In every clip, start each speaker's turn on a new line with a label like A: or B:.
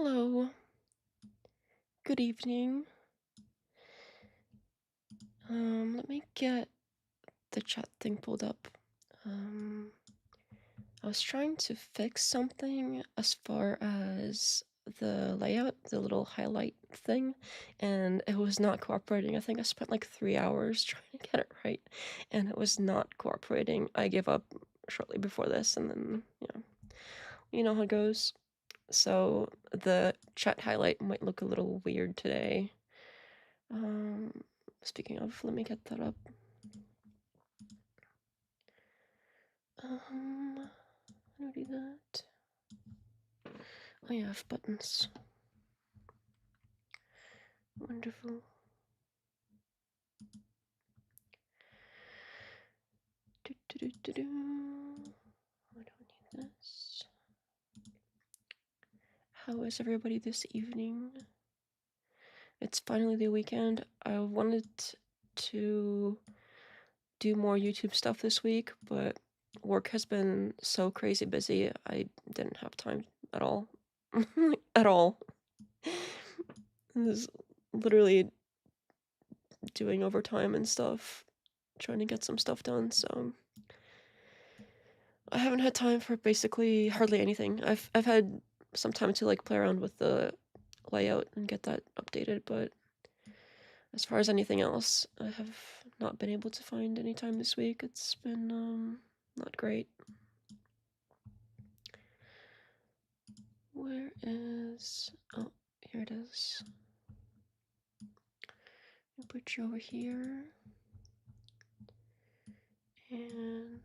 A: Hello, good evening. Let me get the chat thing pulled up. I was trying to fix something as far as the layout, the little highlight thing, and it was not cooperating. I think I spent like 3 hours trying to get it right, and it was not cooperating. I gave up shortly before this, and then, you know how it goes. So the chat highlight might look a little weird today. Speaking of, let me get that up. How do I do that? Oh yeah, I have buttons. Wonderful. I don't need this. How is everybody this evening? It's finally the weekend. I wanted to do more YouTube stuff this week, but work has been so crazy busy, I didn't have time at all. At all. I was literally doing overtime and stuff, trying to get some stuff done, so I haven't had time for basically hardly anything. I've had some time to like play around with the layout and get that updated, but as far as anything else, I have not been able to find any time this week. It's been not great. Where is... oh, here it is. I'll put you over here. And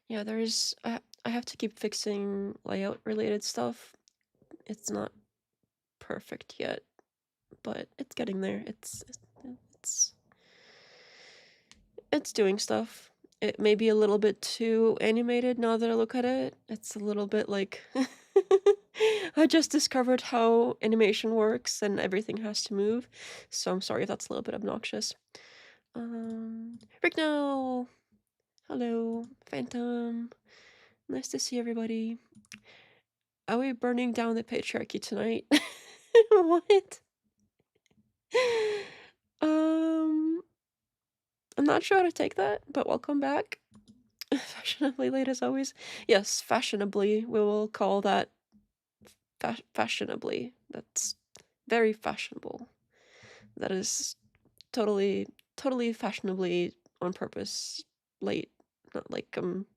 A: yeah, there's... I have to keep fixing layout related stuff. It's not perfect yet, but it's getting there. It's doing stuff. It may be a little bit too animated now that I look at it. It's a little bit like I just discovered how animation works and everything has to move. So I'm sorry if that's a little bit obnoxious. Rick now. Hello, Phantom. Nice to see everybody. Are we burning down the patriarchy tonight? What? I'm not sure how to take that, but welcome back. Fashionably late as always. Yes, fashionably. We will call that fashionably. That's very fashionable. That is totally fashionably on purpose late. Not like I'm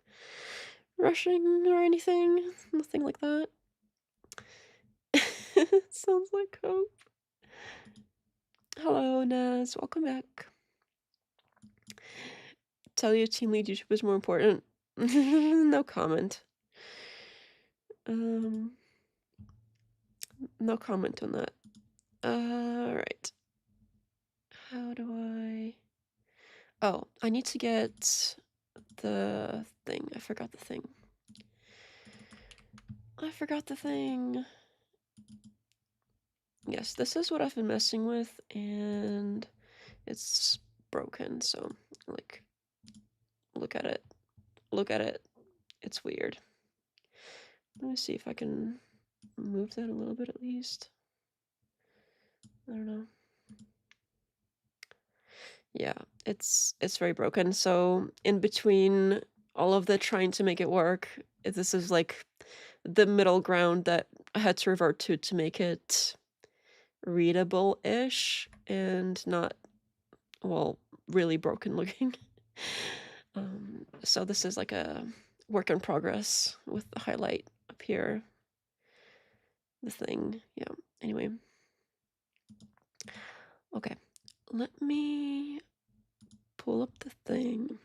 A: rushing or anything. Nothing like that. Sounds like hope. Hello, Naz. Welcome back. Tell you team lead YouTube is more important. No comment. No comment on that. Right. How do I... oh, I need to get the thing. I forgot the thing. Yes, this is what I've been messing with, and it's broken, so, like, look at it. Look at it. It's weird. Let me see if I can move that a little bit at least. I don't know. Yeah, it's very broken. So in between all of the trying to make it work, this is like the middle ground that I had to revert to make it readable-ish and not, well, really broken looking. So this is like a work in progress with the highlight up here. The thing, yeah, anyway. Okay, let me pull up the thing.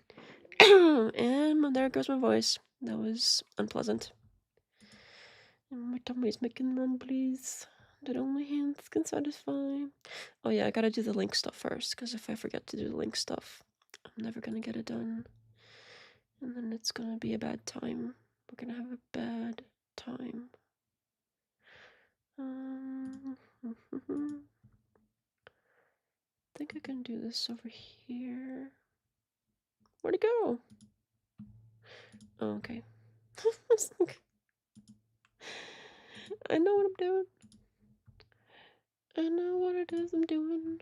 A: And there goes my voice. That was unpleasant. And my tummy's making rumblies that only hands can satisfy. Oh yeah, I gotta do the link stuff first, because if I forget to do the link stuff, I'm never gonna get it done. And then it's gonna be a bad time. We're gonna have a bad time. I think I can do this over here. Where'd it go? Oh, okay. I know what I'm doing. I know what it is I'm doing.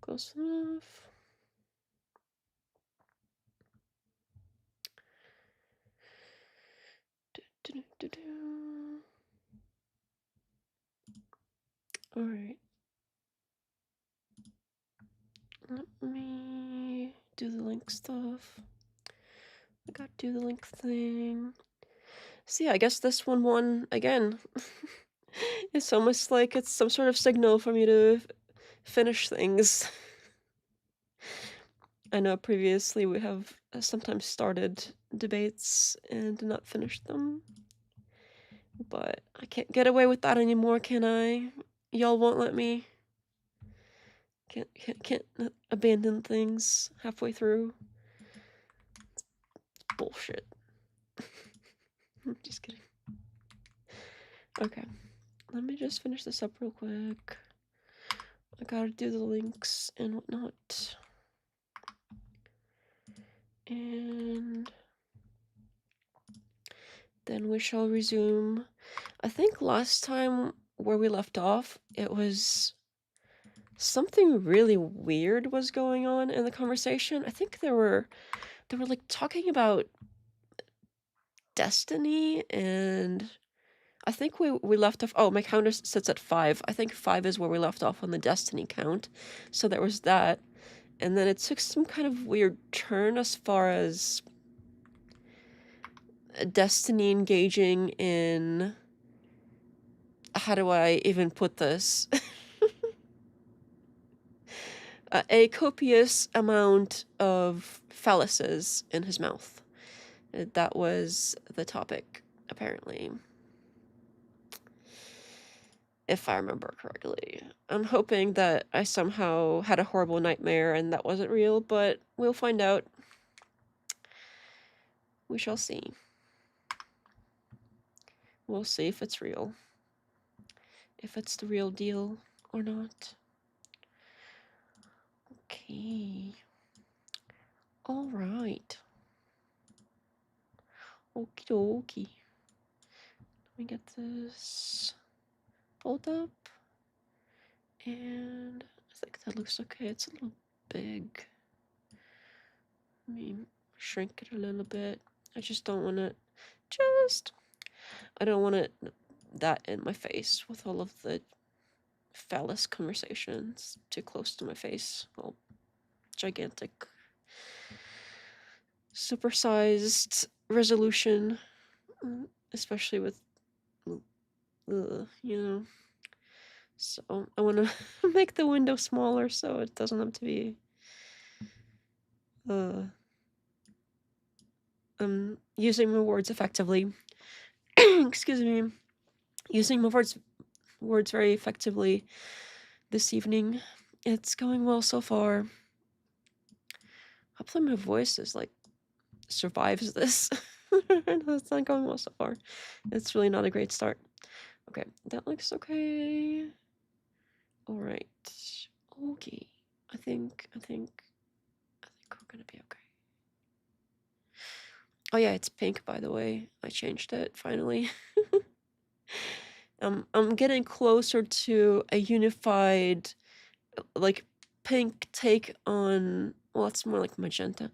A: Close enough. Alright. Let me do the link stuff. I gotta do the link thing. See, I guess this one won again. It's almost like it's some sort of signal for me to finish things. I know previously we have sometimes started debates and not finished them. But I can't get away with that anymore, can I? Y'all won't let me. Can't abandon things halfway through. It's bullshit. Just kidding. Okay, let me just finish this up real quick. I gotta do the links and whatnot. And then we shall resume. I think last time where we left off, it was something really weird was going on in the conversation. I think they were like talking about destiny, and I think we left off. Oh, my counter sits at 5. I think 5 is where we left off on the destiny count. So there was that, and then it took some kind of weird turn as far as destiny engaging in, how do I even put this? A copious amount of phalluses in his mouth. That was the topic, apparently. If I remember correctly. I'm hoping that I somehow had a horrible nightmare and that wasn't real, but we'll find out. We shall see. We'll see if it's real. If it's the real deal or not. Okay. Alright. Okie dokie. Let me get this pulled up. And I think that looks okay. It's a little big. Let me shrink it a little bit. I just don't want it. I don't want it that in my face with all of the phallus conversations too close to my face. All gigantic, supersized resolution, especially with, you know. So I want to make the window smaller so it doesn't have to be. I'm using my words effectively. Excuse me. Using my words very effectively this evening. It's going well so far. Hopefully my voice is like survives this. It's not going well so far. It's really not a great start. Okay, that looks okay. All right. Okay. I think we're gonna be okay. Oh yeah, it's pink, by the way. I changed it finally. I'm getting closer to a unified, like, pink take on, well, it's more like magenta,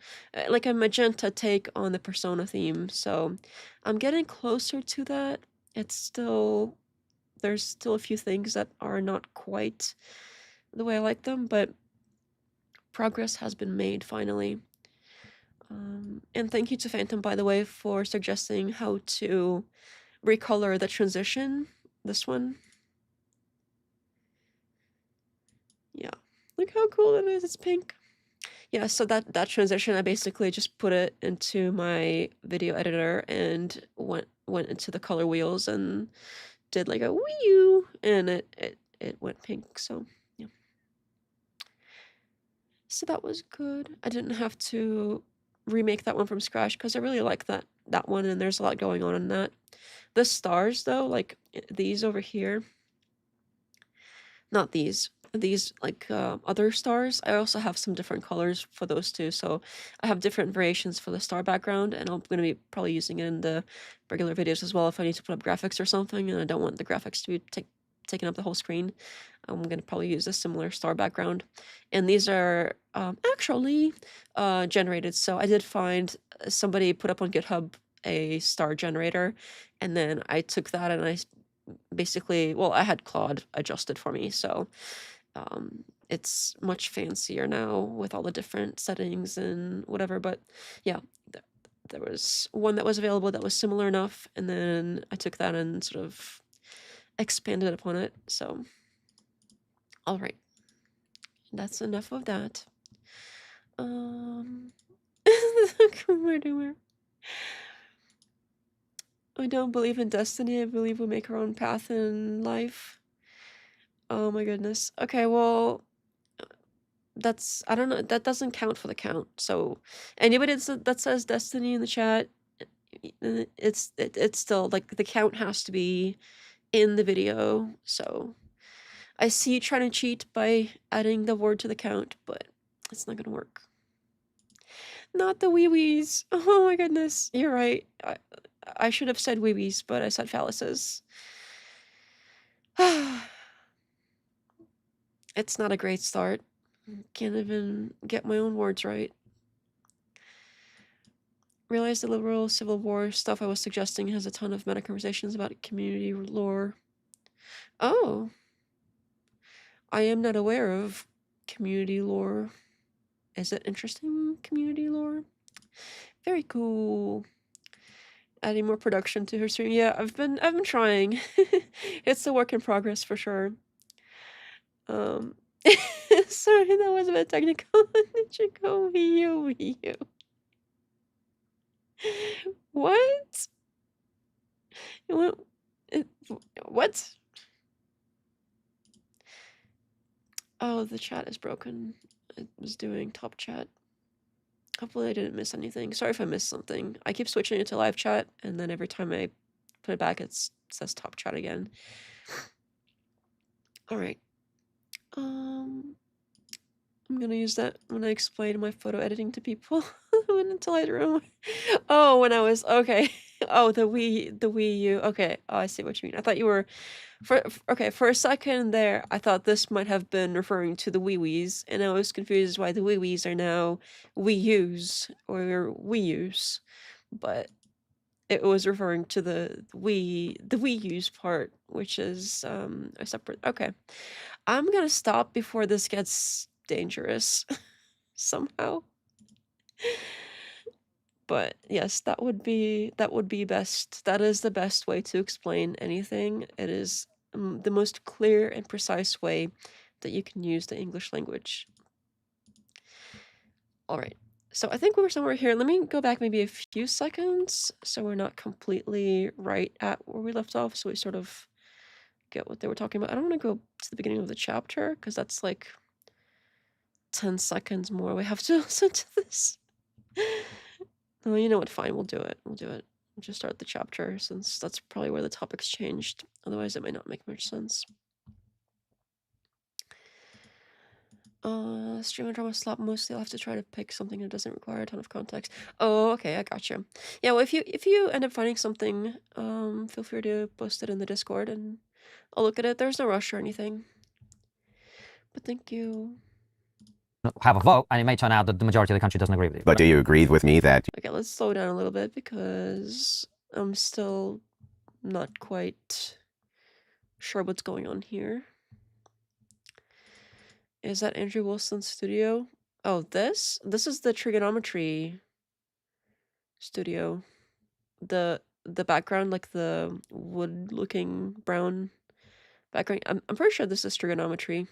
A: like a magenta take on the Persona theme. So I'm getting closer to that. It's still, there's still a few things that are not quite the way I like them, but progress has been made finally. And thank you to Phantom, by the way, for suggesting how to recolor the transition. This one. Yeah. Look how cool it is. It's pink. Yeah, so that transition, I basically just put it into my video editor and went into the color wheels and did like a wee-oo, and it went pink, so yeah. So that was good. I didn't have to remake that one from scratch because I really like that one, and there's a lot going on in that. The stars, though, like these over here, not these, these like other stars, I also have some different colors for those too. So I have different variations for the star background, and I'm going to be probably using it in the regular videos as well if I need to put up graphics or something and I don't want the graphics to be taking up the whole screen. I'm going to probably use a similar star background. And these are actually generated. So I did find somebody put up on GitHub a star generator, and then I took that and I basically, well, I had Claude adjusted for me, so it's much fancier now with all the different settings and whatever. But yeah, there was one that was available that was similar enough, and then I took that and sort of expanded upon it. So, all right, that's enough of that. I don't believe in destiny. I believe we make our own path in life. Oh my goodness. Okay, well, that's, I don't know, that doesn't count for the count. So anybody that says destiny in the chat, it's still like the count has to be in the video. So I see you trying to cheat by adding the word to the count, but it's not gonna work. Not the wee-wees. Oh my goodness, you're right. I should have said wee-wees, but I said phalluses. It's not a great start. Can't even get my own words right. Realize the liberal Civil War stuff I was suggesting has a ton of meta conversations about community lore. Oh. I am not aware of community lore. Is it interesting, community lore? Very cool. Adding more production to her stream. Yeah, I've been trying. It's a work in progress for sure. Sorry, that was a bit technical. Nichiko, Wii U. What? What? Oh, the chat is broken. I was doing top chat. Hopefully I didn't miss anything. Sorry if I missed something. I keep switching it to live chat, and then every time I put it back, it says top chat again. Alright. I'm gonna use that when I explain my photo editing to people. Went into Lightroom. Oh, when I was, okay. Oh, the Wii U. Okay. Oh, I see what you mean. I thought you were, for a second there, I thought this might have been referring to the Wii Wii's, and I was confused why the Wii Wii's are now Wii U's or Wii U's, but it was referring to the Wii U's part, which is a separate. Okay, I'm gonna stop before this gets dangerous somehow. But yes, that would be best. That is the best way to explain anything. It is the most clear and precise way that you can use the English language. All right. So I think we were somewhere here. Let me go back maybe a few seconds so we're not completely right at where we left off, so we sort of get what they were talking about. I don't want to go to the beginning of the chapter because that's like 10 seconds more we have to listen to this. Oh, you know what? Fine, we'll do it. We'll just start the chapter since that's probably where the topic's changed. Otherwise, it might not make much sense. Stream and drama slap mostly. I'll have to try to pick something that doesn't require a ton of context. Oh, okay, I gotcha. Yeah, well, if you end up finding something, feel free to post it in the Discord and I'll look at it. There's no rush or anything. But thank you.
B: Have a vote, and it may turn out that the majority of the country doesn't agree with you.
C: But do you agree with me that...
A: Okay, let's slow down a little bit because I'm still not quite sure what's going on here. Is that Andrew Wilson's studio? Oh, this is the trigonometry studio. The background, like the wood-looking brown background. I'm pretty sure this is trigonometry.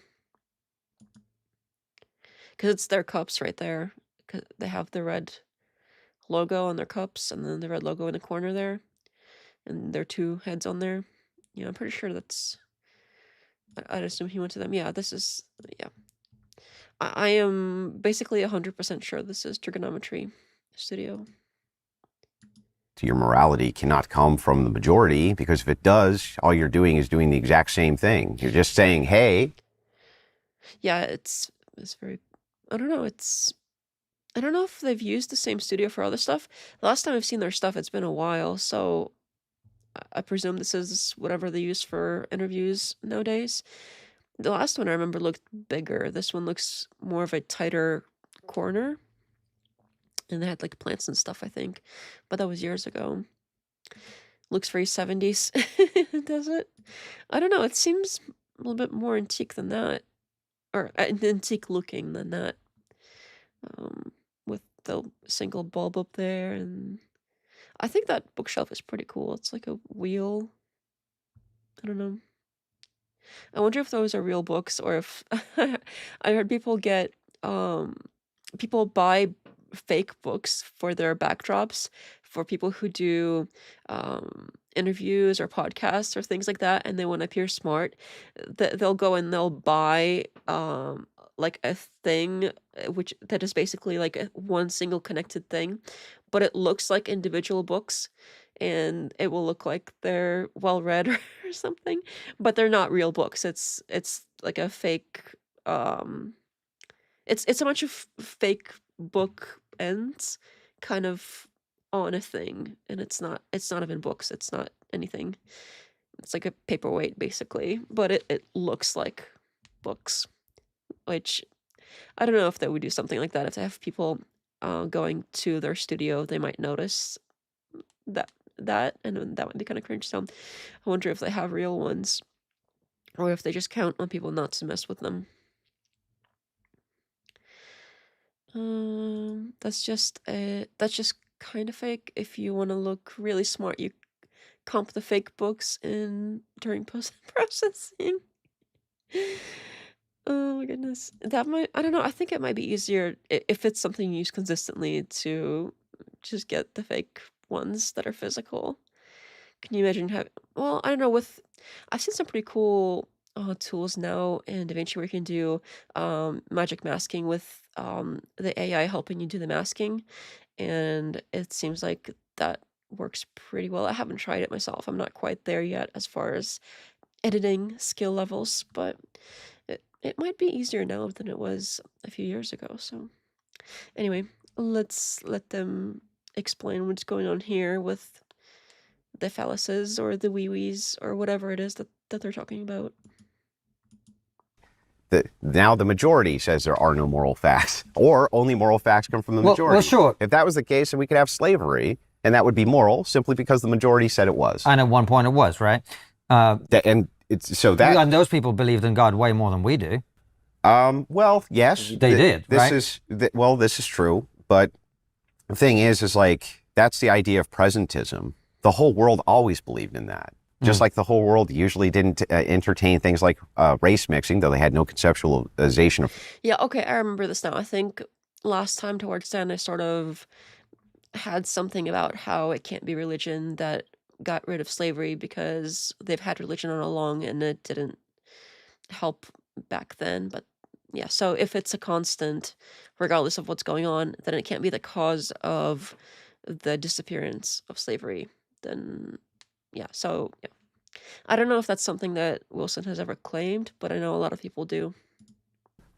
A: Because it's their cups right there. 'Cause they have the red logo on their cups and then the red logo in the corner there. And their two heads on there. Yeah, I'm pretty sure that's... I'd assume he went to them. Yeah, this is... Yeah. I am basically 100% sure this is trigonometry studio.
C: your morality cannot come from the majority, because if it does, all you're doing is doing the exact same thing. You're just saying, hey...
A: Yeah, it's very. I don't know. I don't know if they've used the same studio for other stuff. The last time I've seen their stuff, it's been a while, so I presume this is whatever they use for interviews nowadays. The last one I remember looked bigger. This one looks more of a tighter corner. And they had like plants and stuff, I think. But that was years ago. Looks very 70s, does it? I don't know. It seems a little bit more antique than that. Or antique looking than that. With the single bulb up there. And I think that bookshelf is pretty cool. It's like a wheel. I don't know. I wonder if those are real books or if I heard people buy fake books for their backdrops for people who do interviews or podcasts or things like that, and they want to appear smart. They'll go and they'll buy like a thing which that is basically like one single connected thing, but it looks like individual books, and it will look like they're well read or something, but they're not real books. It's like a fake it's a bunch of fake book ends kind of on a thing, and it's not even books, it's not anything. It's like a paperweight basically, but it looks like books, which I don't know if they would do something like that. If they have people going to their studio, they might notice that and then that would be kind of cringe. So I wonder if they have real ones or if they just count on people not to mess with them. That's just kind of fake. If you want to look really smart, you comp the fake books in during post processing. Oh my goodness. That might, I don't know, I think it might be easier if it's something you use consistently to just get the fake ones that are physical. Can you imagine well, I don't know, I've seen some pretty cool tools now in DaVinci where you can do magic masking with the AI helping you do the masking, and it seems like that works pretty well. I haven't tried it myself. I'm not quite there yet as far as editing skill levels, but it might be easier now than it was a few years ago. So anyway, let's let them explain what's going on here with the phalluses or the wee-wees or whatever it is that they're talking about.
C: Now the majority says there are no moral facts, or only moral facts come from the majority.
B: Well, sure.
C: If that was the case, then we could have slavery, and that would be moral simply because the majority said it was.
B: And at one point it was, right?
C: And
B: those people believed in God way more than we do.
C: Well, yes,
B: they did.
C: This is true, but the thing is like that's the idea of presentism. The whole world always believed in that. Just like the whole world usually didn't entertain things like race mixing, though they had no conceptualization of.
A: Yeah, okay, I remember this now. I think last time towards the end, I sort of had something about how it can't be religion that got rid of slavery because they've had religion all along and it didn't help back then. But yeah, so if it's a constant, regardless of what's going on, then it can't be the cause of the disappearance of slavery. Then yeah, so yeah. I don't know if that's something that Wilson has ever claimed, but I know a lot of people do.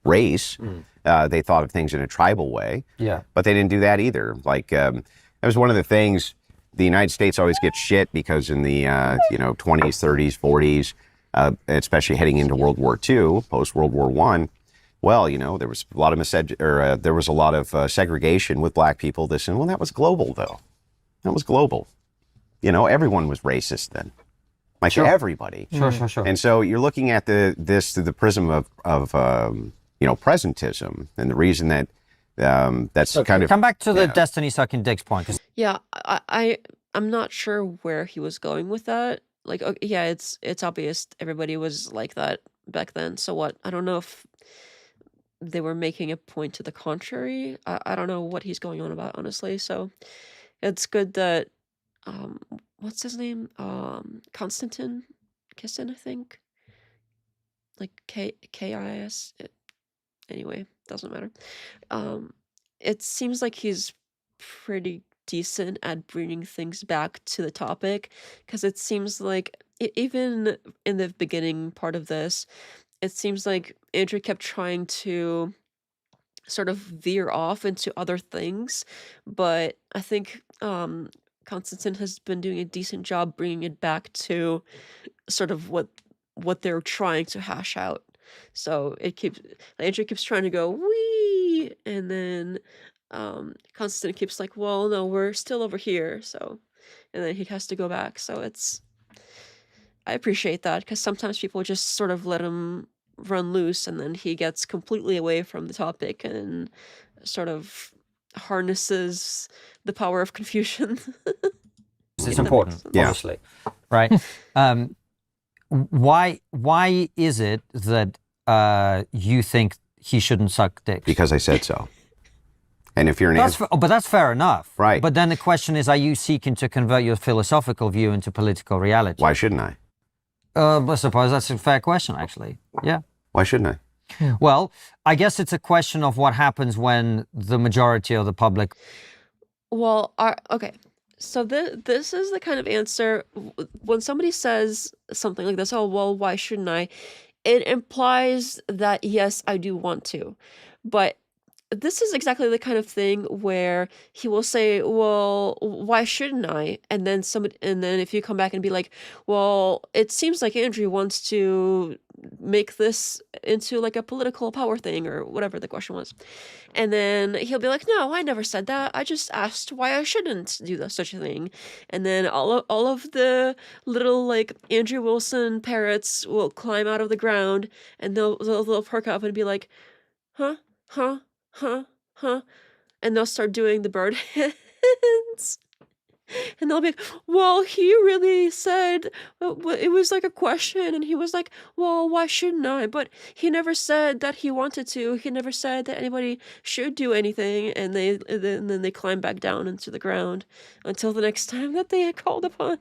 C: Race, they thought of things in a tribal way, but they didn't do that either. Like that was one of the things. The United States always gets shit because in the 20s, 30s, 40s, especially heading into World War II, post World War I. Well, there was a lot of segregation with black people. Well, that was global though. That was global. Everyone was racist then. Like everybody.
B: Sure.
C: And so you're looking at this through the prism of presentism, and the reason that that's kind of
B: come back to the destiny sucking dicks point.
A: Yeah, I'm not sure where he was going with that. Like, yeah, it's obvious everybody was like that back then. So what? I don't know if they were making a point to the contrary. I don't know what he's going on about, honestly. So it's good that what's his name? Konstantin Kissin, I think. Like K-I-S. Anyway, doesn't matter. It seems like he's pretty decent at bringing things back to the topic, because it seems like even in the beginning part of this, it seems like Andrew kept trying to sort of veer off into other things, but I think Constantine has been doing a decent job bringing it back to sort of what they're trying to hash out. So Andrew keeps trying to go wee, and then Constantine keeps like, well, no, we're still over here. So, and then he has to go back. So I appreciate that, because sometimes people just sort of let him run loose, and then he gets completely away from the topic and sort of harnesses the power of confusion.
B: It's important, obviously, right? Why is it that you think he shouldn't suck dick?
C: Because I said so. And if you're
B: but that's fair enough,
C: right?
B: But then the question is, are you seeking to convert your philosophical view into political reality?
C: Why shouldn't I?
B: I suppose that's a fair question, actually. Yeah.
C: Why shouldn't I?
B: Well, I guess it's a question of what happens when the majority of the public.
A: Well, okay. So this is the kind of answer when somebody says something like this, oh, well, why shouldn't I? It implies that, yes, I do want to. But this is exactly the kind of thing where he will say, well, why shouldn't I? And then if you come back and be like, well, it seems like Andrew wants to make this into like a political power thing, or whatever the question was. And then he'll be like, no, I never said that. I just asked why I shouldn't do such a thing. And then all of the little like Andrew Wilson parrots will climb out of the ground, and they'll perk up and be like, huh, huh, huh, huh, and they'll start doing the bird hands. And they'll be like, well, he really said, it was like a question, and he was like, well, why shouldn't I? But he never said that he wanted to. He never said that anybody should do anything. And then they climb back down into the ground until the next time that they get called upon.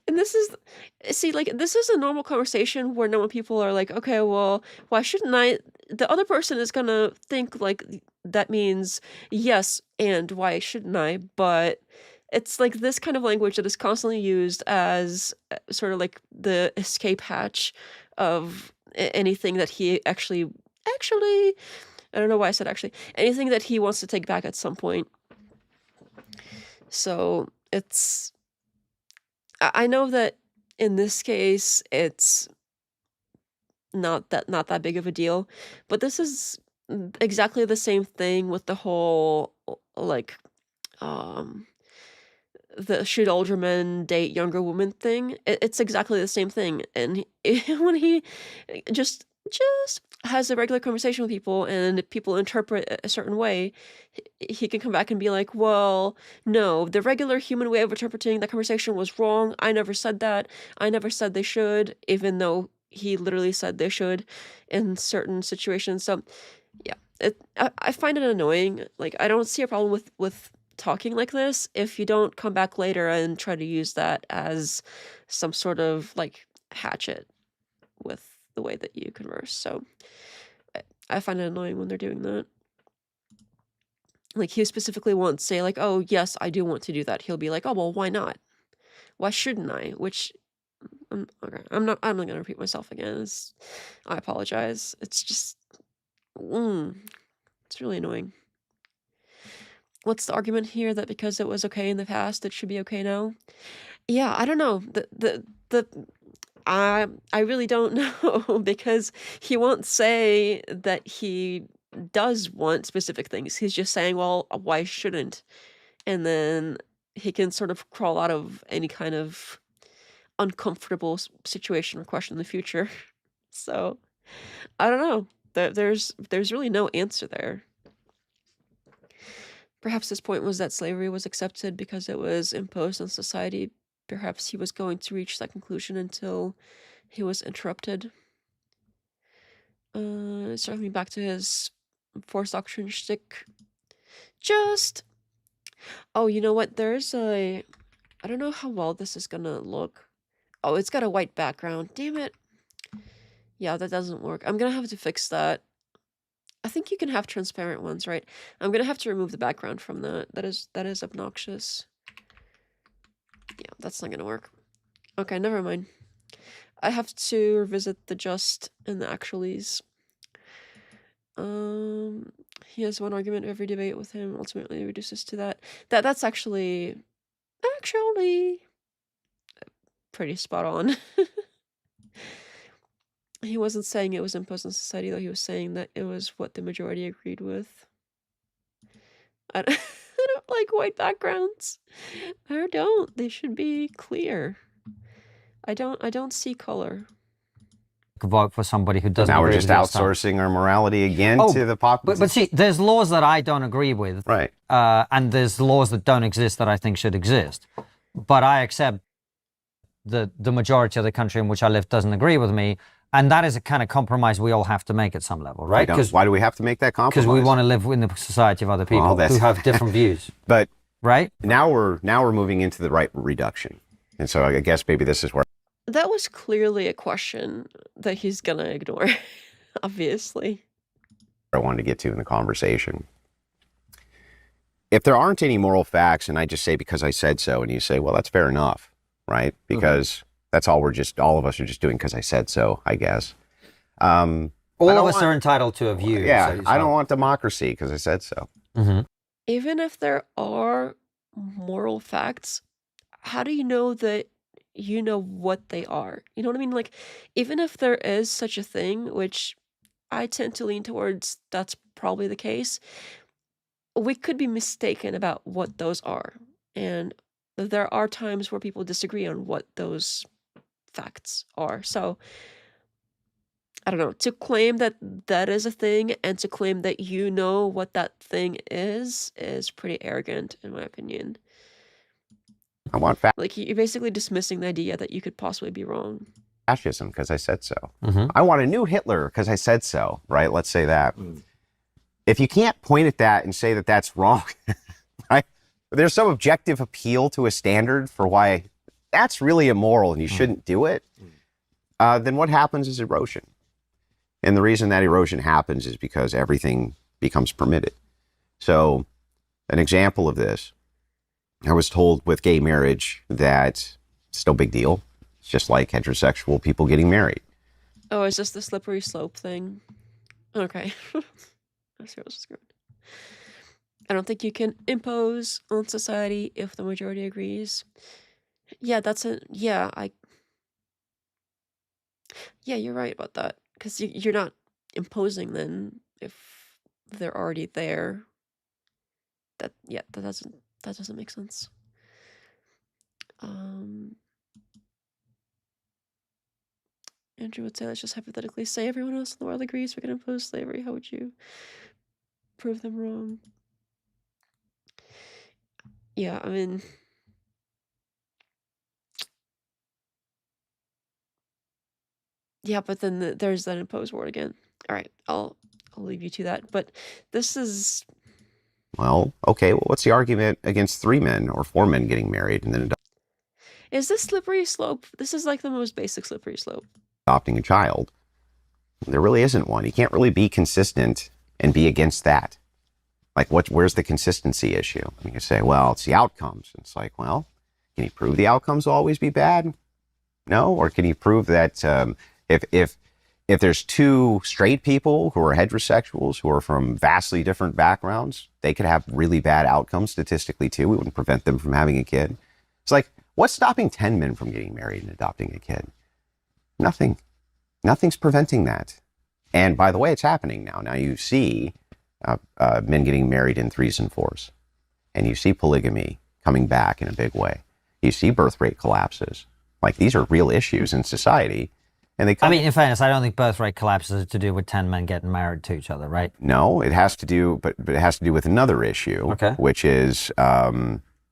A: And this is a normal conversation where normal people are like, okay, well, why shouldn't I? The other person is gonna think like that means yes, and why shouldn't I? But it's like this kind of language that is constantly used as sort of like the escape hatch of anything that he actually, I don't know why I said actually, anything that he wants to take back at some point. So I know that in this case, it's not that big of a deal, but this is exactly the same thing with the whole, like, the should older men date younger women thing. It's exactly the same thing. And when he just has a regular conversation with people and people interpret a certain way, he can come back and be like, well, no, the regular human way of interpreting that conversation was wrong. I never said that. I never said they should, even though he literally said they should in certain situations. So yeah, I find it annoying. Like, I don't see a problem with talking like this if you don't come back later and try to use that as some sort of like hatchet with the way that you converse. So I find it annoying when they're doing that. Like, he specifically won't say like, oh yes, I do want to do that. He'll be like, oh well, why not? Why shouldn't I? Which okay, I'm not gonna repeat myself again. I apologize. It's just it's really annoying. What's the argument here, that because it was okay in the past, it should be okay now? Yeah, I don't know. I really don't know, because he won't say that he does want specific things. He's just saying, well, why shouldn't? And then he can sort of crawl out of any kind of uncomfortable situation or question in the future. So I don't know. There's really no answer there. Perhaps his point was that slavery was accepted because it was imposed on society. Perhaps he was going to reach that conclusion until he was interrupted. Circling back to his forced doctrine shtick. Oh, you know what? I don't know how well this is gonna look. Oh, it's got a white background. Damn it. Yeah, that doesn't work. I'm gonna have to fix that. I think you can have transparent ones, right? I'm gonna have to remove the background from that. That is obnoxious. Yeah, that's not gonna work. Okay, never mind. I have to revisit the just and the actuallys. He has one argument every debate with him ultimately reduces to that. That's actually pretty spot on. He wasn't saying it was imposed on society, though. He was saying that it was what the majority agreed with. I don't, I don't like white backgrounds. I don't. They should be clear. I don't see color.
B: Vote for somebody who doesn't.
C: Now we're
B: agree
C: just
B: with your stuff.
C: outsourcing our morality again to the populace.
B: But see, there's laws that I don't agree with,
C: right?
B: And there's laws that don't exist that I think should exist. But I accept the majority of the country in which I live doesn't agree with me, and that is a kind of compromise we all have to make at some level, right?
C: Because why do we have to make that compromise?
B: Because we want to live in the society of other people who have different views.
C: But
B: right
C: now we're moving into the right reduction, and so I guess maybe this is where.
A: That was clearly a question that he's gonna ignore, obviously.
C: I wanted to get to in the conversation. If there aren't any moral facts, and I just say because I said so, and you say, well, that's fair enough, right? Because that's all all of us are just doing because I said so, I guess.
B: All of us are entitled to a view.
C: Yeah, so I don't want democracy because I said so.
A: Even if there are moral facts, how do you know that you know what they are? You know what I mean? Like, even if there is such a thing, which I tend to lean towards that's probably the case, we could be mistaken about what those are. And there are times where people disagree on what those facts are. So, I don't know, to claim that that is a thing and to claim that you know what that thing is pretty arrogant, in my opinion.
C: I want facts.
A: Like, you're basically dismissing the idea that you could possibly be wrong.
C: Fascism because I said so. I want a new Hitler because I said so, right? Let's say that. If you can't point at that and say that that's wrong, right? There's some objective appeal to a standard for why that's really immoral and you shouldn't do it, then what happens is erosion. And the reason that erosion happens is because everything becomes permitted. So an example of this, I was told with gay marriage that it's no big deal. It's just like heterosexual people getting married.
A: Oh, is this the slippery slope thing? Okay. I see where this is going. I don't think you can impose on society if the majority agrees. Yeah, yeah, you're right about that. Because you're not imposing then if they're already there. That doesn't make sense. Andrew would say, let's just hypothetically say everyone else in the world agrees we can impose slavery. How would you prove them wrong? Yeah, I mean, yeah, but then there's that imposed word again. All right, I'll leave you to that. But this is...
C: Well, okay, well, what's the argument against 3 men or 4 men getting married and then
A: Is this slippery slope? This is like the most basic slippery slope.
C: Adopting a child. There really isn't one. You can't really be consistent and be against that. Like, where's the consistency issue? You can say, well, it's the outcomes. It's like, well, can you prove the outcomes will always be bad? No? Or can you prove that if there's 2 straight people who are heterosexuals who are from vastly different backgrounds, they could have really bad outcomes statistically too. We wouldn't prevent them from having a kid. It's like, what's stopping 10 men from getting married and adopting a kid? Nothing. Nothing's preventing that. And by the way, it's happening now. Now you see men getting married in 3s and 4s. And you see polygamy coming back in a big way. You see birth rate collapses. Like, these are real issues in society. And I
B: mean, in fairness, I don't think birth rate collapses to do with 10 men getting married to each other, right?
C: No, it has to do, but it has to do with another issue, which is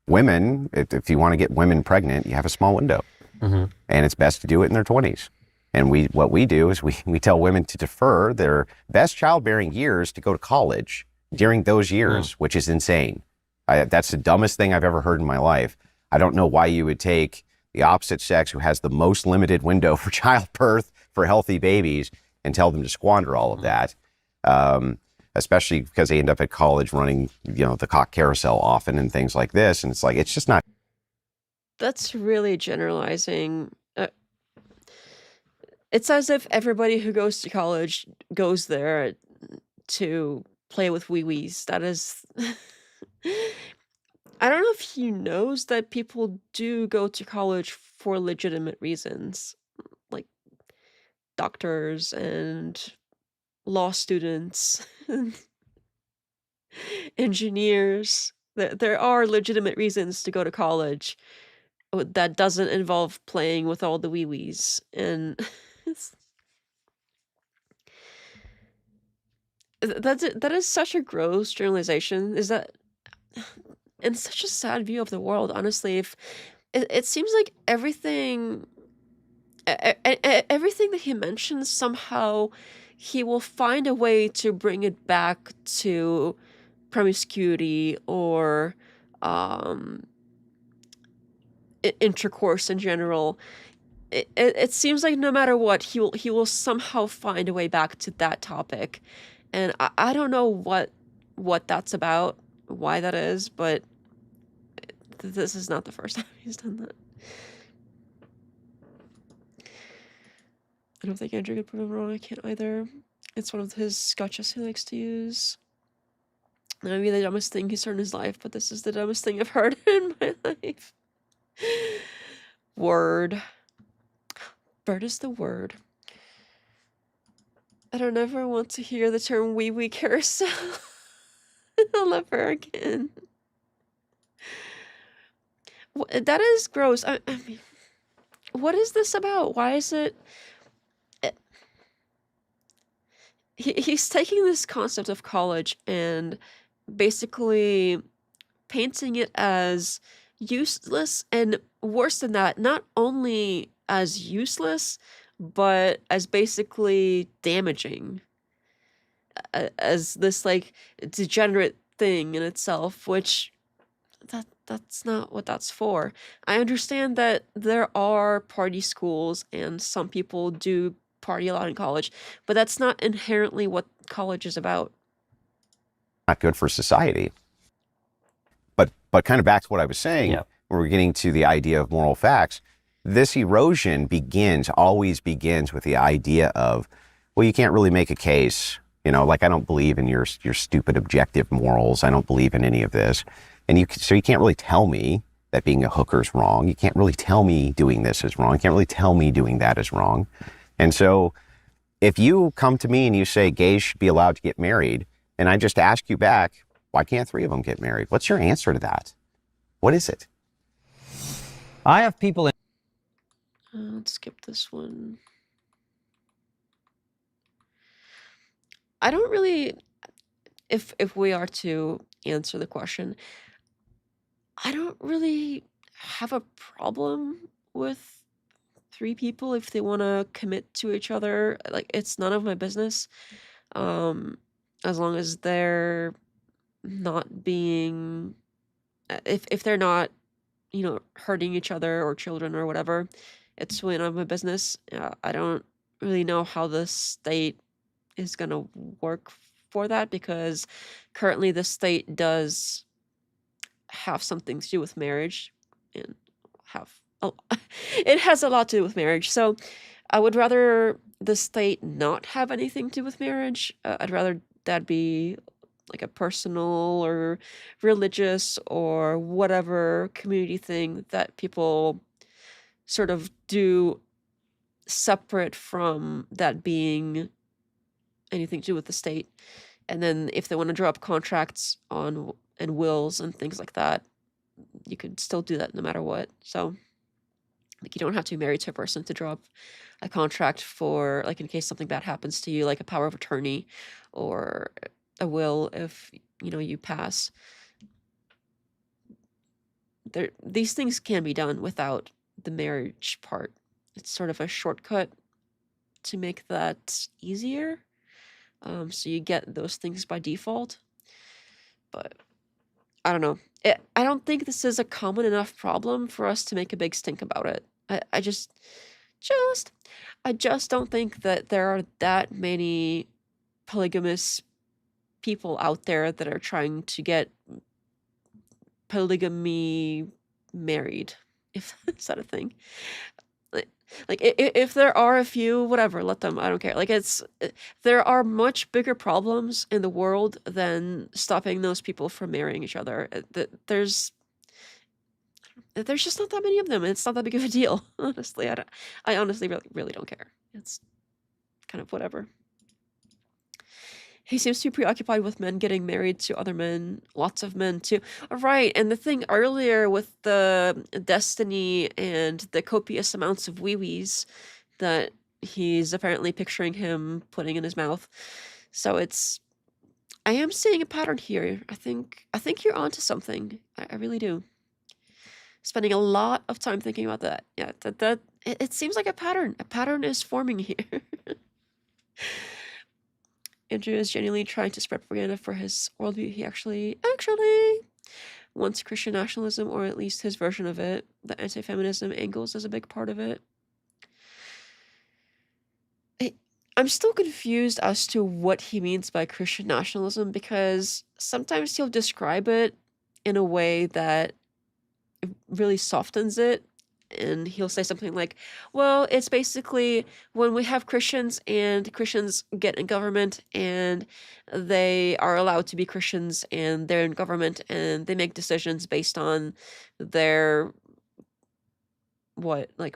C: women. If you want to get women pregnant, you have a small window, and it's best to do it in their 20s. And what we do is we tell women to defer their best childbearing years to go to college during those years, which is insane. That's the dumbest thing I've ever heard in my life. I don't know why you would take the opposite sex who has the most limited window for childbirth for healthy babies and tell them to squander all of that, especially because they end up at college running, the cock carousel often and things like this. And it's like, it's just not.
A: That's really generalizing. It's as if everybody who goes to college goes there to play with wee-wees. That is... I don't know if he knows that people do go to college for legitimate reasons, like doctors and law students and engineers. There are legitimate reasons to go to college that doesn't involve playing with all the wee-wees. And that is such a gross generalization. Is that... and such a sad view of the world, honestly. If it seems like everything everything that he mentions, somehow he will find a way to bring it back to promiscuity or intercourse in general. It seems like no matter what, he will somehow find a way back to that topic, and I don't know what that's about, why that is, but this is not the first time he's done that. I don't think Andrew could prove him wrong. I can't either. It's one of his gotchas he likes to use. That might be the dumbest thing he's heard in his life, but this is the dumbest thing I've heard in my life. Word. Bird is the word. I don't ever want to hear the term wee-wee carousel. I'll never again. That is gross. I mean, what is this about? Why is it... He's taking this concept of college and basically painting it as useless, and worse than that, not only as useless, but as basically damaging, as this like degenerate thing in itself, which that's not what that's for. I understand that there are party schools and some people do party a lot in college, but that's not inherently what college is about.
C: Not good for society. But kind of back to what I was saying, when we're getting to the idea of moral facts, this erosion always begins with the idea of, well, you can't really make a case, like I don't believe in your stupid objective morals. I don't believe in any of this. And so you can't really tell me that being a hooker is wrong. You can't really tell me doing this is wrong. You can't really tell me doing that is wrong. And so if you come to me and you say gays should be allowed to get married, and I just ask you back, why can't 3 of them get married? What's your answer to that? What is it?
B: I have people in...
A: Let's skip this one. I don't really... If we are to answer the question, I don't really have a problem with 3 people if they want to commit to each other. Like, it's none of my business. As long as they're not being... If they're not, hurting each other or children or whatever, it's really none of my business. I don't really know how the state is going to work for that, because currently the state does have something to do with marriage, and it has a lot to do with marriage. So I would rather the state not have anything to do with marriage. I'd rather that be like a personal or religious or whatever community thing that people sort of do separate from that being anything to do with the state. And then if they want to draw up contracts and wills and things like that, you could still do that no matter what. So like, you don't have to be married to a person to draw up a contract for, like, in case something bad happens to you, like a power of attorney or a will if, you pass. These things can be done without the marriage part. It's sort of a shortcut to make that easier. So you get those things by default. But I don't know. I don't think this is a common enough problem for us to make a big stink about it. I just don't think that there are that many polygamous people out there that are trying to get polygamy married, if is that a thing. Like, if there are a few, whatever, let them. I don't care. Like, there are much bigger problems in the world than stopping those people from marrying each other. There's just not that many of them, and it's not that big of a deal. Honestly, I honestly really don't care. It's kind of whatever. He seems to be preoccupied with men getting married to other men, lots of men too. Right, and the thing earlier with the destiny and the copious amounts of wee-wees that he's apparently picturing him putting in his mouth. So I am seeing a pattern here. I think you're onto something. I really do. Spending a lot of time thinking about that. Yeah, it seems like a pattern. A pattern is forming here. Andrew is genuinely trying to spread propaganda for his worldview. He actually wants Christian nationalism, or at least his version of it. The anti-feminism angles is a big part of it. I'm still confused as to what he means by Christian nationalism, because sometimes he'll describe it in a way that really softens it. And he'll say something like, well, it's basically when we have Christians and Christians get in government and they are allowed to be Christians and they're in government and they make decisions based on their,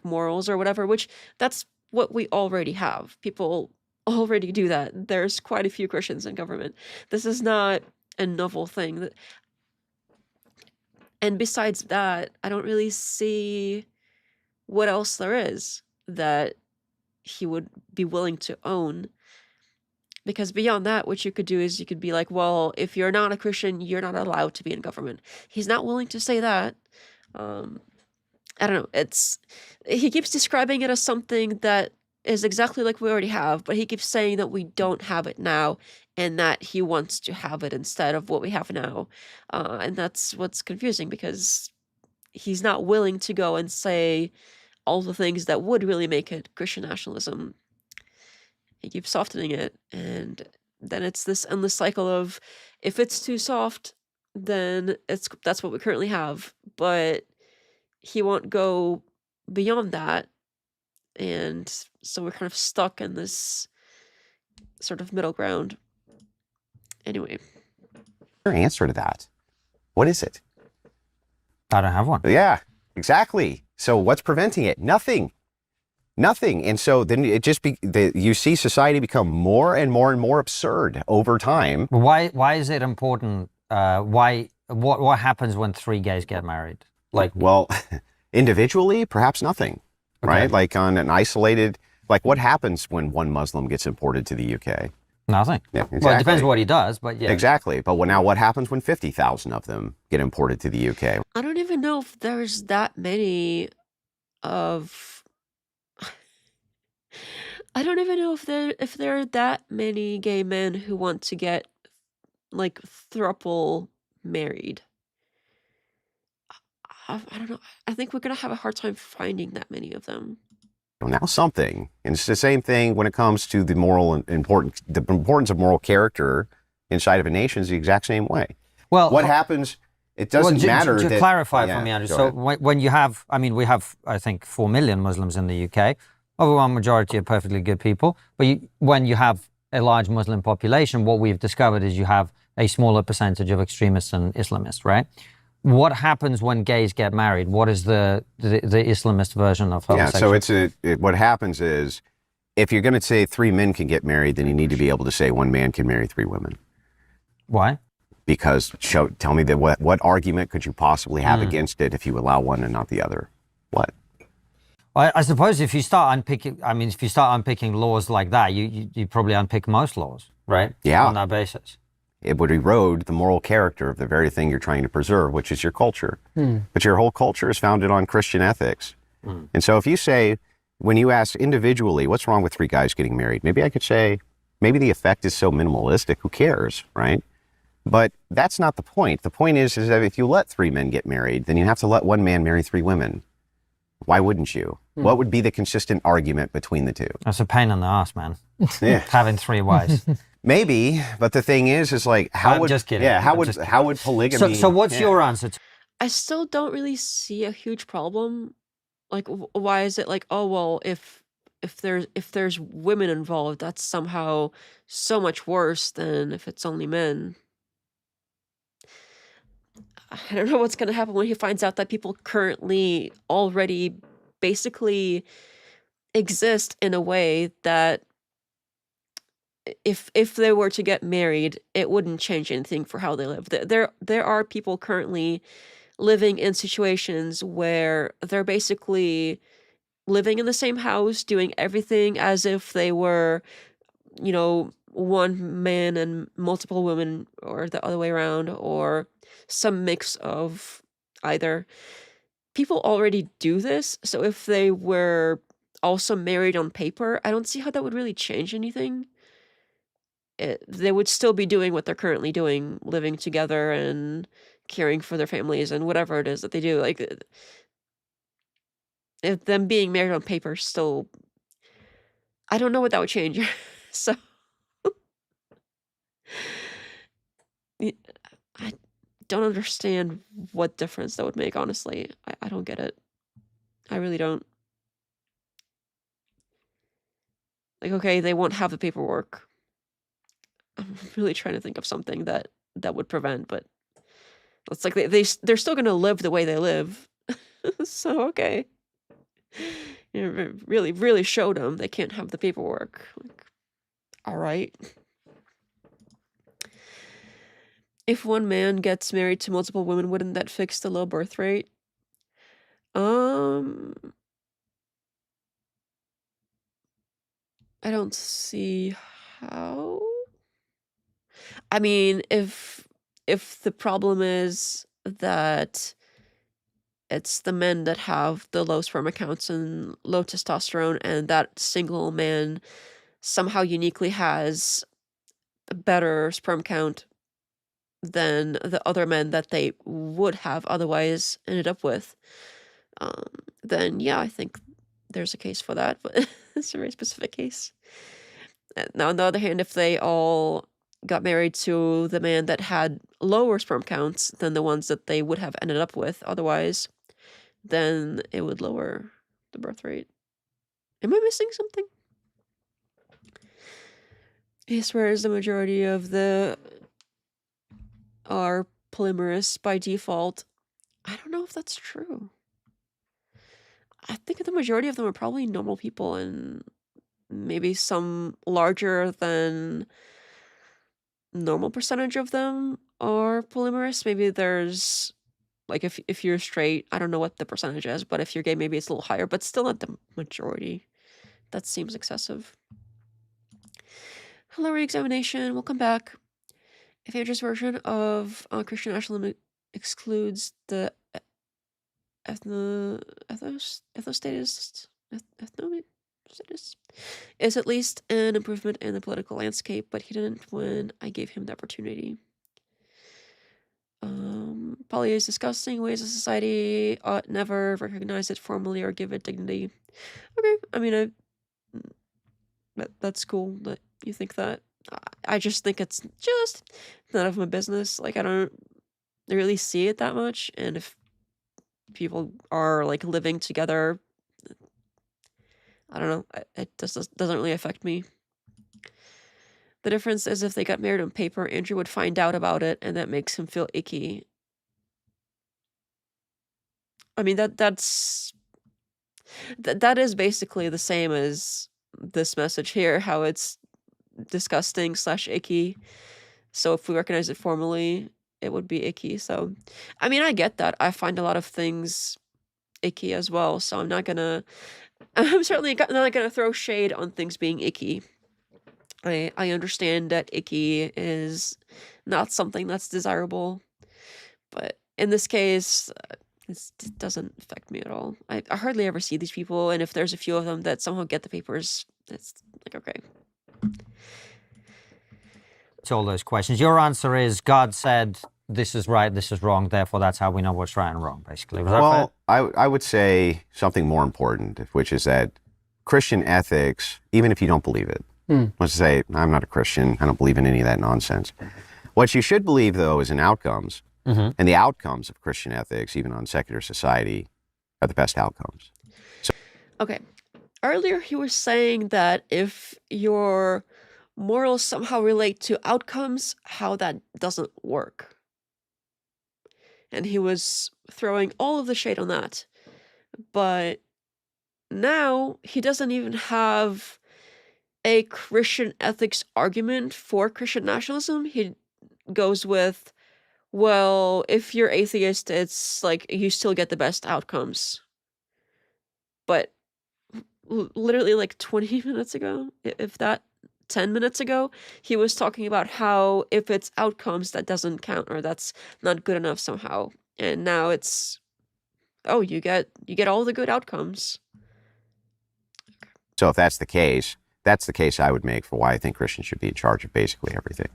A: morals or whatever, which that's what we already have. People already do that. There's quite a few Christians in government. This is not a novel thing. And besides that, I don't really see what else there is that he would be willing to own. Because beyond that, what you could do is you could be like, well, if you're not a Christian, you're not allowed to be in government. He's not willing to say that. I don't know. He keeps describing it as something that is exactly like we already have, but he keeps saying that we don't have it now and that he wants to have it instead of what we have now. And that's what's confusing, because he's not willing to go and say all the things that would really make it Christian nationalism. He keeps softening it, and then it's this endless cycle of, if it's too soft, then that's what we currently have, but he won't go beyond that, and so we're kind of stuck in this sort of middle ground. Anyway.
C: Your answer to that? What is it?
B: I don't have one.
C: Yeah, exactly. So what's preventing it? Nothing. And so then it just you see society become more and more and more absurd over time.
B: Why is it important? What happens when 3 gays get married?
C: Well, individually, perhaps nothing, right? Like on an isolated, what happens when one Muslim gets imported to the UK?
B: Nothing.
C: Yeah, exactly.
B: Well, it depends what he does, but yeah.
C: Exactly. But now what happens when 50,000 of them get imported to the UK?
A: I don't even know if there's that many of... I don't even know if there are that many gay men who want to get, throuple married. I don't know. I think we're going to have a hard time finding that many of them.
C: Now something. And it's the same thing when it comes to the importance of moral character inside of a nation is the exact same way. Well, what happens, it doesn't matter.
B: To clarify for me, Andrew, so when you have, we have, I think, 4 million Muslims in the UK, overwhelming majority are perfectly good people, but when you have a large Muslim population, what we've discovered is you have a smaller percentage of extremists and Islamists, right? What happens when gays get married? What is the Islamist version of homosexuality?
C: Yeah, so what happens is, if you're going to say 3 men can get married, then you need to be able to say 1 man can marry 3 women.
B: Why?
C: Because tell me what argument could you possibly have against it if you allow one and not the other? What?
B: I suppose if you start unpicking laws like that, you probably unpick most laws, right?
C: Yeah.
B: On that basis.
C: It would erode the moral character of the very thing you're trying to preserve, which is your culture. But your whole culture is founded on Christian ethics. And so if you say, when you ask individually, what's wrong with 3 guys getting married? Maybe I could say, maybe the effect is so minimalistic, who cares, right? But that's not the point. The point is that if you let 3 men get married, then you have to let 1 man marry 3 women. Why wouldn't you? What would be the consistent argument between the two?
B: That's a pain in the ass, man.
C: Yeah.
B: Having 3 wives.
C: Maybe, but the thing is how would...
B: just kidding.
C: Yeah, how would polygamy...
B: So what's your answer?
A: I still don't really see a huge problem like, why is it like, oh well, if there's women involved, that's somehow so much worse than if it's only men. I don't know what's going to happen when he finds out that people currently already basically exist in a way that if they were to get married, it wouldn't change anything for how they live. There are people currently living in situations where they're basically living in the same house, doing everything as if they were, you know, one man and multiple women, or the other way around, or some mix of either. People already do this, so if they were also married on paper, I don't see how that would really change anything. They would still be doing what they're currently doing, living together and caring for their families and whatever it is that they do. Like, if them being married on paper still, I don't know what that would change. So I don't understand what difference that would make, honestly. I don't get it. I really don't. Like, okay, they won't have the paperwork. I'm really trying to think of something that would prevent, but it's like they're still gonna live the way they live. So, okay. Really showed them they can't have the paperwork. Like, all right. If one man gets married to multiple women, wouldn't that fix the low birth rate? I don't see how. I mean, if the problem is that it's the men that have the low sperm counts and low testosterone, and that single man somehow uniquely has a better sperm count than the other men that they would have otherwise ended up with, then yeah, I think there's a case for that, but it's a very specific case. Now, on the other hand, if they all got married to the man that had lower sperm counts than the ones that they would have ended up with otherwise, then it would lower the birth rate. Am I missing something? He swears the majority of the are polyamorous by default. I don't know if that's true. I think the majority of them are probably normal people, and maybe some larger than normal percentage of them are polyamorous. Maybe there's, like, if you're straight, I don't know what the percentage is, but if you're gay, maybe it's a little higher, but still not the majority. That seems excessive. Hello, re-examination. Welcome back. If Andrew's version of Christian nationalism excludes the ethnostatist, is at least an improvement in the political landscape, but he didn't when I gave him the opportunity. Poly is disgusting. Ways of society ought never recognize it formally or give it dignity. Okay, I mean, that's cool that you think that. I just think it's just none of my business. Like, I don't really see it that much, and if people are, like, living together, I don't know, it just doesn't really affect me. The difference is if they got married on paper, Andrew would find out about it, and that makes him feel icky. I mean, that is basically the same as this message here, how it's disgusting / icky. So if we recognize it formally, it would be icky. So, I mean, I get that. I find a lot of things icky as well. So I'm certainly not gonna throw shade on things being icky. I understand that icky is not something that's desirable, but in this case, it doesn't affect me at all. I hardly ever see these people, and if there's a few of them that somehow get the papers, it's like, okay.
B: To all those questions, your answer is God said this is right, this is wrong, therefore that's how we know what's right and wrong, basically. Was that
C: well, I would say something more important, which is that Christian ethics, even if you don't believe it, let's say, I'm not a Christian, I don't believe in any of that nonsense. What you should believe, though, is in outcomes. And the outcomes of Christian ethics, even on secular society, are the best outcomes.
A: Okay. Earlier he was saying that if your morals somehow relate to outcomes, how that doesn't work. And he was throwing all of the shade on that. But now he doesn't even have a Christian ethics argument for Christian nationalism. He goes with, well, if you're atheist, it's like you still get the best outcomes. But literally like 20 minutes ago, if that, 10 minutes ago, he was talking about how if it's outcomes, that doesn't count, or that's not good enough somehow. And now it's, oh, you get all the good outcomes.
C: So if that's the case I would make for why I think Christians should be in charge of basically everything,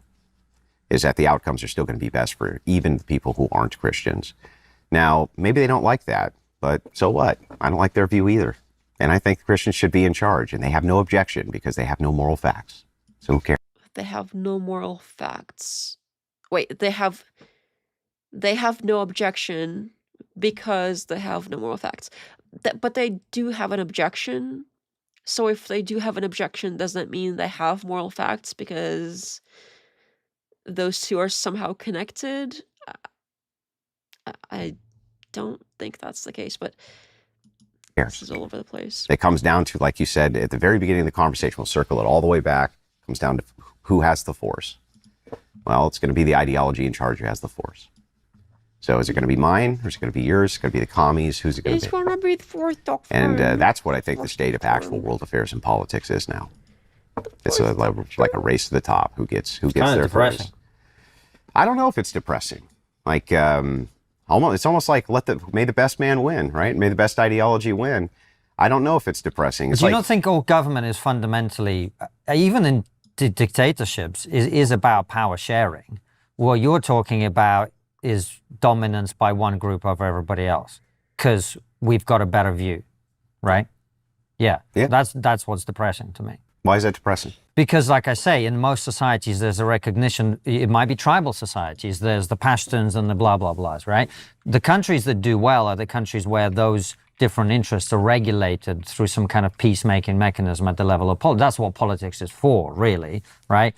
C: is that the outcomes are still going to be best for even the people who aren't Christians. Now, maybe they don't like that, but so what? I don't like their view either. And I think Christians should be in charge, and they have no objection because they have no moral facts. So who cares?
A: They have no moral facts. Wait, they have no objection because they have no moral facts. But they do have an objection. So if they do have an objection, does that mean they have moral facts because those two are somehow connected? I don't think that's the case, but this is all over the place.
C: It comes down to, like you said, at the very beginning of the conversation, we'll circle it all the way back. It comes down to who has the force. Well, it's going to be the ideology in charge who has the force. So is it going to be mine, or is it going to be yours? Is it going to be the commies? Who's it going to be?
A: It's going to be the fourth doctrine.
C: And that's what I think the state of actual world affairs and politics is now. It's like a race to the top. Who gets there first? I don't know if it's depressing. Like it's almost like may the best man win, right? May the best ideology win. I don't know if it's depressing.
B: Do you not think all government is fundamentally, even in dictatorships, is about power sharing? What you're talking about is dominance by one group over everybody else, because we've got a better view, right? Yeah. That's what's depressing to me.
C: Why is that depressing?
B: Because, like I say, in most societies, there's a recognition. It might be tribal societies. There's the Pashtuns and the blah, blah, blahs, right? The countries that do well are the countries where those different interests are regulated through some kind of peacemaking mechanism at the level of politics. That's what politics is for, really, right?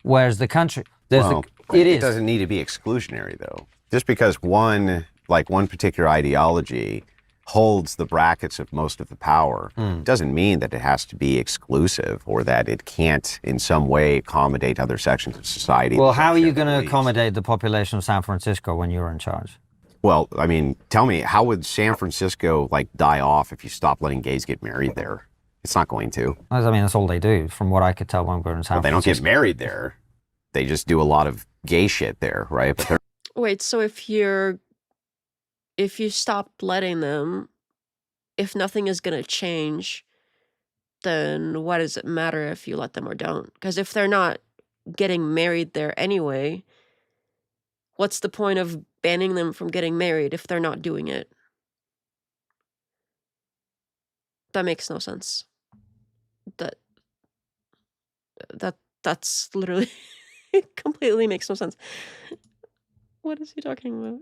B: Whereas the country...
C: It doesn't need to be exclusionary, though. Just because one particular ideology holds the brackets of most of the power doesn't mean that it has to be exclusive or that it can't in some way accommodate other sections of society.
B: Well, how are you going to accommodate the population of San Francisco when you're in charge?
C: Well, I mean, tell me, how would San Francisco die off if you stop letting gays get married there? It's not going to.
B: I mean, that's all they do, from what I could tell when we were in San Francisco.
C: They don't get married there. They just do a lot of gay shit there, right? But
A: wait, so if you stop letting them, if nothing is going to change, then what does it matter if you let them or don't? Because if they're not getting married there anyway, what's the point of banning them from getting married if they're not doing it? That makes no sense. That's literally it completely makes no sense. What is he talking about?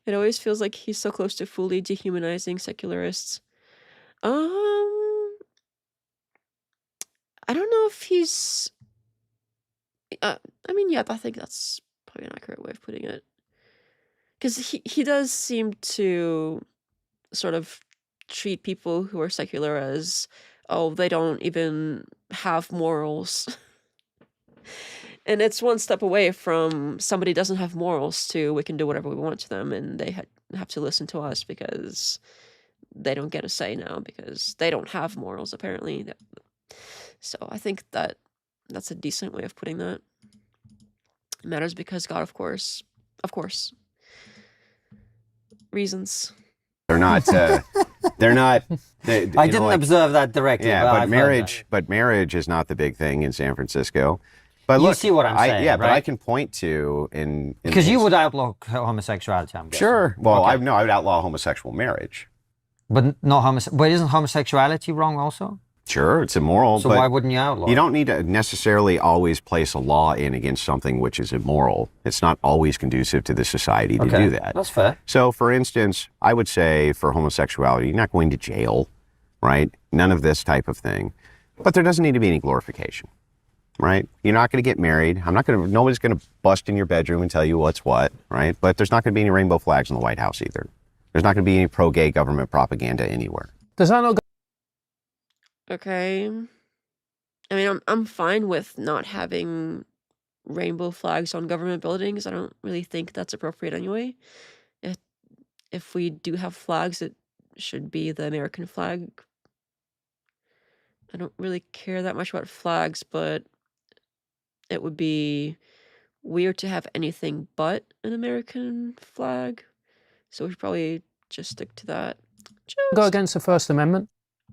A: It always feels like he's so close to fully dehumanizing secularists. I don't know if he's... I mean, yeah, I think that's probably an accurate way of putting it. Because he does seem to sort of treat people who are secular as, oh, they don't even have morals. And it's one step away from somebody doesn't have morals to we can do whatever we want to them and they have to listen to us because they don't get a say now because they don't have morals, apparently. So I think that's a decent way of putting that. It matters because God, of course. Reasons.
C: They're not. I
B: didn't observe that directly.
C: Yeah, but marriage is not the big thing in San Francisco. But
B: you see what I'm saying,
C: yeah,
B: right?
C: But I can point to
B: because you would outlaw homosexuality. I'm guessing.
C: Sure. Well,
B: okay.
C: I would outlaw homosexual marriage.
B: But not But isn't homosexuality wrong also?
C: Sure, it's immoral.
B: So
C: but
B: why wouldn't you outlaw?
C: You don't need to necessarily always place a law in against something which is immoral. It's not always conducive to the society to do that.
B: That's fair.
C: So, for instance, I would say for homosexuality, you're not going to jail. right? None of this type of thing. But there doesn't need to be any glorification, right? You're not going to get married. Nobody's going to bust in your bedroom and tell you what's what, right? But there's not going to be any rainbow flags in the White House either. There's not going to be any pro-gay government propaganda anywhere.
D: Does that not
A: Okay. I mean, I'm fine with not having rainbow flags on government buildings. I don't really think that's appropriate anyway. If we do have flags, it should be the American flag. I don't really care that much about flags, but it would be weird to have anything but an American flag. So we should probably just stick to that.
D: go against the First Amendment?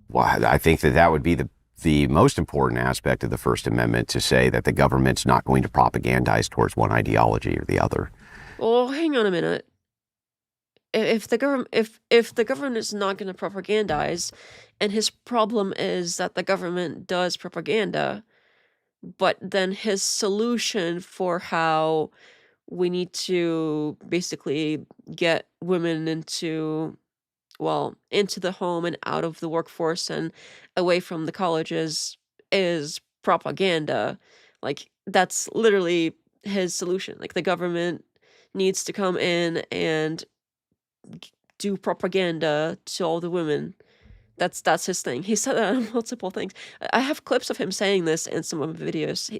C: Well, I think that would be the most important aspect of the First Amendment, to say that the government's not going to propagandize towards one ideology or the other.
A: Well, hang on a minute. If the government is not going to propagandize, and his problem is that the government does propaganda, but then his solution for how we need to basically get women into the home and out of the workforce and away from the colleges is propaganda. Like, that's literally his solution. Like, the government needs to come in and do propaganda to all the women. That's his thing. He said that on multiple things. I have clips of him saying this in some of the videos.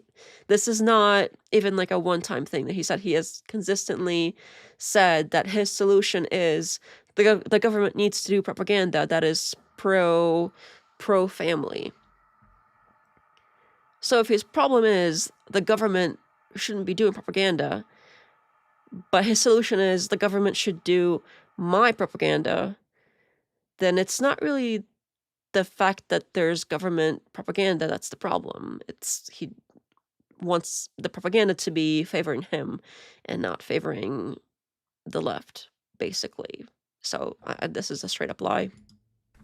A: This is not even like a one-time thing that he said. He has consistently said that his solution is the government needs to do propaganda that is pro-family. So if his problem is the government shouldn't be doing propaganda, but his solution is the government should do my propaganda, then it's not really the fact that there's government propaganda that's the problem. He wants the propaganda to be favoring him and not favoring the left, basically. So this is a straight up lie.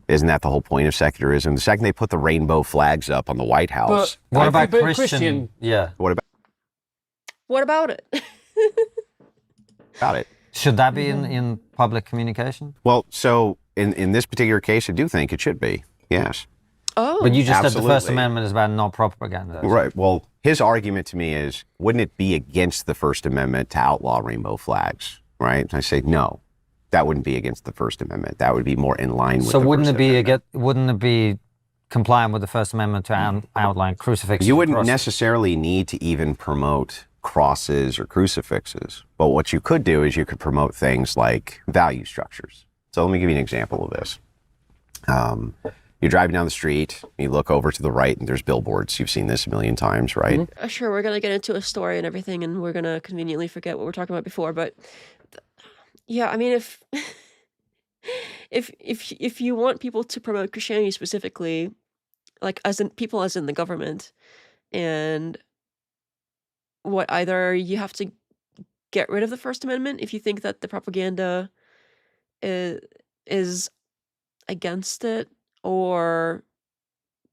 C: Isn't that the whole point of secularism? The second they put the rainbow flags up on the White House.
D: But
B: What about
D: but
B: Christian? Yeah.
C: What
A: What about it?
C: about it?
B: Should that be in public communication?
C: Well, so in this particular case, I do think it should be. Yes.
A: Oh.
B: But you just said the First
C: Absolutely.
B: Amendment is about not propaganda.
C: Right. Well, his argument to me is, wouldn't it be against the First Amendment to outlaw rainbow flags? Right? And I say, no, that wouldn't be against the First Amendment. That would be more in line with
B: So
C: the
B: wouldn't
C: First
B: it be
C: Amendment.
B: wouldn't it be compliant with the First Amendment to outline crucifixes?
C: You wouldn't
B: and crosses?
C: necessarily need to even promote crosses or crucifixes. But what you could do is you could promote things like value structures. So let me give you an example of this. You're driving down the street, you look over to the right, and there's billboards. You've seen this a million times, right?
D: Mm-hmm.
A: Sure, we're gonna get into a story and everything, and we're gonna conveniently forget what we're talking about before. But yeah, I mean, if you want people to promote Christianity specifically, like as in the government, and either you have to get rid of the First Amendment if you think that the propaganda is against it, or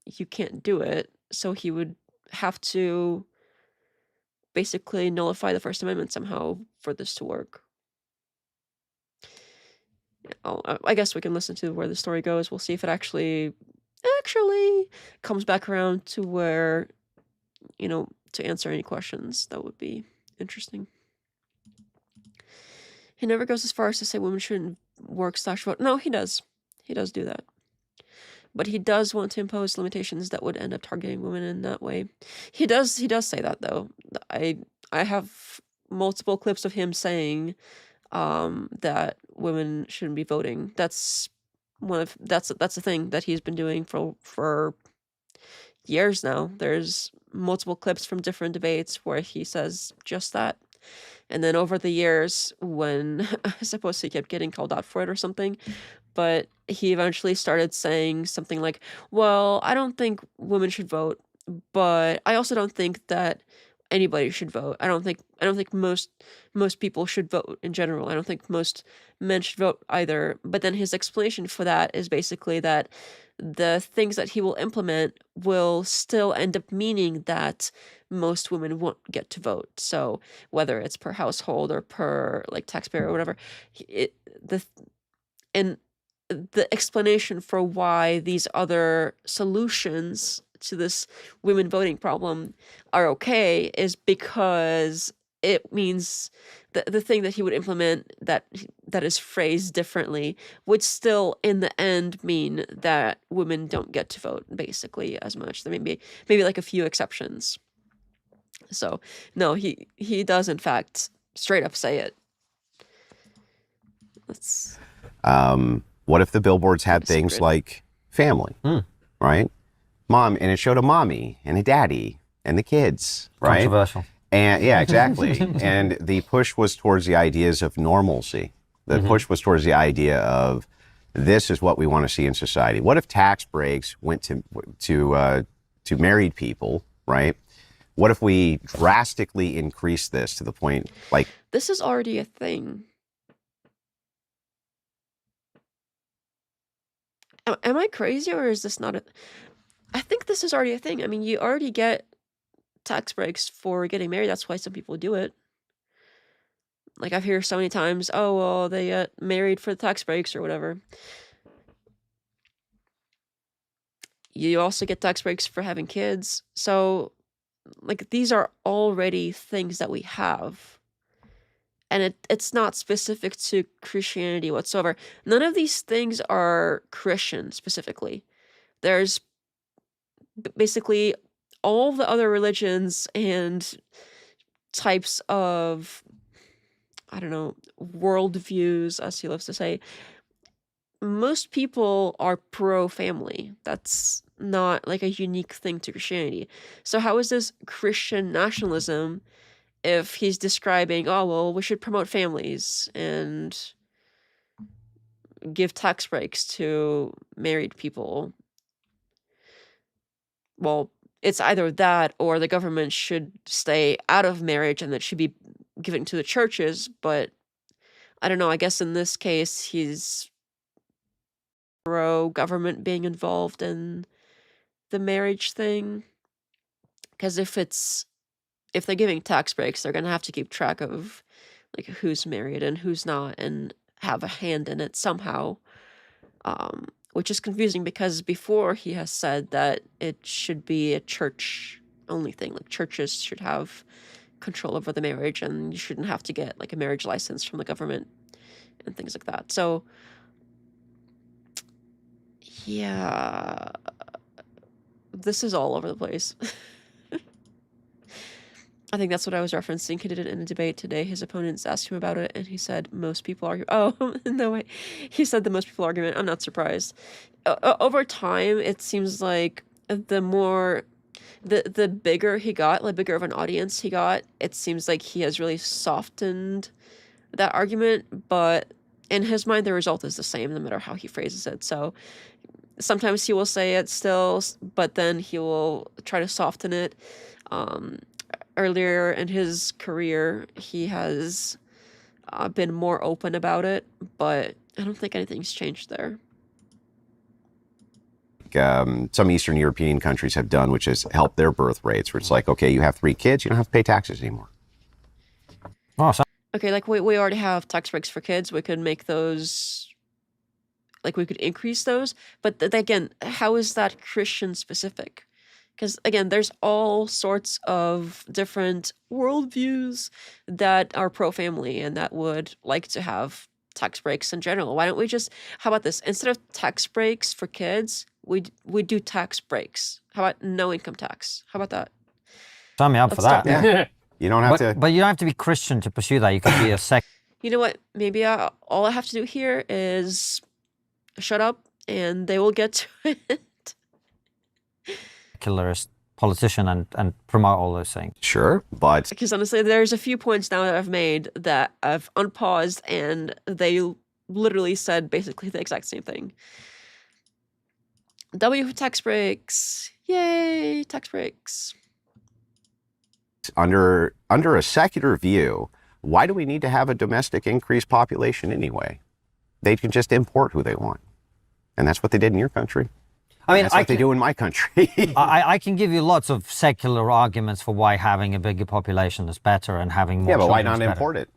A: you can't do it. So he would have to basically nullify the First Amendment somehow for this to work. I guess we can listen to where the story goes. We'll see if it actually comes back around to where, to answer any questions. That would be interesting. He never goes as far as to say women shouldn't work/vote. No, he does. He does do that. But he does want to impose limitations that would end up targeting women in that way. He does say that, though. I have multiple clips of him saying that women shouldn't be voting. That's a thing that he's been doing for years now. There's multiple clips from different debates where he says just that. And then over the years, when I suppose he kept getting called out for it or something, but he eventually started saying something like, well, I don't think women should vote, but I also don't think that anybody should vote. I don't think most people should vote in general. I don't think most men should vote either. But then his explanation for that is basically that the things that he will implement will still end up meaning that most women won't get to vote. So whether it's per household or per taxpayer or whatever, and the explanation for why these other solutions to this women voting problem are okay is because it means the thing that he would implement that is phrased differently would still in the end mean that women don't get to vote basically as much. There may be maybe like a few exceptions. So no, he does in fact straight up say it. Let's
C: what if the billboards had things like family, right? Mom, and it showed a mommy and a daddy and the kids, right?
B: Controversial.
C: And yeah, exactly. And the push was towards the ideas of normalcy. The push was towards the idea of this is what we want to see in society. What if tax breaks went to married people, right? What if we drastically increase this to the point like
A: this is already a thing. Am I crazy or is this not a... I think this is already a thing. I mean, you already get tax breaks for getting married. That's why some people do it. Like, I've heard so many times, oh, well, they get married for the tax breaks or whatever. You also get tax breaks for having kids. So, like, these are already things that we have. And it's not specific to Christianity whatsoever. None of these things are Christian specifically. There's basically all the other religions and types of, I don't know, worldviews, as he loves to say. Most people are pro-family. That's not like a unique thing to Christianity. So how is this Christian nationalism if he's describing, oh, well, we should promote families and give tax breaks to married people? Well, it's either that or the government should stay out of marriage and that should be given to the churches. But I don't know, I guess in this case, he's pro-government being involved in the marriage thing. Because if they're giving tax breaks, they're going to have to keep track of like who's married and who's not and have a hand in it somehow, which is confusing because before he has said that it should be a church only thing, like churches should have control over the marriage and you shouldn't have to get like a marriage license from the government and things like that. So yeah, this is all over the place. I think that's what I was referencing. He did it in a debate today. His opponents asked him about it, and he said most people argue. Oh, no way. He said the most people argument. I'm not surprised. Over time, it seems like the bigger he got, the bigger of an audience he got, it seems like he has really softened that argument. But in his mind, the result is the same, no matter how he phrases it. So sometimes he will say it still, but then he will try to soften it. Earlier in his career, he has been more open about it, but I don't think anything's changed there.
C: Some Eastern European countries have done, which has helped their birth rates, where it's like, okay, you have 3 kids, you don't have to pay taxes anymore.
B: Awesome.
A: Okay, like we already have tax breaks for kids. We could make those, like we could increase those. But again, how is that Christian specific? Because, again, there's all sorts of different worldviews that are pro-family and that would like to have tax breaks in general. Why don't we just, how about this? Instead of tax breaks for kids, we do tax breaks. How about no income tax? How about that?
B: Sign me up for that.
C: Yeah. You don't have to...
B: But you don't have to be Christian to pursue that. You could be a sect.
A: You know what? Maybe all I have to do here is shut up and they will get to it.
B: Secularist politician and promote all those things.
C: Sure, but...
A: Because honestly, there's a few points now that I've made that I've unpaused and they literally said basically the exact same thing. W for tax breaks. Yay, tax breaks.
C: Under a secular view, why do we need to have a domestic increased population anyway? They can just import who they want. And that's what they did in your country. I mean, that's what they do in my country.
B: I can give you lots of secular arguments for why having a bigger population is better and having more.
C: Yeah, but why
B: children
C: not
B: is
C: import it?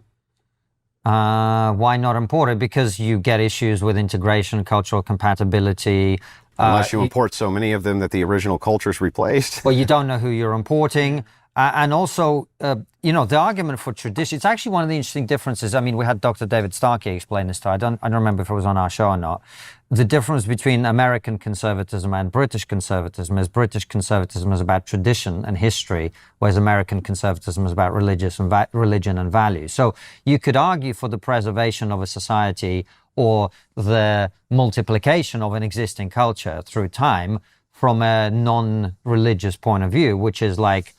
B: Why not import it? Because you get issues with integration, cultural compatibility.
C: Unless you import so many of them that the original culture's replaced.
B: Well, you don't know who you're importing. And also, you know, the argument for tradition, it's actually one of the interesting differences. I mean, we had Dr. David Starkey explain this to, I don't remember if it was on our show or not. The difference between American conservatism and British conservatism is British conservatism is about tradition and history, whereas American conservatism is about religion and values. So you could argue for the preservation of a society or the multiplication of an existing culture through time from a non-religious point of view, which is like,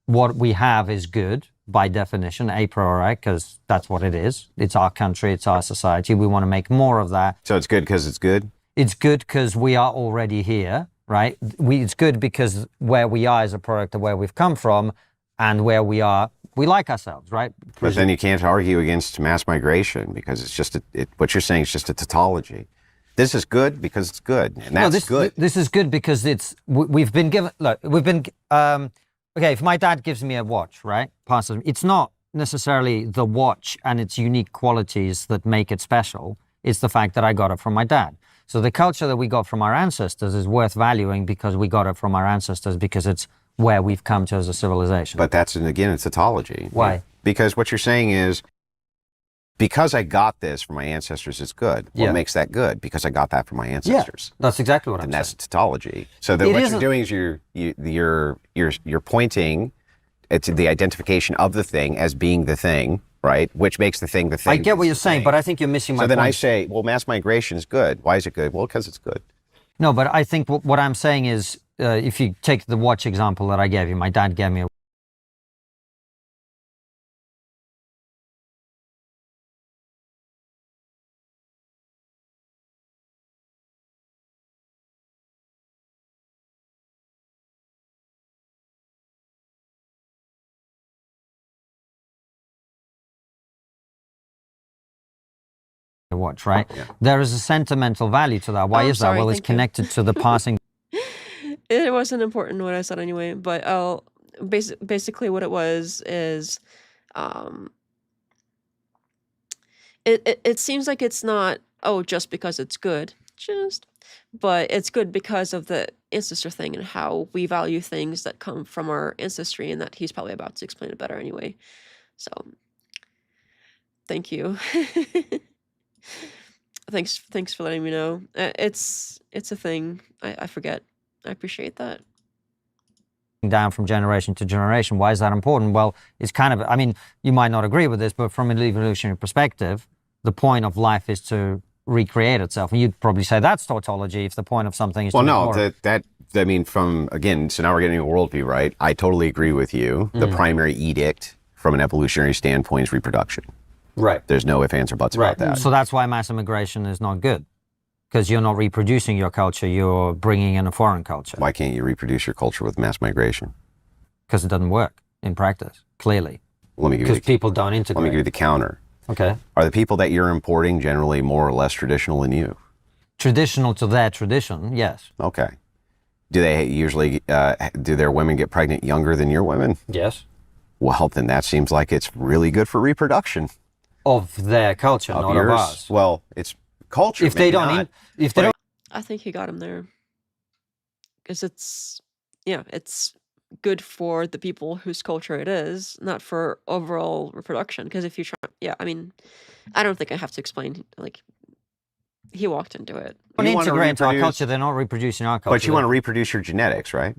B: what we have is good by definition, a priori, because that's what it is. It's our country, it's our society. We want to make more of that.
C: So it's good because it's good?
B: It's good because we are already here, right? It's good because where we are is a product of where we've come from, and where we are, we like ourselves, right?
C: But then you can't argue against mass migration because it's just, what you're saying is just a tautology. This is good because it's good, and that's good.
B: This is good because we've been given, look, we've been, okay, if my dad gives me a watch, right? It's not necessarily the watch and its unique qualities that make it special. It's the fact that I got it from my dad. So the culture that we got from our ancestors is worth valuing because we got it from our ancestors, because it's where we've come to as a civilization.
C: But that's, again, it's tautology.
B: Why?
C: Because what you're saying is, because I got this from my ancestors, it's good. What makes that good? Because I got that from my ancestors.
B: Yeah, that's exactly what I'm saying.
C: And that's tautology. So what you're doing is you're pointing to the identification of the thing as being the thing, right? Which makes the thing the thing.
B: I get what you're saying, but I think you're missing my point.
C: So then I say, well, mass migration is good. Why is it good? Well, because it's good.
B: No, but I think what I'm saying is, if you take the watch example that I gave you, my dad gave me a watch, right? Yeah. There is a sentimental value to that. Why is that? Well, it's connected to the passing.
A: It wasn't important what I said anyway, but basically what it was is, it seems like it's not, just because it's good, but it's good because of the ancestor thing and how we value things that come from our ancestry, and that he's probably about to explain it better anyway. So, thank you. Thanks for letting me know. It's a thing. I forget. I appreciate that.
B: Down from generation to generation. Why is that important? Well, it's kind of, I mean, you might not agree with this, but from an evolutionary perspective, the point of life is to recreate itself. And you'd probably say that's tautology if the point of something is to
C: I mean, so now we're getting a worldview, right? I totally agree with you. The primary edict from an evolutionary standpoint is reproduction.
B: Right.
C: There's no ifs, ands, or buts about that.
B: So that's why mass immigration is not good. Because you're not reproducing your culture, you're bringing in a foreign culture.
C: Why can't you reproduce your culture with mass migration?
B: Because it doesn't work in practice, clearly. Because people don't integrate.
C: Let me give you the counter.
B: Okay.
C: Are the people that you're importing generally more or less traditional than you?
B: Traditional to their tradition, yes.
C: Okay. Do they usually, do their women get pregnant younger than your women?
B: Yes.
C: Well, then that seems like it's really good for reproduction.
B: Of their culture, not of ours.
C: Well, it's culture.
B: If they don't,
A: I think he got him there. Because it's good for the people whose culture it is, not for overall reproduction. Because if you try, I mean, I don't think I have to explain, like, he walked into it.
B: When they integrate into our culture, they're not reproducing our culture.
C: But you want to reproduce your genetics, right?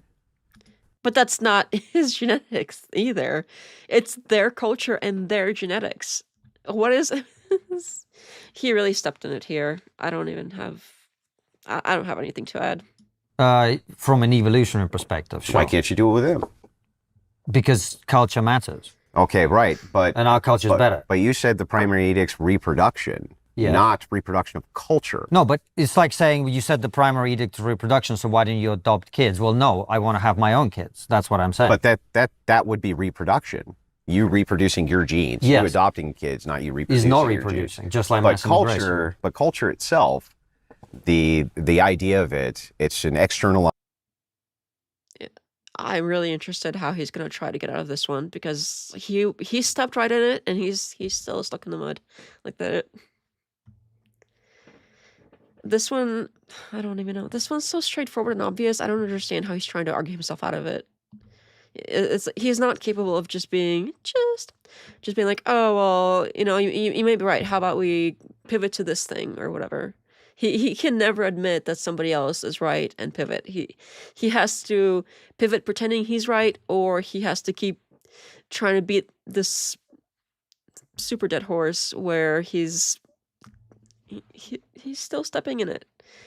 A: But that's not his genetics either. It's their culture and their genetics. What is he really stepped in it here. I don't have anything to add.
B: From an evolutionary perspective, sure.
C: Why can't you do it with him?
B: Because culture matters.
C: Okay, right, and
B: our culture's better.
C: But you said the primary edict's reproduction, not reproduction of culture.
B: No, but it's like saying you said the primary edict is reproduction, so why didn't you adopt kids? Well, no, I want to have my own kids. That's what I'm saying.
C: But that would be reproduction. You reproducing your genes.
B: Yes.
C: You adopting kids, not you reproducing.
B: Is not
C: your
B: reproducing,
C: genes.
B: just like mass immigration.
C: But culture itself, the idea of it's an external.
A: I'm really interested how he's gonna try to get out of this one, because he stepped right in it and he's still stuck in the mud like that. This one, I don't even know. This one's so straightforward and obvious. I don't understand how he's trying to argue himself out of it. He's not capable of just being like, oh well, you may be right. How about we pivot to this thing or whatever. He can never admit that somebody else is right and pivot. He has to pivot pretending he's right, or he has to keep trying to beat this super dead horse where he's still stepping in it.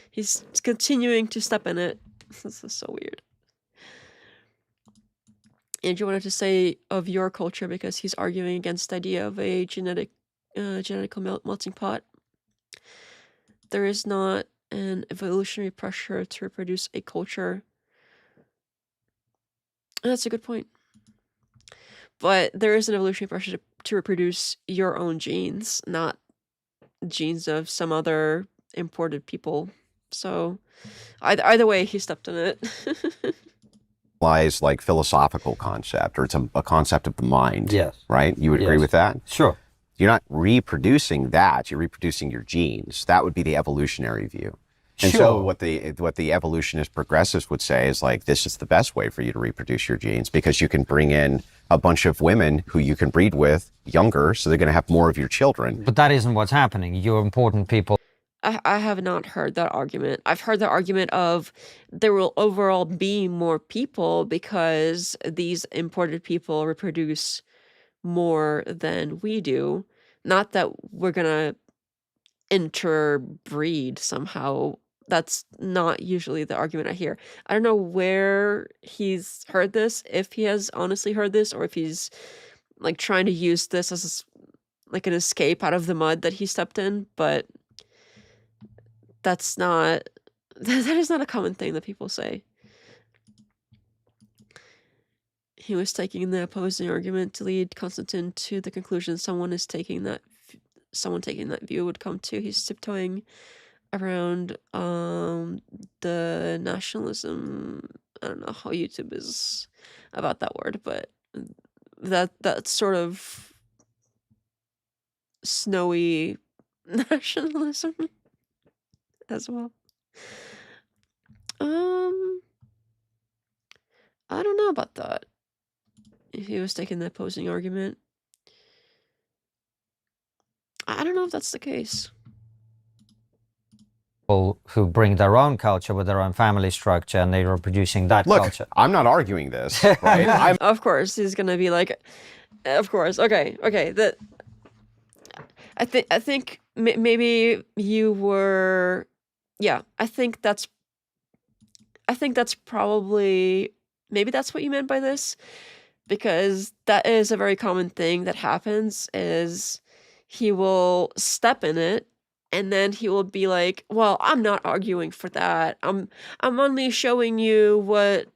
A: He's continuing to step in it. This is so weird. Andrew wanted to say of your culture because he's arguing against the idea of a genetical melting pot. There is not an evolutionary pressure to reproduce a culture. And that's a good point. But there is an evolutionary pressure to reproduce your own genes, not genes of some other imported people. So either way, he stepped in it.
C: Lies like philosophical concept, or it's a concept of the mind.
B: Yes.
C: Right? You would agree with that?
B: Sure.
C: You're not reproducing that, you're reproducing your genes. That would be the evolutionary view. And so what the evolutionist progressives would say is like, this is the best way for you to reproduce your genes, because you can bring in a bunch of women who you can breed with younger, so they're going to have more of your children.
B: But that isn't what's happening. You're important people.
A: I have not heard that argument. I've heard the argument of there will overall be more people because these imported people reproduce more than we do. Not that we're gonna interbreed somehow. That's not usually the argument I hear. I don't know where he's heard this, if he has honestly heard this, or if he's like trying to use this as like an escape out of the mud that he stepped in, but that is not a common thing that people say. He was taking the opposing argument to lead Constantine to the conclusion someone taking that view would come to. He's tiptoeing around the nationalism. I don't know how YouTube is about that word, but that sort of snowy nationalism as well. I don't know about that. If he was taking the opposing argument, I don't know if that's the case.
B: People who bring their own culture with their own family structure, and they're reproducing that culture.
C: Look, I'm not arguing this, right?
A: Of course, he's gonna be like, of course, okay. That I think maybe you were, yeah. I think that's probably, maybe that's what you meant by this, because that is a very common thing that happens. Is he will step in it, and then he will be like, well, I'm not arguing for that. I'm only showing you what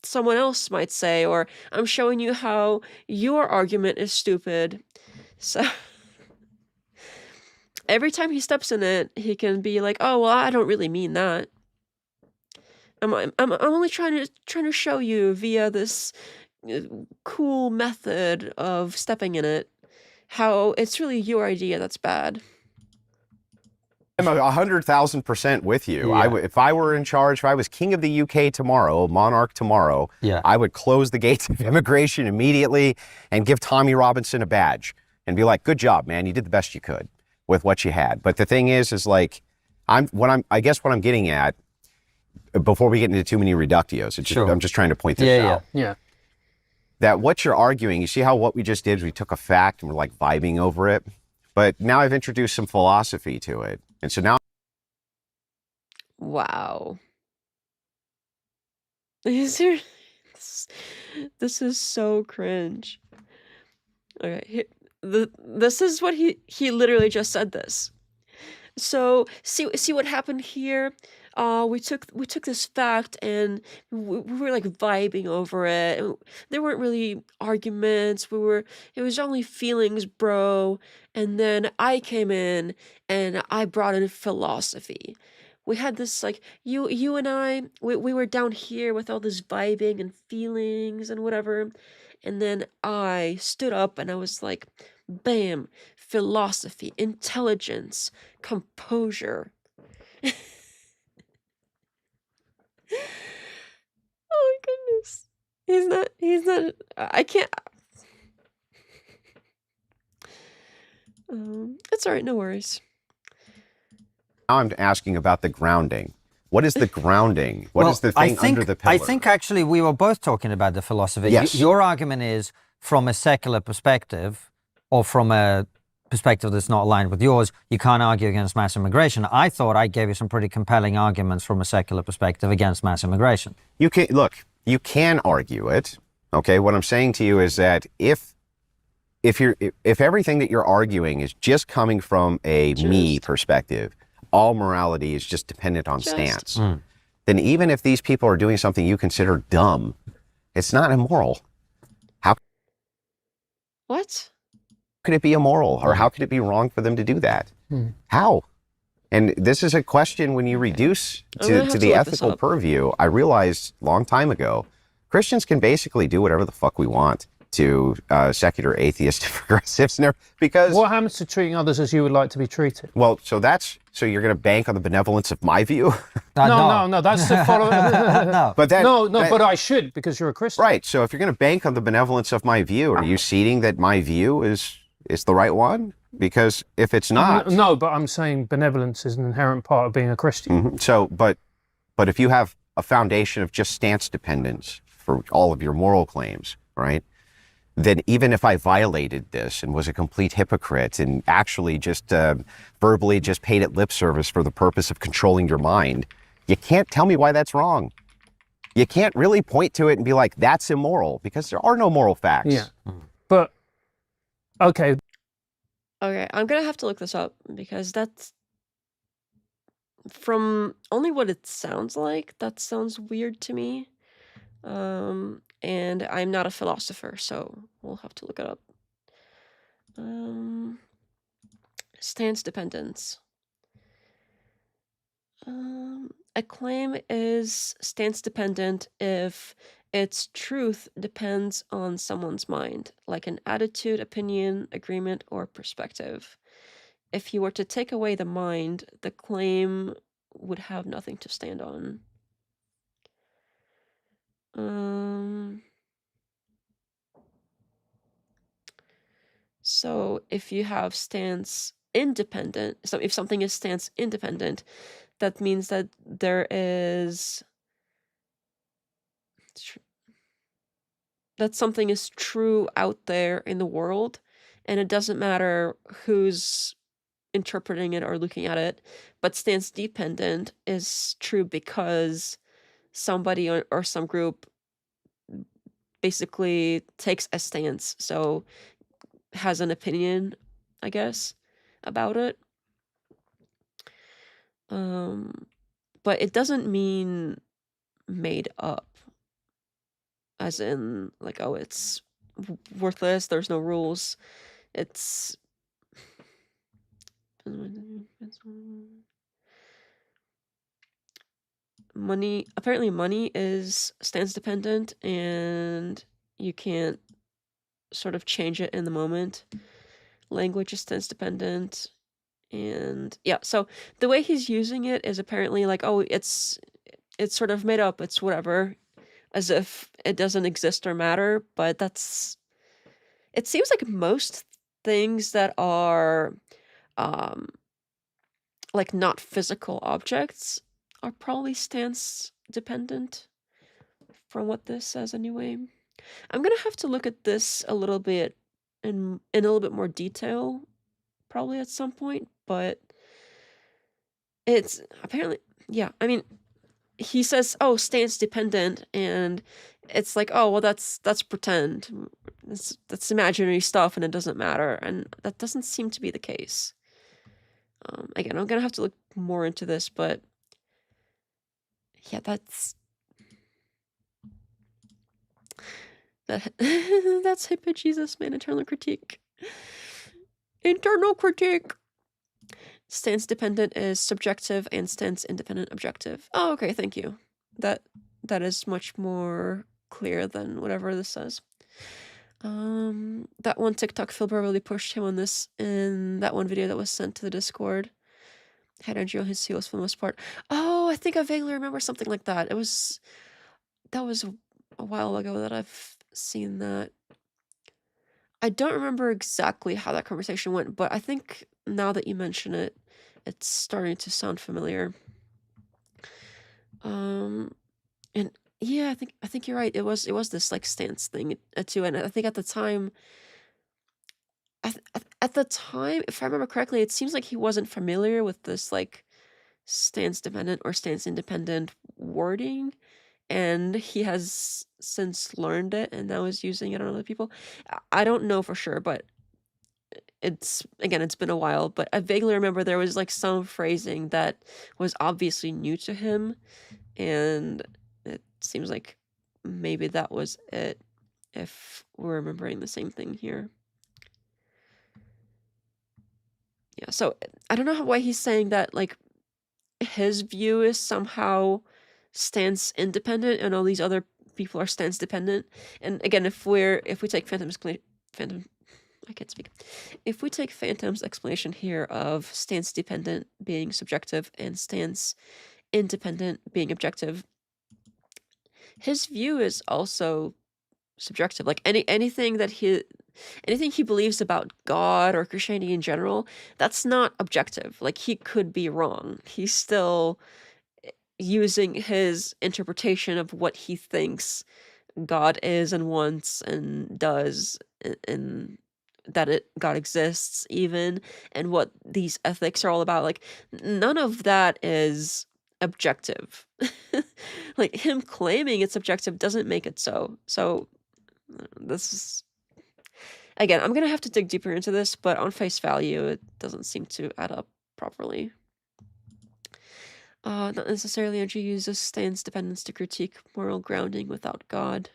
A: someone else might say, or I'm showing you how your argument is stupid. So every time he steps in it, he can be like, oh, well, I don't really mean that. I'm only trying to show you via this cool method of stepping in it how it's really your idea that's bad.
C: I'm 100,000% with you.
B: Yeah.
C: If I were in charge, if I was king of the UK tomorrow, monarch tomorrow, I would close the gates of immigration immediately and give Tommy Robinson a badge and be like, good job, man. You did the best you could with what you had. But the thing is like, I guess what I'm getting at, before we get into too many reductios, I'm just trying to point this out.
D: Yeah.
C: That what you're arguing, you see how what we just did is we took a fact and we're like vibing over it. But now I've introduced some philosophy to it. And so now...
A: Wow. This is so cringe. Okay, this is what he literally just said this. So see what happened here. We took this fact and we were like vibing over it. There weren't really arguments. It was only feelings, bro. And then I came in and I brought in philosophy. we had this, like, you and I, we were down here with all this vibing and feelings and whatever, and then I stood up and I was like, bam, philosophy, intelligence, composure. Oh my goodness. He's not, I can't, it's alright, no worries.
C: Now I'm asking about the grounding. What is the grounding? What is the thing under the pillar?
B: I think actually we were both talking about the philosophy.
C: Yes.
B: Your argument is from a secular perspective, or from a perspective that's not aligned with yours, you can't argue against mass immigration. I thought I gave you some pretty compelling arguments from a secular perspective against mass immigration.
C: You can look. You can argue it. Okay. What I'm saying to you is that if everything that you're arguing is just coming from a me perspective, all morality is just dependent on stance, then even if these people are doing something you consider dumb, it's not immoral.
A: What?
C: Could it be immoral, or how could it be wrong for them to do that? How? And this is a question when you reduce to the ethical purview. I realized a long time ago, Christians can basically do whatever the fuck we want to secular atheists, progressives, because
D: What happens to treating others as you would like to be treated?
C: well, so you're going to bank on the benevolence of my view,
D: No, that's the follow.
B: No.
C: but that
D: but I should, because you're a Christian.
C: right. So if you're going to bank on the benevolence of my view, are you ceding that my view is the right one? Because if it's not,
D: No, but I'm saying benevolence is an inherent part of being a Christian.
C: So, but if you have a foundation of just stance dependence for all of your moral claims, right? Then even if I violated this and was a complete hypocrite and actually just verbally just paid it lip service for the purpose of controlling your mind, you can't tell me why that's wrong. You can't really point to it and be like, that's immoral, because there are no moral facts.
D: Yeah. But, okay.
A: Okay, I'm gonna have to look this up, because that's, from only what it sounds like, that sounds weird to me. And I'm not a philosopher, so we'll have to look it up. Stance dependence. A claim is stance dependent if its truth depends on someone's mind, like an attitude, opinion, agreement, or perspective. If you were to take away the mind, the claim would have nothing to stand on. So if you have stance independent, so if something is stance independent, that means that there is, that something is true out there in the world, and it doesn't matter who's interpreting it or looking at it, but stance dependent is true because somebody or some group basically takes a stance, so has an opinion, I guess, about it. But it doesn't mean made up, as in, like, oh, it's worthless, there's no rules. It's money. Apparently money is stance dependent, and you can't sort of change it in the moment. Language is stance dependent, and yeah, so the way he's using it is apparently like, oh, it's sort of made up, it's whatever, as if it doesn't exist or matter. But it seems like most things that are like not physical objects are probably stance dependent, from what this says anyway. I'm gonna have to look at this a little bit in a little bit more detail probably at some point, but it's apparently, yeah, I mean, he says, oh, stance dependent, and it's like, oh, well, that's pretend. That's imaginary stuff, and it doesn't matter, and that doesn't seem to be the case. Again, I'm gonna have to look more into this, but yeah, that's Hypocrisy, man. Internal critique. Internal critique. stance dependent is subjective and stance independent objective. Oh, okay, thank you. That is much more clear than whatever this says. That one TikTok Philbro really pushed him on this in that one video that was sent to the Discord. Had energy on his heels for the most part. Oh, I think I vaguely remember something like that. That was a while ago that I've seen that. I don't remember exactly how that conversation went, but I think now that you mention it, it's starting to sound familiar. And yeah, I think you're right. It was this like stance thing too, and I think at the time, at the time, if I remember correctly, it seems like he wasn't familiar with this like stance dependent or stance independent wording, and he has since learned it and now is using it on other people. I don't know for sure, but it's been a while, but I vaguely remember there was like some phrasing that was obviously new to him, and it seems like maybe that was it, if we're remembering the same thing here. Yeah, so I don't know why he's saying that like his view is somehow stance independent and all these other people are stance dependent. And again, if we take if we take Phantom's explanation here of stance dependent being subjective and stance independent being objective, his view is also subjective. Like anything he believes about God or Christianity in general, that's not objective. Like, he could be wrong. He's still using his interpretation of what he thinks God is and wants and does, and that God exists even, and what these ethics are all about. Like, none of that is objective. Like, him claiming it's objective doesn't make it so. So this is, again, I'm gonna have to dig deeper into this, but on face value, it doesn't seem to add up properly. Not necessarily energy uses stance dependence to critique moral grounding without God.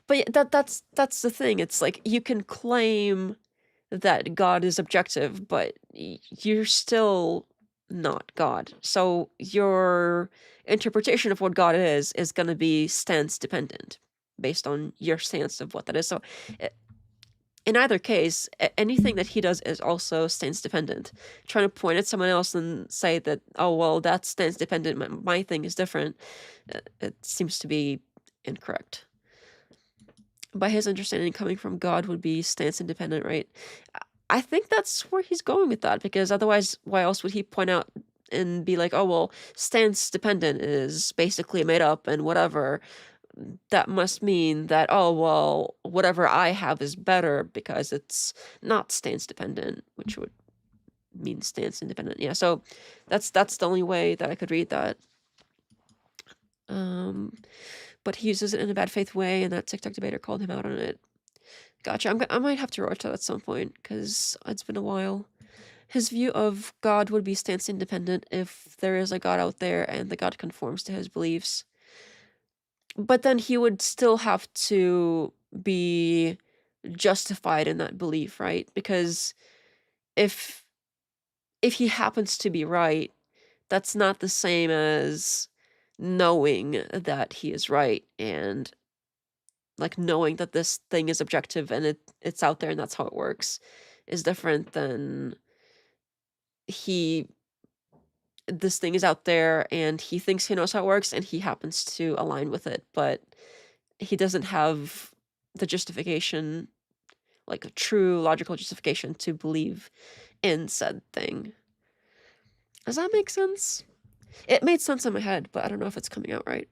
A: But yeah, that's the thing. It's like, you can claim that God is objective, but you're still not God. So your interpretation of what God is going to be stance dependent based on your stance of what that is. So in either case, anything that he does is also stance dependent. Trying to point at someone else and say that, oh, well, that's stance dependent, my thing is different, it seems to be incorrect. By his understanding, coming from God would be stance independent, right? I think that's where he's going with that, because otherwise, why else would he point out and be like, oh, well, stance dependent is basically made up and whatever. That must mean that, oh, well, whatever I have is better because it's not stance dependent, which would mean stance independent. Yeah, so that's the only way that I could read that. But he uses it in a bad faith way, and that TikTok debater called him out on it. Gotcha. I might have to watch that at some point, because it's been a while. His view of God would be stance independent if there is a God out there and the God conforms to his beliefs. But then he would still have to be justified in that belief, right? Because if he happens to be right, that's not the same as knowing that he is right, and like knowing that this thing is objective and it's out there and that's how it works is different than this thing is out there and he thinks he knows how it works and he happens to align with it, but he doesn't have the justification, like a true logical justification to believe in said thing. Does that make sense? It made sense in my head, but I don't know if it's coming out right.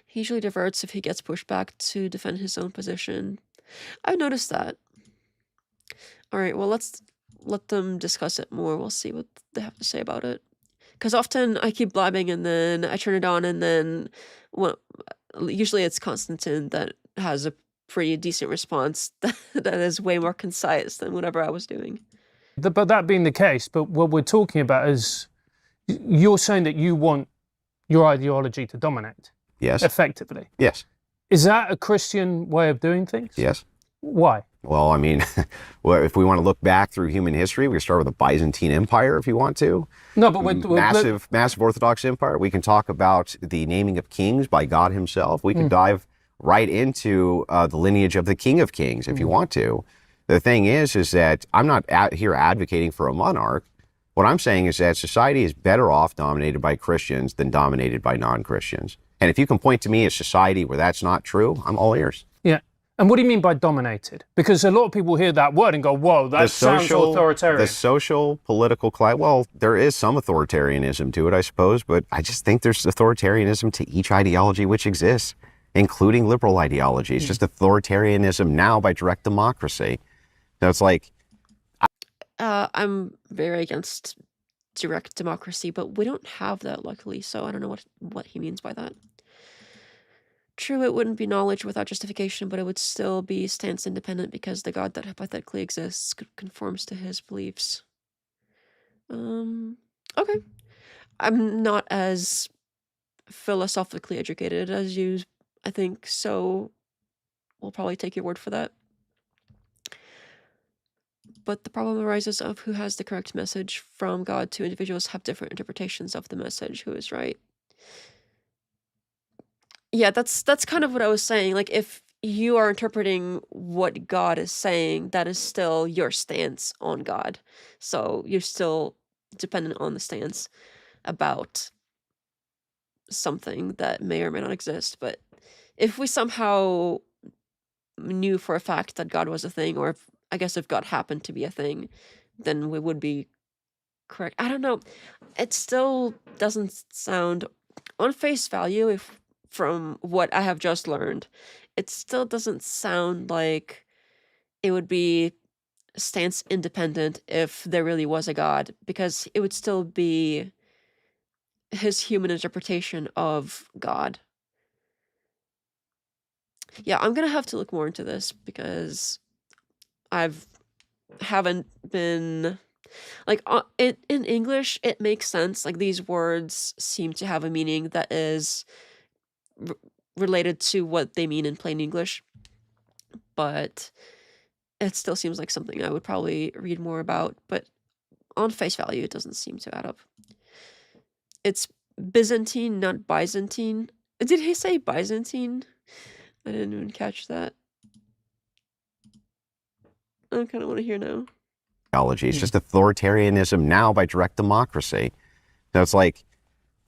A: He usually diverts if he gets pushed back to defend his own position. I've noticed that. All right, well, let's let them discuss it more. We'll see what they have to say about it. Because often I keep blabbing and then I turn it on, and then usually it's Konstantin that has a pretty decent response that is way more concise than whatever I was doing.
D: But that being the case, but what we're talking about is, you're saying that you want your ideology to dominate.
C: Yes.
D: Effectively.
C: Yes.
D: Is that a Christian way of doing things?
C: Yes.
D: Why?
C: Well, I mean, well, if we want to look back through human history, we can start with the Byzantine Empire if you want to.
D: No, but
C: Massive Orthodox Empire. We can talk about the naming of kings by God himself. We can dive right into the lineage of the King of Kings if you want to. The thing is that I'm not here advocating for a monarch. What I'm saying is that society is better off dominated by Christians than dominated by non-Christians. And if you can point to me a society where that's not true, I'm all ears.
D: Yeah. And what do you mean by dominated? Because a lot of people hear that word and go, whoa, that sounds authoritarian.
C: The social, political class, well, there is some authoritarianism to it, I suppose, but I just think there's authoritarianism to each ideology which exists, including liberal ideology. It's just authoritarianism now by direct democracy. So it's like...
A: I'm very against direct democracy, but we don't have that, luckily, so I don't know what he means by that. True, it wouldn't be knowledge without justification, but it would still be stance independent because the God that hypothetically exists conforms to his beliefs. Okay. I'm not as philosophically educated as you, I think, so we'll probably take your word for that. But the problem arises of who has the correct message from God. Two individuals have different interpretations of the message. Who is right? Yeah, that's kind of what I was saying. Like, if you are interpreting what God is saying, that is still your stance on God. So you're still dependent on the stance about something that may or may not exist. But if we somehow knew for a fact that God was a thing, or if God happened to be a thing, then we would be correct. I don't know. It still doesn't sound, on face value, if from what I have just learned, it still doesn't sound like it would be stance independent if there really was a God, because it would still be his human interpretation of God. Yeah, I'm gonna have to look more into this because haven't been like in English it makes sense. Like, these words seem to have a meaning that is related to what they mean in plain English, but it still seems like something I would probably read more about. But on face value, it doesn't seem to add up. It's Byzantine, not Byzantine. Did he say Byzantine? I didn't even catch that. I kind of want to hear now.
C: It's just authoritarianism now by direct democracy. So it's like,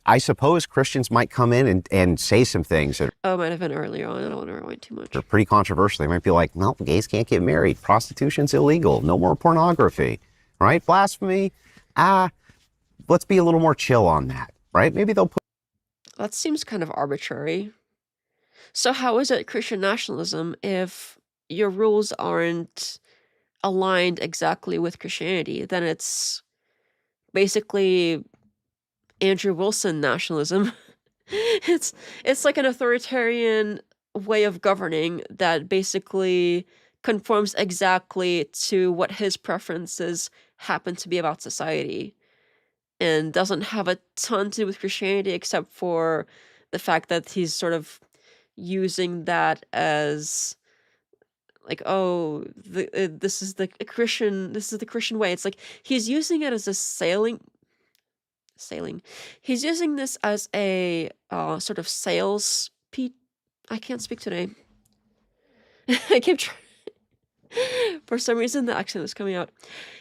C: I suppose Christians might come in and say some things that
A: it might have been earlier on. I don't want to rewind too much.
C: They're pretty controversial. They might be like, no, gays can't get married. Prostitution's illegal. No more pornography. Right? Blasphemy. Let's be a little more chill on that. Right? Maybe they'll put...
A: That seems kind of arbitrary. So how is it Christian nationalism if your rules aren't aligned exactly with Christianity? Then it's basically Andrew Wilson nationalism. It's like an authoritarian way of governing that basically conforms exactly to what his preferences happen to be about society, and doesn't have a ton to do with Christianity except for the fact that he's sort of using that as like, oh, this is the Christian way. It's like he's using it as a sailing. He's using this as a sort of sales pitch. I can't speak today. I keep trying. For some reason, the accent is coming out.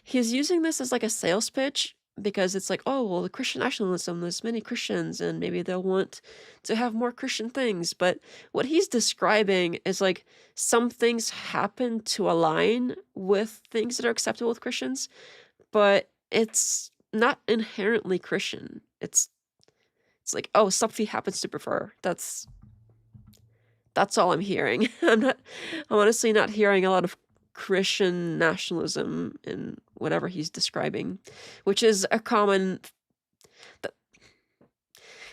A: He's using this as like a sales pitch because it's like, oh, well, the Christian nationalism, there's many Christians and maybe they'll want to have more Christian things. But what he's describing is like some things happen to align with things that are acceptable with Christians, but it's not inherently Christian. It's like, oh, stuff he happens to prefer. That's all I'm hearing. I'm honestly not hearing a lot of Christian nationalism in whatever he's describing, which is a common,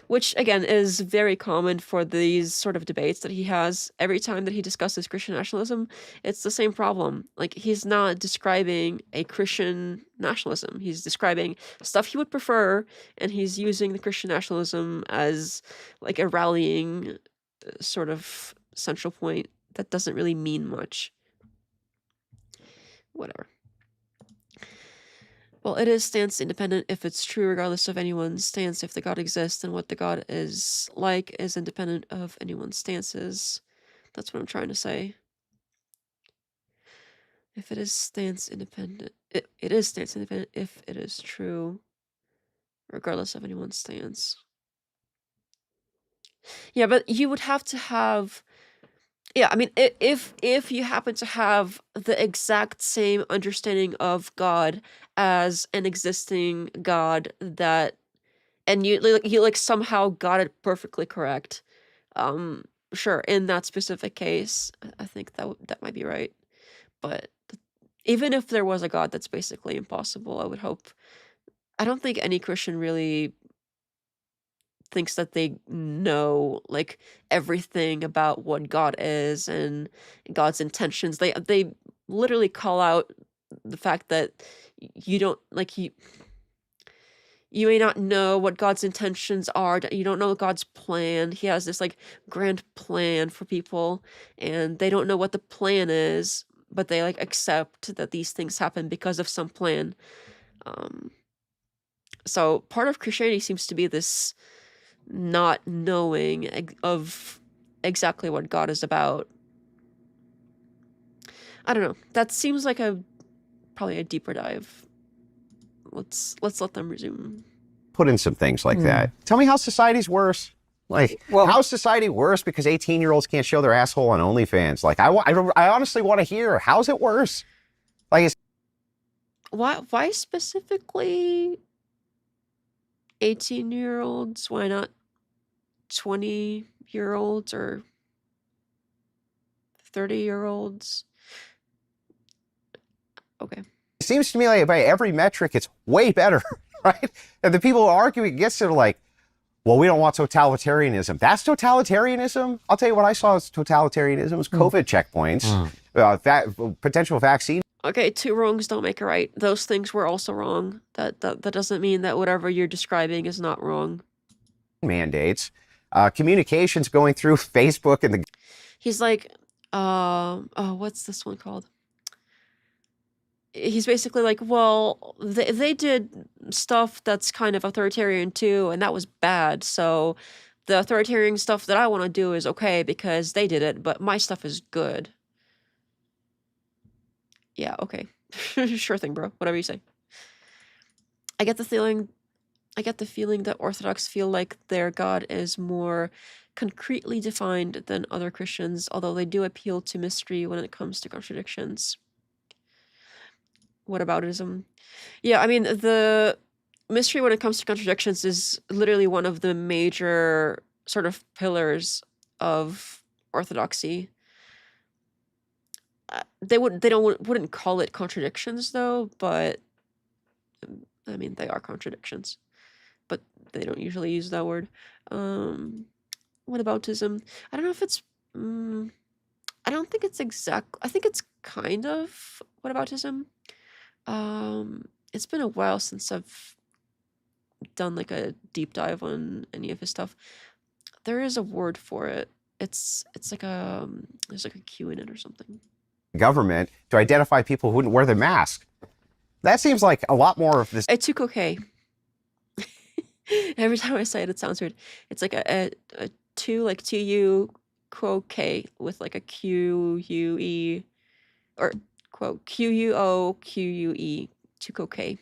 A: which again is very common for these sort of debates that he has. Every time that he discusses Christian nationalism, it's the same problem. Like, he's not describing a Christian nationalism. He's describing stuff he would prefer, and he's using the Christian nationalism as like a rallying sort of central point that doesn't really mean much. whatever. Well, it is stance independent if it's true regardless of anyone's stance. If the God exists, and what the God is like is independent of anyone's stances. That's what I'm trying to say. If it is stance independent, it is stance independent if it is true regardless of anyone's stance. Yeah, but you would have to have... Yeah, I mean, if you happen to have the exact same understanding of God as an existing God that, and you like somehow got it perfectly correct, sure, in that specific case, I think that might be right. But even if there was a God, that's basically impossible. I would hope. I don't think any Christian really thinks that they know like everything about what God is and God's intentions. They literally call out the fact that you don't like you may not know what God's intentions are. You don't know God's plan. He has this like grand plan for people, and they don't know what the plan is, but they like accept that these things happen because of some plan. So part of Christianity seems to be this not knowing of exactly what God is about. I don't know. That seems like probably a deeper dive. Let's let them resume.
C: Put in some things like that. Tell me how society's worse. Like, how's society worse because 18-year-olds can't show their asshole on OnlyFans? Like, I honestly want to hear, how's it worse? Like,
A: why specifically 18-year-olds? Why not 20-year-olds or 30-year-olds? Okay.
C: It seems to me like by every metric, it's way better, right? And the people arguing against it are like, well, we don't want totalitarianism. That's totalitarianism? I'll tell you what I saw as totalitarianism was COVID checkpoints, potential vaccine.
A: Okay, two wrongs don't make a right. Those things were also wrong. That doesn't mean that whatever you're describing is not wrong.
C: Mandates, communications going through Facebook and the...
A: He's like, oh, what's this one called? He's basically like, well, they did stuff that's kind of authoritarian too, and that was bad. So the authoritarian stuff that I want to do is okay because they did it, but my stuff is good. Yeah, okay. Sure thing, bro. Whatever you say. I get the feeling that Orthodox feel like their God is more concretely defined than other Christians, although they do appeal to mystery when it comes to contradictions. Whataboutism? Yeah, I mean, the mystery when it comes to contradictions is literally one of the major sort of pillars of Orthodoxy. They wouldn't call it contradictions though, but I mean, they are contradictions, but they don't usually use that word. Whataboutism? I don't know if it's... I don't think it's exact. I think it's kind of whataboutism. It's been a while since I've done like a deep dive on any of his stuff. There is a word for it. It's like there's like a Q in it or something.
C: Government to identify people who wouldn't wear the mask. That seems like a lot more of this.
A: It's okay. Every time I say it, it sounds weird. It's like a two, like TU quote K with like a QUE or quote QUOQUE to K.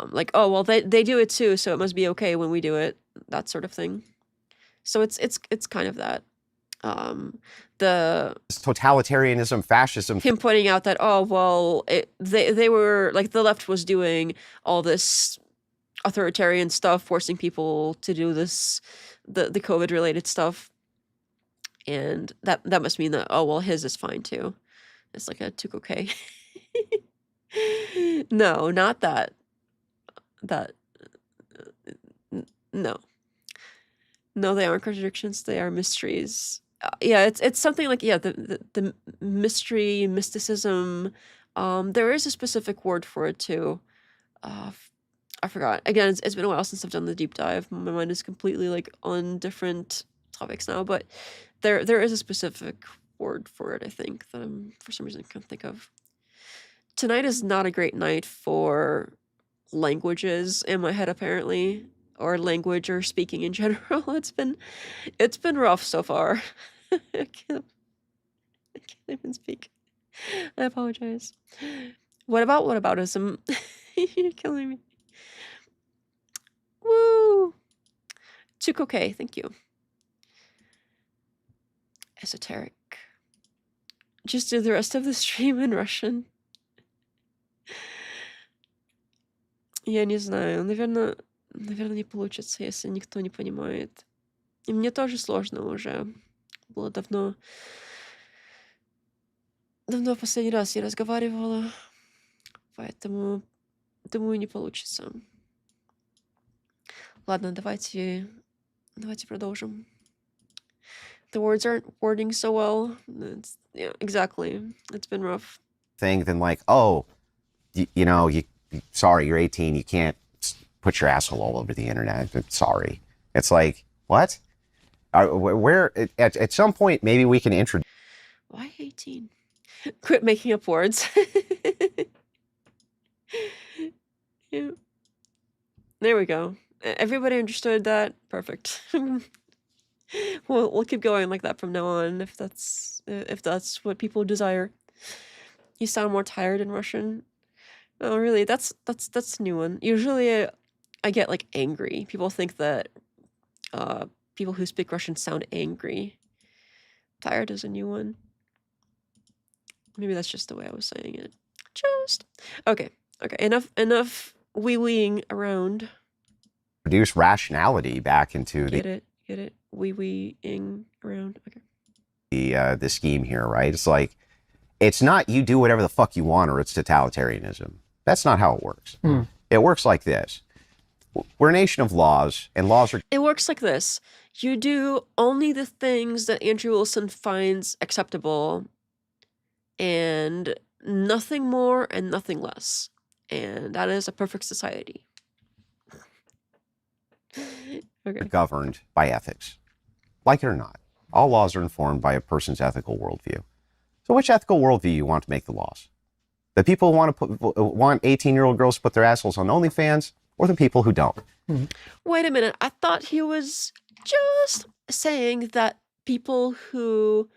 A: Like, oh well, they do it too, so it must be okay when we do it. That sort of thing. So it's kind of that. The
C: totalitarianism, fascism.
A: Him pointing out that, oh well, they were like, the left was doing all this authoritarian stuff, forcing people to do this, the COVID related stuff, and that must mean that, oh well, his is fine too. It's like a okay. No, not that. No, they aren't contradictions. They are mysteries. Yeah, it's something like, yeah, the mystery, mysticism. There is a specific word for it too. I forgot. Again, it's been a while since I've done the deep dive. My mind is completely like on different topics now, but there is a specific word for it, I think, that I'm for some reason can't think of. Tonight is not a great night for languages in my head, apparently, or language or speaking in general. It's been rough so far. I can't even speak. I apologize. What aboutism? You're killing me. Woo! Tsukoke, thank you. Esoteric. Just do the rest of the stream in Russian. Я не знаю, наверное, не получится, если никто не понимает. И мне тоже сложно уже. Было давно последний раз я разговаривала, поэтому думаю, не получится. Ладно, давайте продолжим. The words aren't wording so well. Yeah, exactly. It's been rough.
C: Thing than like, oh, sorry, you're 18, you can't put your asshole all over the internet. Sorry. It's like, what? Where at some point maybe we can introduce.
A: Why 18? Quit making up words. Yeah. There we go. Everybody understood that. Perfect. We'll keep going like that from now on if that's what people desire. You sound more tired in Russian. Oh, really? That's a new one. Usually I get like angry. People think that people who speak Russian sound angry. Tired is a new one. Maybe that's just the way I was saying it. Okay. Enough wee-weeing around.
C: Produce rationality back into
A: Get it. Wee-weeing around. Okay.
C: The scheme here, right? It's like, it's not you do whatever the fuck you want or it's totalitarianism. That's not how it works. It works like this. We're a nation of laws, and laws are...
A: It works like this. You do only the things that Andrew Wilson finds acceptable, and nothing more and nothing less. And that is a perfect society. Okay.
C: Governed by ethics. Like it or not. All laws are informed by a person's ethical worldview. So which ethical worldview do you want to make the laws? The people who want 18-year-old girls to put their assholes on OnlyFans, or the people who don't?
A: Wait a minute. I thought he was just saying that people who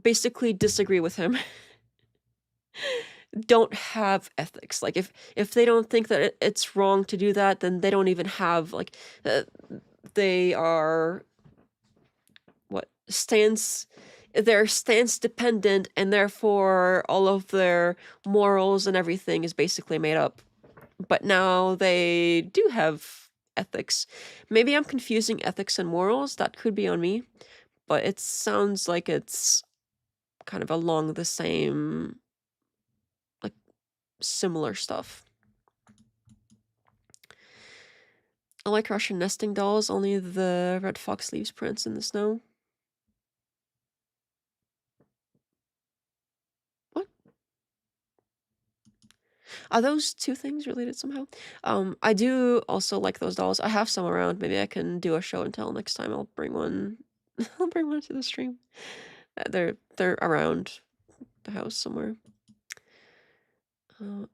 A: basically disagree with him don't have ethics. Like if they don't think that it's wrong to do that, then they don't even have like they are they're stance dependent, and therefore all of their morals and everything is basically made up. But now they do have ethics. Maybe I'm confusing ethics and morals. That could be on me. But it sounds like it's kind of along the same, like, similar stuff. I like Russian nesting dolls, only the red fox leaves prints in the snow. What? Are those two things related somehow? I do also like those dolls. I have some around. Maybe I can do a show and tell next time. I'll bring one. I'll bring one to the stream. They're around the house somewhere.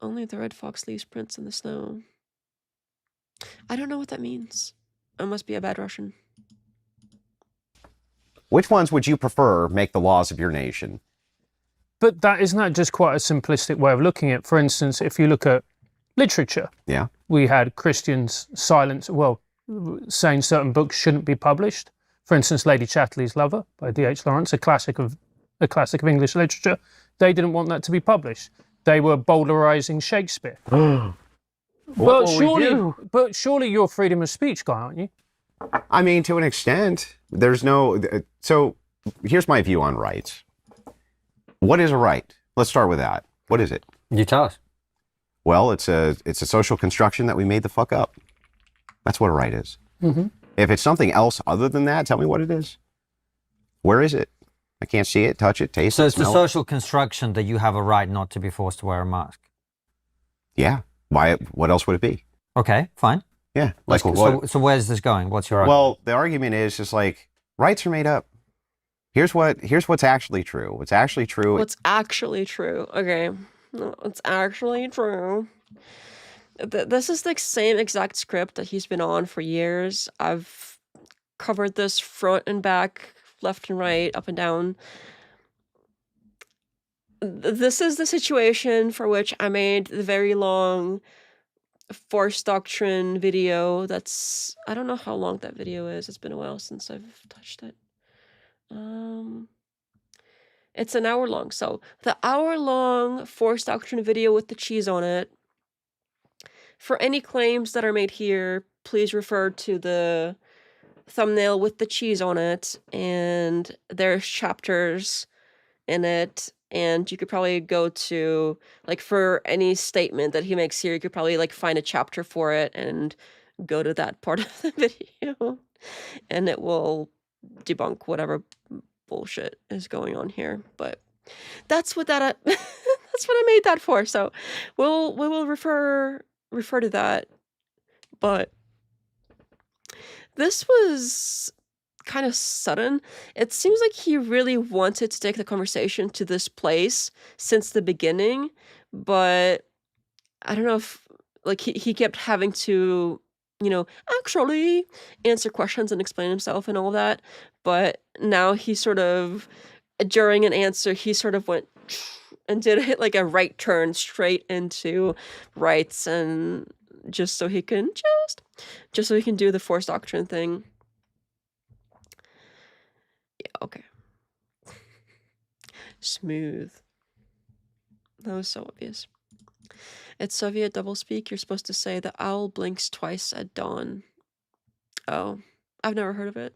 A: Only the red fox leaves prints in the snow. I don't know what that means. I must be a bad Russian.
C: Which ones would you prefer make the laws of your nation?
D: But isn't that just quite a simplistic way of looking at it? For instance, if you look at literature, we had Christians saying certain books shouldn't be published. For instance, Lady Chatterley's Lover by D.H. Lawrence, a classic of English literature. They didn't want that to be published. They were bowdlerizing Shakespeare. But surely you're a freedom of speech guy, aren't you?
C: I mean, to an extent, there's no... So here's my view on rights. What is a right? Let's start with that. What is it?
B: You tell us.
C: Well, it's a social construction that we made the fuck up. That's what a right is.
D: Mm-hmm.
C: If it's something else other than that, tell me what it is. Where is it? I can't see it, touch it, taste it,
B: So it's the
C: smell
B: social construction that you have a right not to be forced to wear a mask.
C: Yeah. Why? What else would it be?
B: Okay, fine.
C: Yeah.
B: Like, so where's this going? What's your argument?
C: Well, the argument is just like rights are made up. Here's what's actually true. What's actually true.
A: What's actually true? Okay. No, it's actually true. This is the same exact script that he's been on for years. I've covered this front and back, left and right, up and down. This is the situation for which I made the very long Force Doctrine video. That's, I don't know how long that video is. It's been a while since I've touched it. It's an hour long. So the hour-long Force Doctrine video with the cheese on it. For any claims that are made here, please refer to the thumbnail with the cheese on it, and there's chapters in it, and you could probably go to, like, for any statement that he makes here, you could probably, like, find a chapter for it and go to that part of the video, and it will debunk whatever bullshit is going on here. But that's what that that's what I made that for. So we will refer to that. But this was kind of sudden. It seems like he really wanted to take the conversation to this place since the beginning, but I don't know if, like, he kept having to, you know, actually answer questions and explain himself and all that. But now he sort of, during an answer, he sort of went and did like a right turn straight into rights, and just so he can do the Force Doctrine thing. Yeah, okay. Smooth. That was so obvious. It's Soviet doublespeak. You're supposed to say the owl blinks twice at dawn. Oh, I've never heard of it.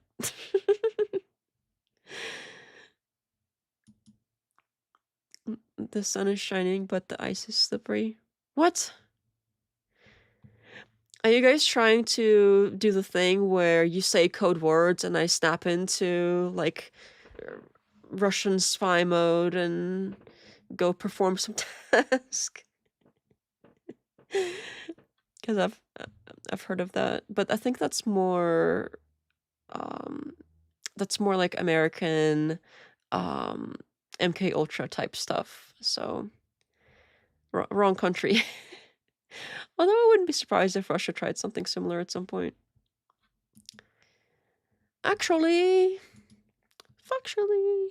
A: The sun is shining, but the ice is slippery. What? Are you guys trying to do the thing where you say code words and I snap into, like, Russian spy mode and go perform some task? Because I've heard of that, but I think that's more like American MK Ultra type stuff. So wrong country. Although I wouldn't be surprised if Russia tried something similar at some point. Actually, factually,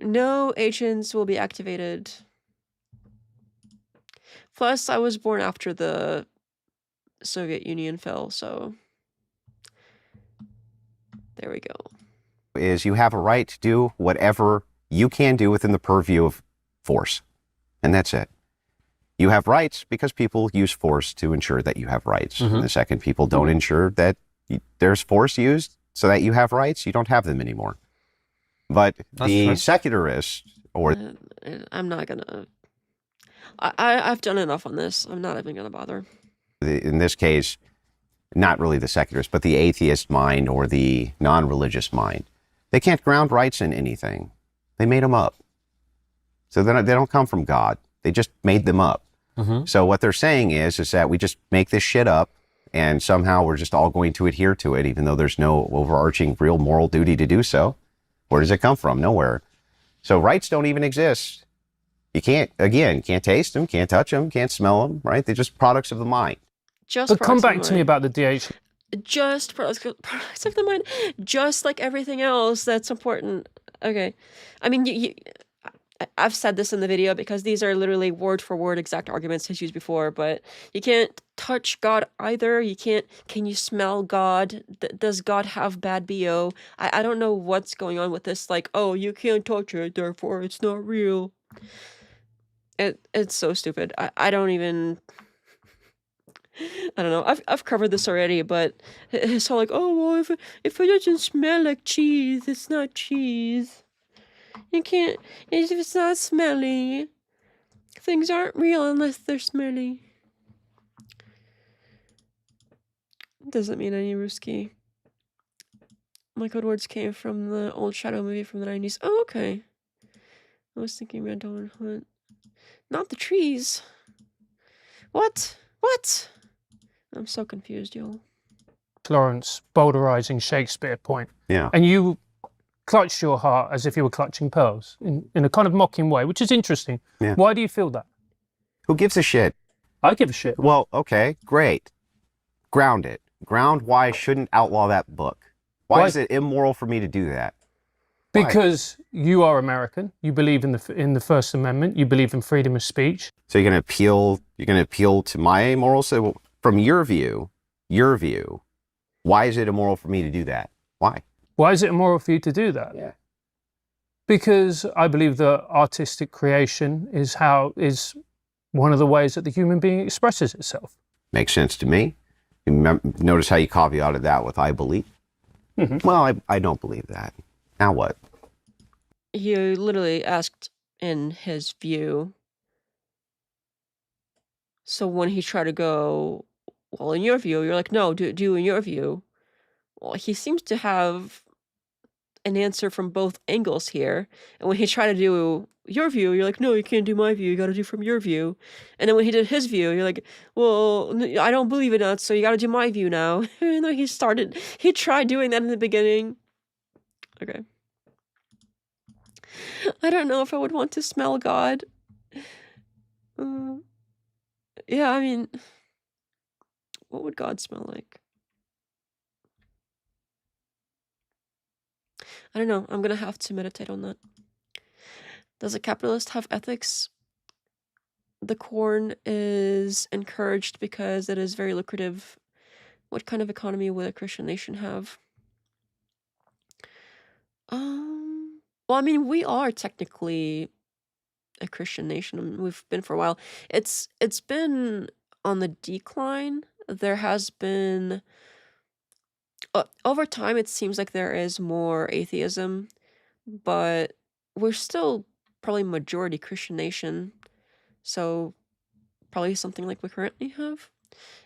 A: no agents will be activated. Plus, I was born after the Soviet Union fell, so there we go.
C: Is you have a right to do whatever you can do within the purview of force. And that's it. You have rights because people use force to ensure that you have rights.
B: Mm-hmm.
C: And the second people don't ensure that there's force used so that you have rights, you don't have them anymore. But the secularists, or
A: I'm not gonna. I've done enough on this. I'm not even gonna bother.
C: In this case, not really the secularist, but the atheist mind or the non-religious mind, they can't ground rights in anything. They made them up. So they don't come from God. They just made them up.
B: Mm-hmm.
C: So what they're saying is that we just make this shit up and somehow we're just all going to adhere to it, even though there's no overarching real moral duty to do so. Where does it come from? Nowhere. So rights don't even exist. You can't taste them, can't touch them, can't smell them, right? They're just products of the mind.
D: But come back to me about the DH.
A: Just products of the mind, just like everything else that's important. Okay. I mean, I've said this in the video because these are literally word for word exact arguments he's used before, but you can't touch God either. You can't, can you smell God? Does God have bad BO? I don't know what's going on with this, like, oh, you can't touch it, therefore it's not real. It's so stupid. I don't even... I don't know. I've covered this already, but it's all like, oh, well, if it doesn't smell like cheese, it's not cheese. You can't, if it's not smelly, things aren't real unless they're smelly. Doesn't mean any Ruski. My code words came from the old Shadow movie from the 90s. Oh, okay. I was thinking Red Dawn Hunt. Not the trees. What? What? I'm so confused, y'all.
D: Florence bowdlerizing Shakespeare point.
C: Yeah.
D: And you clutched your heart as if you were clutching pearls in a kind of mocking way, which is interesting.
C: Yeah.
D: Why do you feel that?
C: Who gives a shit?
D: I give a shit.
C: Well, okay, great. Ground it. Ground why I shouldn't outlaw that book. Why is it immoral for me to do that? Why?
D: Because you are American. You believe in the First Amendment. You believe in freedom of speech.
C: So you're going to appeal to my morals? So from your view, why is it immoral for me to do that? Why?
D: Why is it immoral for you to do that?
C: Yeah.
D: Because I believe that artistic creation is one of the ways that the human being expresses itself.
C: Makes sense to me. Notice how you caveated that with I believe? Mm-hmm. Well, I don't believe that. Now what?
A: He literally asked in his view. So when he tried to go, well, in your view, you're like, no, do in your view. Well, he seems to have an answer from both angles here. And when he tried to do your view, you're like, no, you can't do my view. You got to do from your view. And then when he did his view, you're like, well, I don't believe in that, so you got to do my view now. Even though he tried doing that in the beginning. Okay. I don't know if I would want to smell God. Yeah, I mean, what would God smell like? I don't know. I'm gonna have to meditate on that. Does a capitalist have ethics? The corn is encouraged because it is very lucrative. What kind of economy would a Christian nation have? Well, I mean, we are technically a Christian nation. We've been for a while. It's been on the decline. There has been over time, it seems like there is more atheism, but we're still probably majority Christian nation, so probably something like we currently have.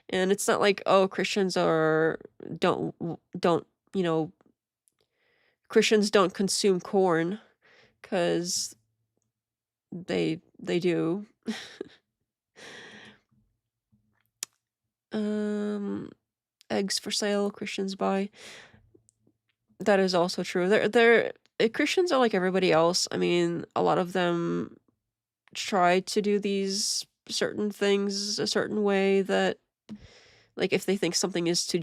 A: And it's not like, oh, Christians don't Christians don't consume corn, because they do. Eggs for sale, Christians buy. That is also true. Christians are like everybody else. I mean, a lot of them try to do these certain things a certain way that, like, if they think something is too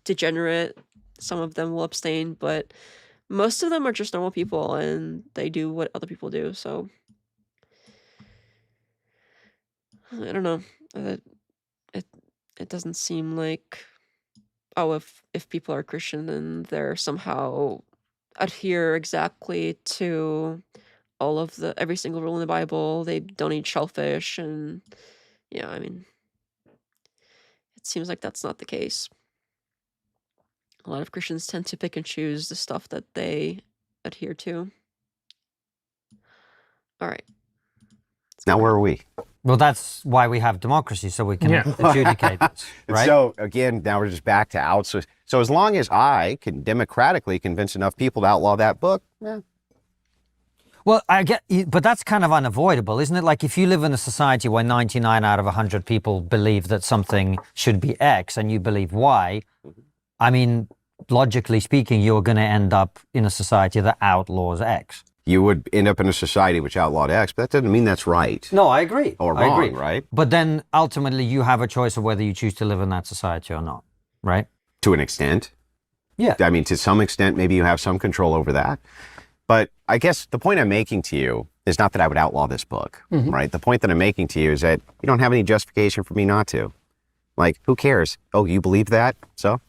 A: degenerate, some of them will abstain, but most of them are just normal people and they do what other people do, so I don't know. It doesn't seem like, oh, if people are Christian, then they're somehow adhere exactly to all of every single rule in the Bible. They don't eat shellfish, and yeah, I mean, it seems like that's not the case. A lot of Christians tend to pick and choose the stuff that they adhere to. All right.
C: Now where are we?
B: Well, that's why we have democracy, so we can adjudicate this, right?
C: So again, now we're just back to outsource. So as long as I can democratically convince enough people to outlaw that book, yeah.
B: Well, I get, but that's kind of unavoidable, isn't it? Like if you live in a society where 99 out of 100 people believe that something should be X and you believe Y, I mean, logically speaking, you're going to end up in a society that outlaws X.
C: You would end up in a society which outlawed X, but that doesn't mean that's right.
B: No, I agree.
C: Or wrong,
B: I agree.
C: Right?
B: But then ultimately you have a choice of whether you choose to live in that society or not, right?
C: To an extent.
B: Yeah.
C: I mean, to some extent, maybe you have some control over that. But I guess the point I'm making to you is not that I would outlaw this book, right? The point that I'm making to you is that you don't have any justification for me not to. Like, who cares? Oh, you believe that? So?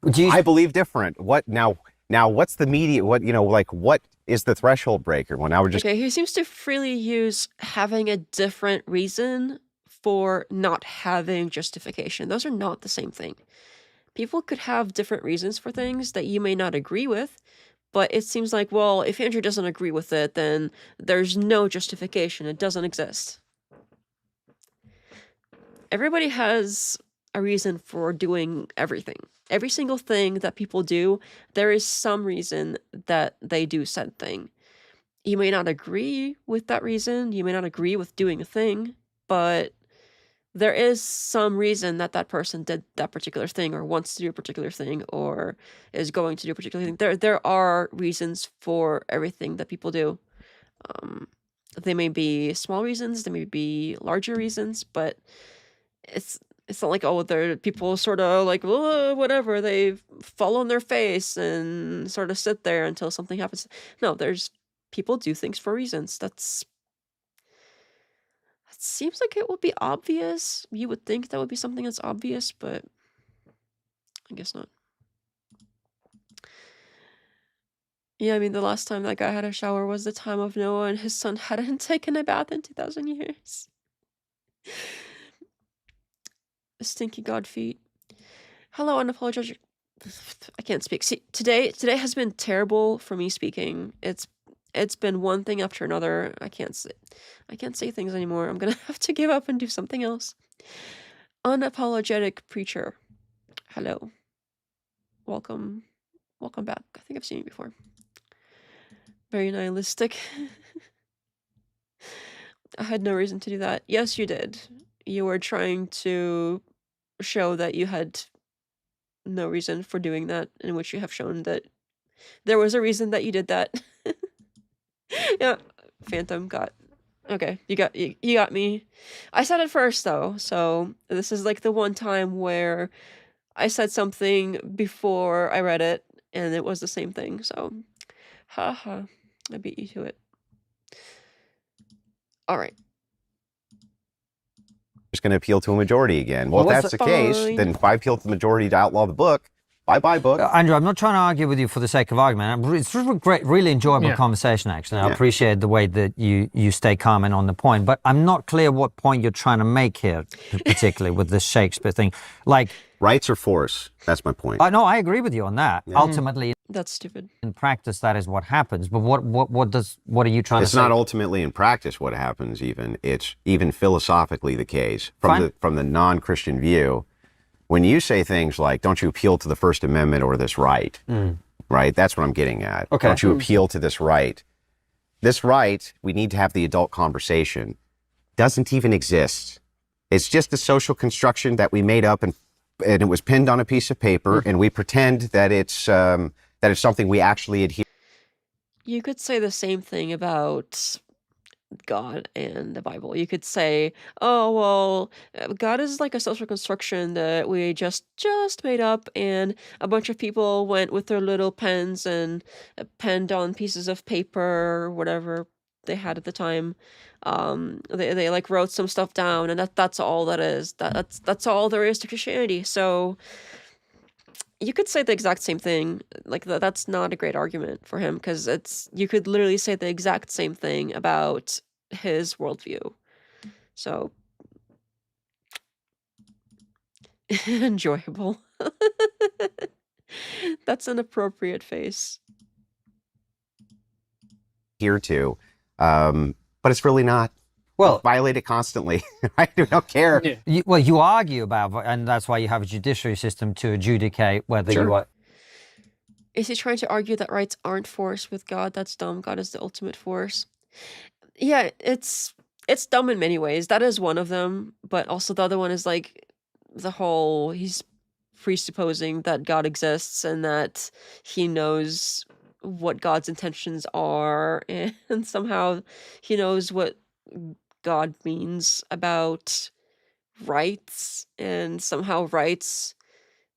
C: I believe different. What now, what's the media? What, what is the threshold breaker? Well, now we're just...
A: Okay, he seems to freely use having a different reason for not having justification. Those are not the same thing. People could have different reasons for things that you may not agree with, but it seems like, well, if Andrew doesn't agree with it, then there's no justification. It doesn't exist. Everybody has a reason for doing everything. Every single thing that people do, there is some reason that they do said thing. You may not agree with that reason. You may not agree with doing a thing, but there is some reason that that person did that particular thing or wants to do a particular thing or is going to do a particular thing. There are reasons for everything that people do. They may be small reasons, they may be larger reasons, but it's not like, oh, they're people sort of like, whatever, they fall on their face and sort of sit there until something happens. No, there's people do things for reasons. That seems like it would be obvious. You would think that would be something that's obvious, but I guess not. Yeah, I mean, the last time that guy had a shower was the time of Noah, and his son hadn't taken a bath in 2,000 years. Stinky god feet. Hello, unapologetic. I can't speak. See, today has been terrible for me speaking. It's been one thing after another. I can't say things anymore. I'm gonna have to give up and do something else. Unapologetic preacher. Hello. Welcome back. I think I've seen you before. Very nihilistic. I had no reason to do that. Yes, you did. You were trying to show that you had no reason for doing that, in which you have shown that there was a reason that you did that. Yeah, Phantom got... Okay, you got me. I said it first, though, so this is like the one time where I said something before I read it, and it was the same thing, so... Haha, I beat you to it. Alright.
C: Just going to appeal to a majority again. Well, if that's the case, then if I appeal to the majority to outlaw the book, bye-bye book.
B: Andrew, I'm not trying to argue with you for the sake of argument. It's a really enjoyable conversation, actually. I appreciate the way that you stay calm and on the point, but I'm not clear what point you're trying to make here, particularly with this Shakespeare thing. Like,
C: rights or force? That's my point.
B: No, I agree with you on that. Yeah. Ultimately,
A: that's stupid.
B: In practice, that is what happens. But what are you trying to say?
C: It's not ultimately in practice what happens. It's even philosophically the case from the non-Christian view. When you say things like, "Don't you appeal to the First Amendment or this right?" Right? That's what I'm getting at.
B: Okay.
C: Don't you appeal to this right? This right, we need to have the adult conversation. Doesn't even exist. It's just a social construction that we made up and it was pinned on a piece of paper, and we pretend that it's something we actually adhere.
A: You could say the same thing about God and the Bible. You could say, oh, well, God is like a social construction that we just made up, and a bunch of people went with their little pens and penned on pieces of paper or whatever they had at the time. They like wrote some stuff down, and that's all that is. That's all there is to Christianity. So you could say the exact same thing. Like that's not a great argument for him, because you could literally say the exact same thing about his worldview. So enjoyable. That's an appropriate face.
C: Here too, but it's really not.
B: Well,
C: violate it constantly. I don't care.
B: Yeah. You argue about, and that's why you have a judiciary system to adjudicate whether you are.
A: Is he trying to argue that rights aren't force with God? That's dumb. God is the ultimate force. Yeah, it's dumb in many ways. That is one of them, but also the other one is like the whole he's presupposing that God exists and that he knows what God's intentions are, and somehow he knows what God means about rights, and somehow rights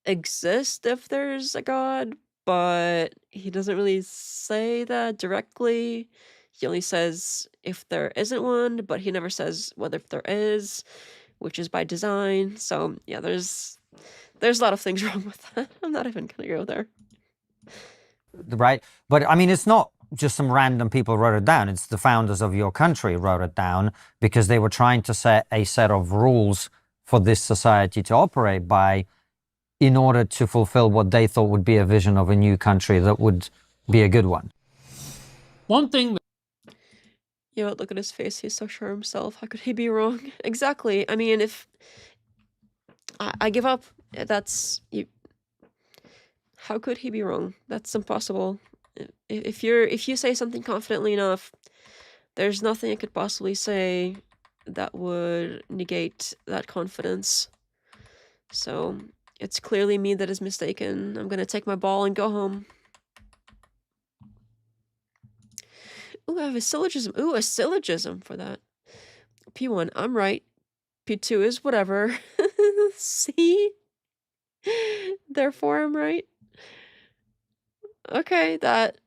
A: exist if there's a God, but he doesn't really say that directly. He only says if there isn't one, but he never says whether if there is, which is by design. So yeah, there's a lot of things wrong with that. I'm not even gonna go there.
B: Right, but I mean, it's not just some random people wrote it down. It's the founders of your country wrote it down because they were trying to set a set of rules for this society to operate by in order to fulfill what they thought would be a vision of a new country that would be a good one.
D: One thing that...
A: You know, look at his face. He's so sure of himself. How could he be wrong? Exactly. I mean, if I give up, that's... How could he be wrong? That's impossible. If you say something confidently enough, there's nothing I could possibly say that would negate that confidence. So it's clearly me that is mistaken. I'm gonna take my ball and go home. Ooh, I have a syllogism. Ooh, a syllogism for that. P1, I'm right. P2 is whatever. See? Therefore, I'm right. Okay, that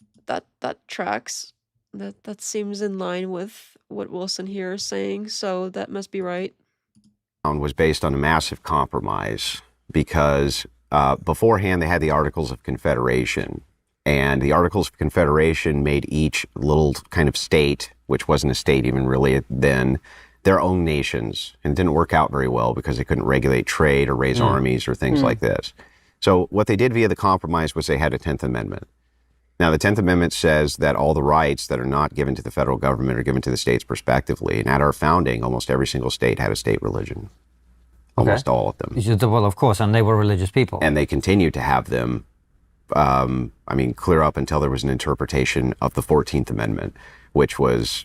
A: tracks. That seems in line with what Wilson here is saying, so that must be right.
C: Was based on a massive compromise because beforehand they had the Articles of Confederation, and the Articles of Confederation made each little kind of state, which wasn't a state even really then, their own nations, and it didn't work out very well because they couldn't regulate trade or raise armies or things like this. So what they did via the compromise was they had a 10th Amendment. Now, the 10th Amendment says that all the rights that are not given to the federal government are given to the states prospectively. And at our founding, almost every single state had a state religion. Almost all of them.
B: Well, of course, and they were religious people.
C: And they continued to have them, clear up until there was an interpretation of the 14th Amendment, which was,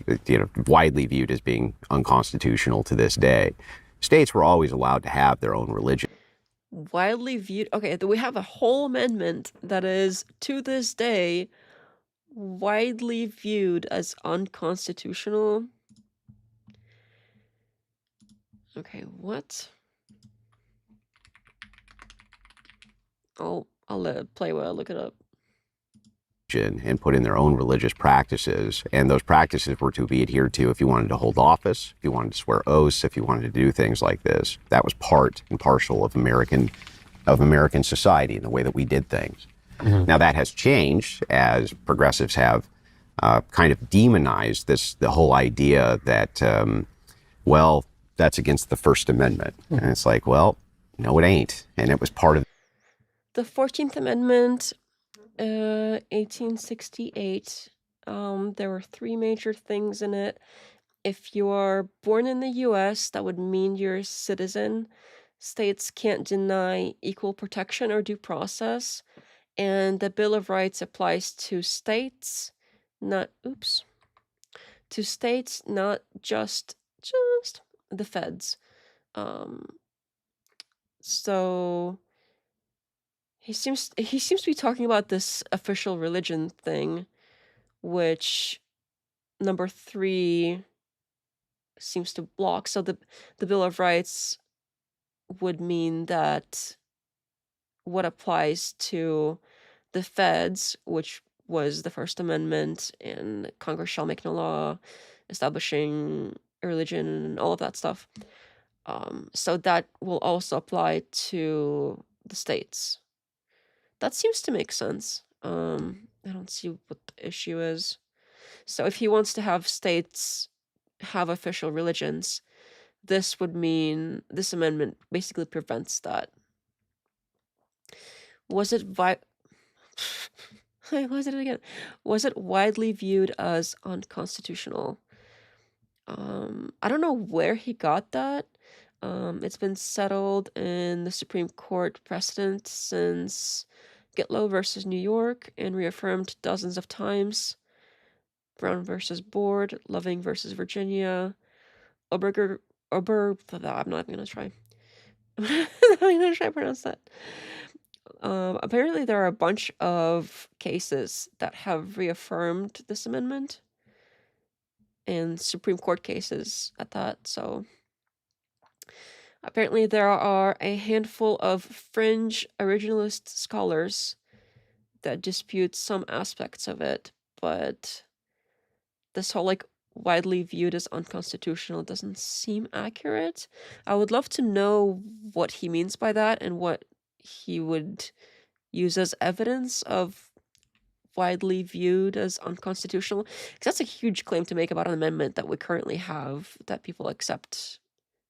C: widely viewed as being unconstitutional to this day. States were always allowed to have their own religion.
A: Widely viewed. Okay, we have a whole amendment that is, to this day, widely viewed as unconstitutional. Okay, what? I'll let it play while I look it up.
C: And put in their own religious practices, and those practices were to be adhered to if you wanted to hold office, if you wanted to swear oaths, if you wanted to do things like this. That was part and parcel of American society and the way that we did things. Now that has changed as progressives have kind of demonized the whole idea that that's against the First Amendment, and it's like, well, no, it ain't, and it was part of
A: the 14th Amendment. 1868, there were three major things in it. If you are born in the US, that would mean you're a citizen. States can't deny equal protection or due process. And the Bill of Rights applies to states, not just the feds. So He seems to be talking about this official religion thing, which number 3 seems to block. So the Bill of Rights would mean that what applies to the feds, which was the First Amendment, and Congress shall make no law establishing a religion and all of that stuff. So that will also apply to the states. That seems to make sense. I don't see what the issue is. So if he wants to have states have official religions, this would mean this amendment basically prevents that. Was it Was it widely viewed as unconstitutional? I don't know where he got that. It's been settled in the Supreme Court precedent since Gitlow versus New York and reaffirmed dozens of times. Brown versus Board, Loving versus Virginia, I'm not even gonna try. I'm not even gonna try to pronounce that. Apparently there are a bunch of cases that have reaffirmed this amendment, and Supreme Court cases at that, so apparently there are a handful of fringe originalist scholars that dispute some aspects of it, but this whole widely viewed as unconstitutional doesn't seem accurate. I would love to know what he means by that and what he would use as evidence of widely viewed as unconstitutional, because that's a huge claim to make about an amendment that we currently have that people accept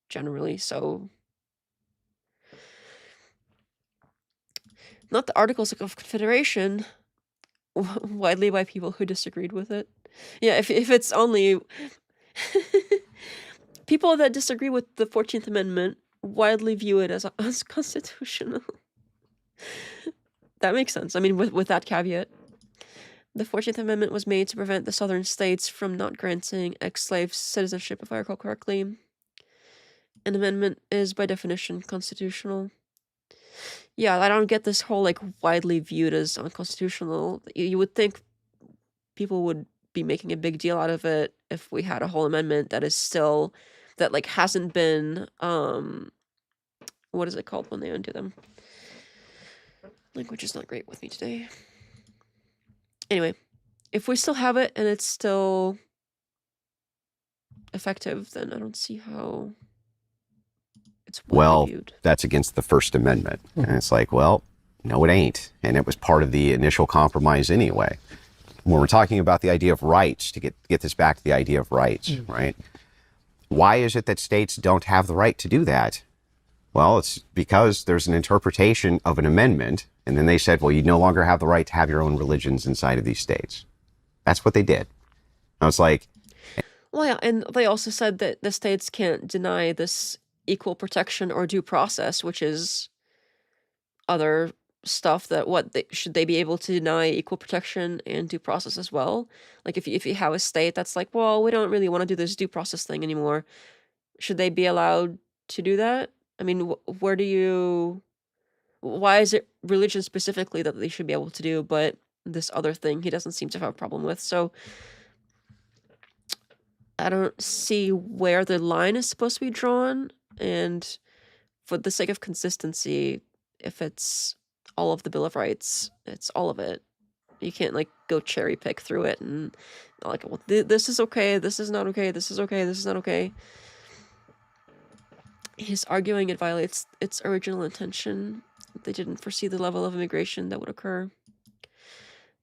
A: generally. So not the Articles of Confederation, widely by people who disagreed with it. Yeah, if it's only people that disagree with the 14th Amendment widely view it as unconstitutional. That makes sense. I mean, with that caveat. The 14th Amendment was made to prevent the southern states from not granting ex-slaves citizenship, if I recall correctly. an amendment is by definition constitutional. Yeah, I don't get this whole like widely viewed as unconstitutional. You would think people would be making a big deal out of it if we had a whole amendment that is still, that like hasn't been, what is it called when they undo them? Language is not great with me today. Anyway, if we still have it and it's still effective, then I don't see how it's widely viewed.
C: That's against the First Amendment. And it's like, well, no, it ain't. And it was part of the initial compromise anyway. When we're talking about the idea of rights, to get this back to the idea of rights, right? Why is it that states don't have the right to do that? Well, it's because there's an interpretation of an amendment, and then they said, well, you no longer have the right to have your own religions inside of these states. That's what they did. I was like...
A: Well, yeah, and they also said that the states can't deny this equal protection or due process, which is other stuff that should they be able to deny equal protection and due process as well? Like if you have a state that's like, well, we don't really want to do this due process thing anymore, should they be allowed to do that? I mean, why is it religion specifically that they should be able to do, but this other thing he doesn't seem to have a problem with? So I don't see where the line is supposed to be drawn, and for the sake of consistency, if it's all of the Bill of Rights, it's all of it. You can't like go cherry pick through it and like, well, this is okay, this is not okay, this is okay, this is not okay. He's arguing it violates its original intention. They didn't foresee the level of immigration that would occur.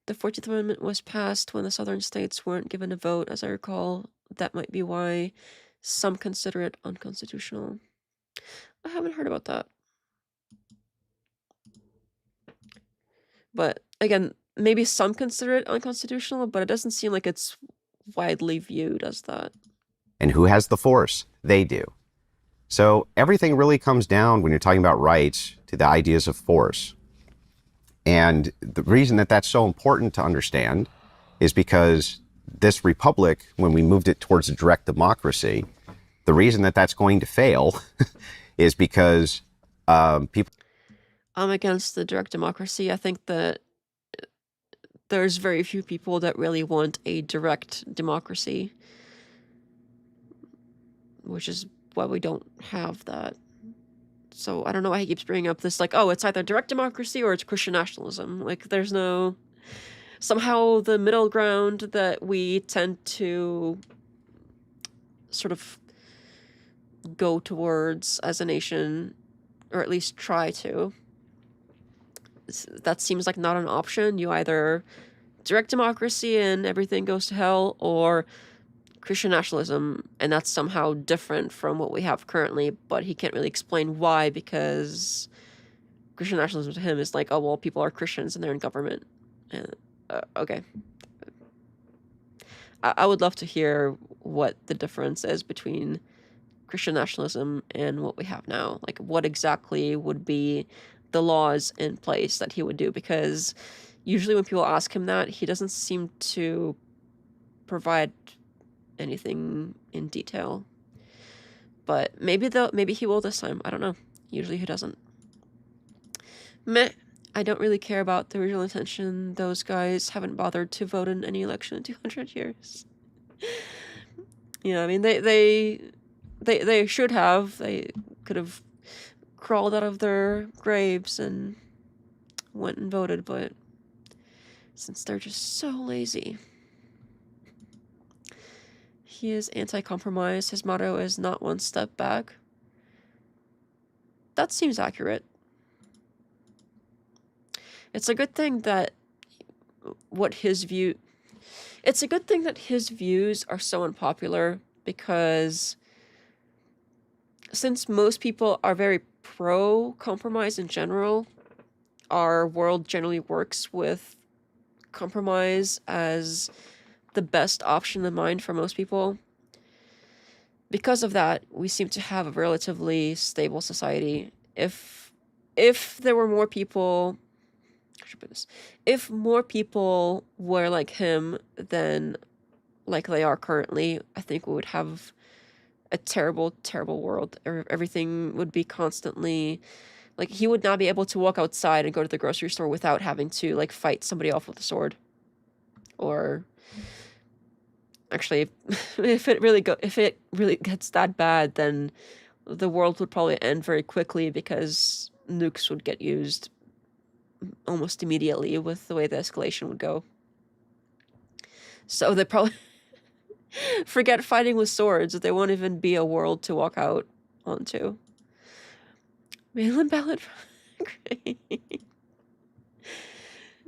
A: The 14th Amendment was passed when the southern states weren't given a vote, as I recall. That might be why some consider it unconstitutional. I haven't heard about that. But again, maybe some consider it unconstitutional, but it doesn't seem like it's widely viewed as that.
C: And who has the force? They do. So everything really comes down, when you're talking about rights, to the ideas of force. And the reason that that's so important to understand is because this republic, when we moved it towards a direct democracy, the reason that that's going to fail is because people...
A: I'm against the direct democracy. I think that there's very few people that really want a direct democracy, which is why we don't have that. So I don't know why he keeps bringing up this, like, oh, it's either direct democracy or it's Christian nationalism. Like, there's no... Somehow the middle ground that we tend to sort of go towards as a nation, or at least try to, that seems like not an option. You either direct democracy and everything goes to hell, or Christian nationalism, and that's somehow different from what we have currently, but he can't really explain why, because Christian nationalism to him is like, oh, well, people are Christians and they're in government. And, okay. I would love to hear what the difference is between Christian nationalism and what we have now. Like, what exactly would be the laws in place that he would do, because usually when people ask him that, he doesn't seem to provide anything in detail. But maybe he will this time. I don't know. Usually he doesn't. Meh. I don't really care about the original intention. Those guys haven't bothered to vote in any election in 200 years. Yeah, I mean, they should have. They could have crawled out of their graves and went and voted, but since they're just so lazy. He is anti-compromise. His motto is not one step back. That seems accurate. It's a good thing that it's a good thing that his views are so unpopular, because since most people are very pro-compromise in general, our world generally works with compromise as the best option in mind for most people. Because of that, we seem to have a relatively stable society. If there were more people... If more people were like him than like they are currently, I think we would have a terrible, terrible world. Everything would be constantly, like, he would not be able to walk outside and go to the grocery store without having to, like, fight somebody off with a sword. Or, actually, if it really gets that bad, then the world would probably end very quickly because nukes would get used almost immediately with the way the escalation would go. So they probably forget fighting with swords. There won't even be a world to walk out onto. Mail-in ballot.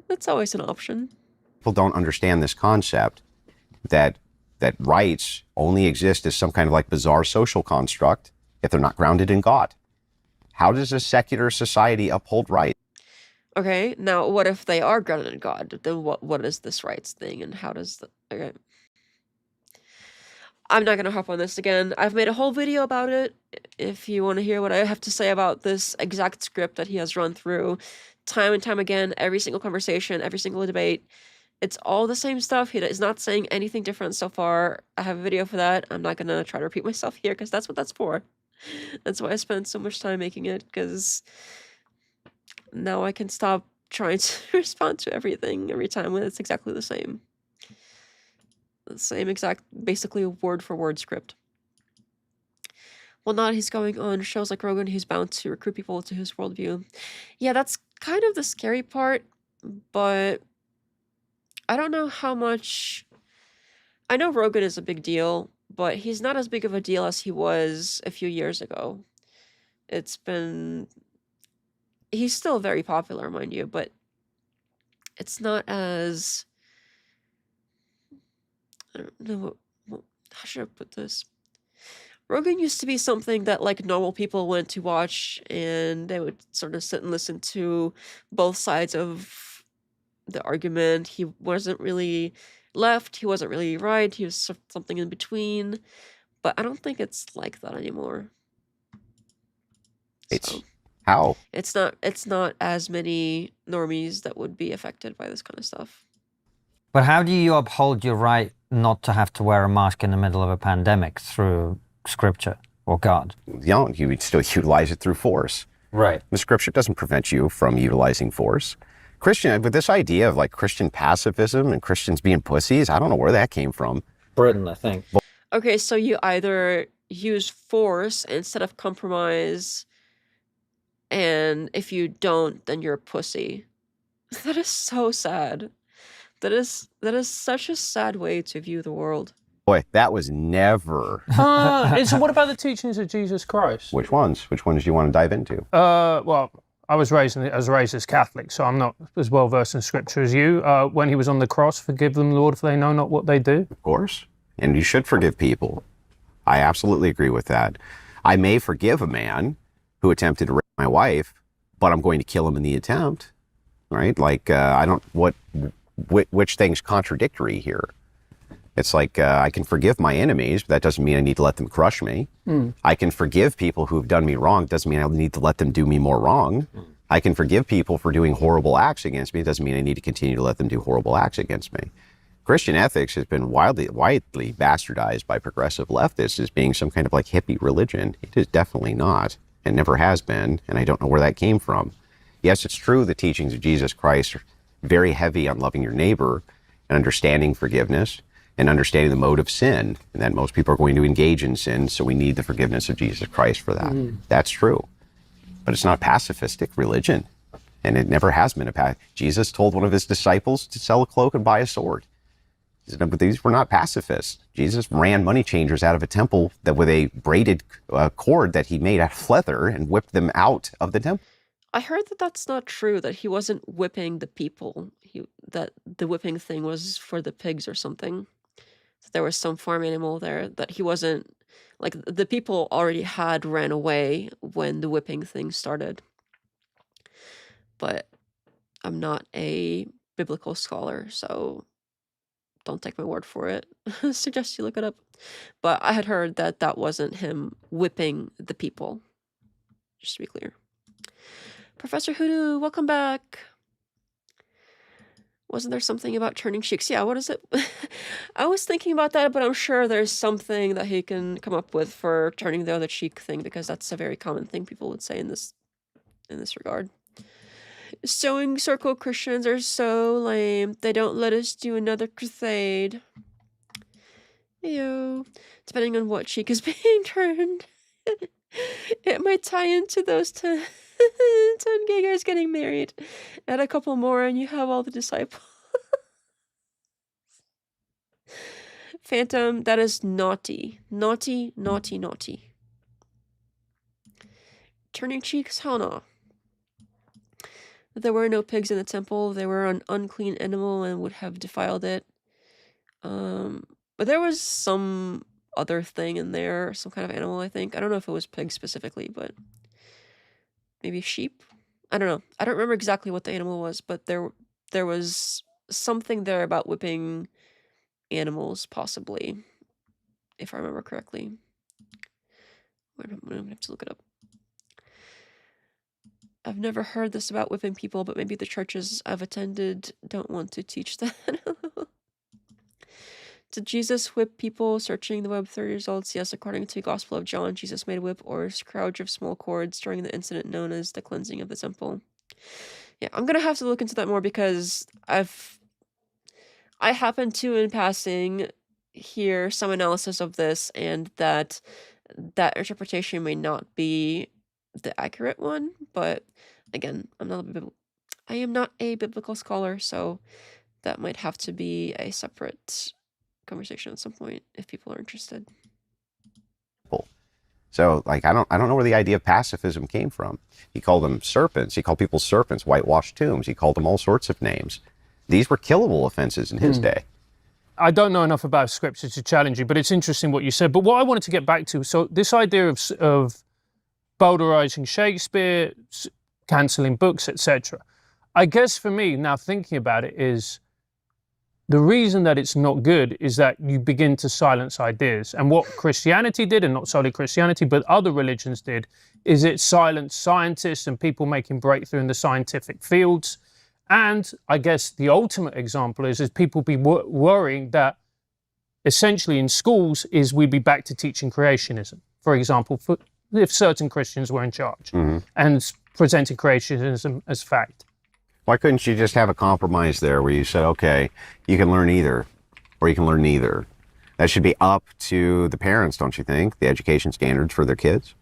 A: That's always an option.
C: People don't understand this concept that rights only exist as some kind of like bizarre social construct if they're not grounded in God. How does a secular society uphold rights?
A: Okay, now what if they are grounded in God? Then what is this rights thing, and how does the... Okay. I'm not gonna hop on this again. I've made a whole video about it. If you want to hear what I have to say about this exact script that he has run through time and time again, every single conversation, every single debate, it's all the same stuff. He is not saying anything different so far. I have a video for that. I'm not gonna try to repeat myself here because that's what that's for. That's why I spent so much time making it, because now I can stop trying to respond to everything every time when it's exactly the same. The same exact, basically word for word script. Well, now he's going on shows like Rogan, he's bound to recruit people to his worldview. Yeah, that's kind of the scary part, but I don't know how much... I know Rogan is a big deal, but he's not as big of a deal as he was a few years ago. It's been... He's still very popular, mind you, but it's not as... I don't know how should I put this? Rogan used to be something that, like, normal people went to watch, and they would sort of sit and listen to both sides of the argument. He wasn't really left, he wasn't really right, he was something in between. But I don't think it's like that anymore.
C: So, how?
A: It's not as many normies that would be affected by this kind of stuff.
B: But how do you uphold your right not to have to wear a mask in the middle of a pandemic through scripture or God?
C: You would still utilize it through force.
B: Right.
C: The scripture doesn't prevent you from utilizing force. With this idea of like Christian pacifism and Christians being pussies, I don't know where that came from.
B: Britain, I think.
A: Okay, so you either use force instead of compromise, and if you don't, then you're a pussy. That is so sad. That is such a sad way to view the world.
C: Boy, that was never...
D: So what about the teachings of Jesus Christ?
C: Which ones? Which ones do you want to dive into?
D: Well, I was raised as Catholic, so I'm not as well versed in scripture as you. When he was on the cross, forgive them, Lord, for they know not what they do.
C: Of course. And you should forgive people. I absolutely agree with that. I may forgive a man who attempted to rape my wife, but I'm going to kill him in the attempt. Right? Like, which thing's contradictory here? It's like, I can forgive my enemies, but that doesn't mean I need to let them crush me. I can forgive people who've done me wrong, doesn't mean I need to let them do me more wrong. I can forgive people for doing horrible acts against me, doesn't mean I need to continue to let them do horrible acts against me. Christian ethics has been widely bastardized by progressive leftists as being some kind of like hippie religion. It is definitely not, and never has been, and I don't know where that came from. Yes, it's true the teachings of Jesus Christ are very heavy on loving your neighbor and understanding forgiveness and understanding the mode of sin, and that most people are going to engage in sin, so we need the forgiveness of Jesus Christ for that. That's true. But it's not a pacifistic religion, and it never has been Jesus told one of his disciples to sell a cloak and buy a sword. But these were not pacifists. Jesus ran money changers out of a temple with a braided cord that he made out of leather and whipped them out of the temple.
A: I heard that that's not true, that he wasn't whipping the people. That the whipping thing was for the pigs or something. That there was some farm animal there, that he wasn't... Like, the people already had ran away when the whipping thing started. But I'm not a biblical scholar, so don't take my word for it. I suggest you look it up. But I had heard that that wasn't him whipping the people. Just to be clear. Professor Hoodoo, welcome back. Wasn't there something about turning cheeks? Yeah, what is it? I was thinking about that, but I'm sure there's something that he can come up with for turning the other cheek thing, because that's a very common thing people would say in this regard. Sewing circle Christians are so lame. They don't let us do another crusade. Yo, depending on what cheek is being turned, it might tie into those 10 gay guys getting married. Add a couple more and you have all the disciples. Phantom, that is naughty. Naughty, naughty, naughty. Turning cheeks? Hell no. There were no pigs in the temple. They were an unclean animal and would have defiled it. But there was some other thing in there, some kind of animal, I think. I don't know if it was pigs specifically, but maybe sheep? I don't know. I don't remember exactly what the animal was, but there was something there about whipping animals, possibly, if I remember correctly. I'm gonna have to look it up. I've never heard this about whipping people, but maybe the churches I've attended don't want to teach that. Did Jesus whip people? Searching the web 30 results. Yes, according to the Gospel of John, Jesus made a whip or a scourge of small cords during the incident known as the cleansing of the temple. Yeah, I'm gonna have to look into that more, because I happen to, in passing, hear some analysis of this, and that interpretation may not be the accurate one. But again, I am not a biblical scholar, so that might have to be a separate conversation at some point if people are interested.
C: So, like, I don't know where the idea of pacifism came from. He called them serpents. He called people serpents, whitewashed tombs. He called them all sorts of names. These were killable offenses in his day.
D: I don't know enough about scripture to challenge you, but it's interesting what you said. But what I wanted to get back to, so this idea of bowdlerizing Shakespeare, cancelling books, etc. I guess for me, now thinking about it, is the reason that it's not good is that you begin to silence ideas. And what Christianity did, and not solely Christianity, but other religions did, is it silenced scientists and people making breakthrough in the scientific fields. And I guess the ultimate example is people be worrying that essentially in schools is we'd be back to teaching creationism, for example, if certain Christians were in charge and presenting creationism as fact.
C: Why couldn't you just have a compromise there where you said, okay, you can learn either, or you can learn neither? That should be up to the parents, don't you think? The education standards for their kids?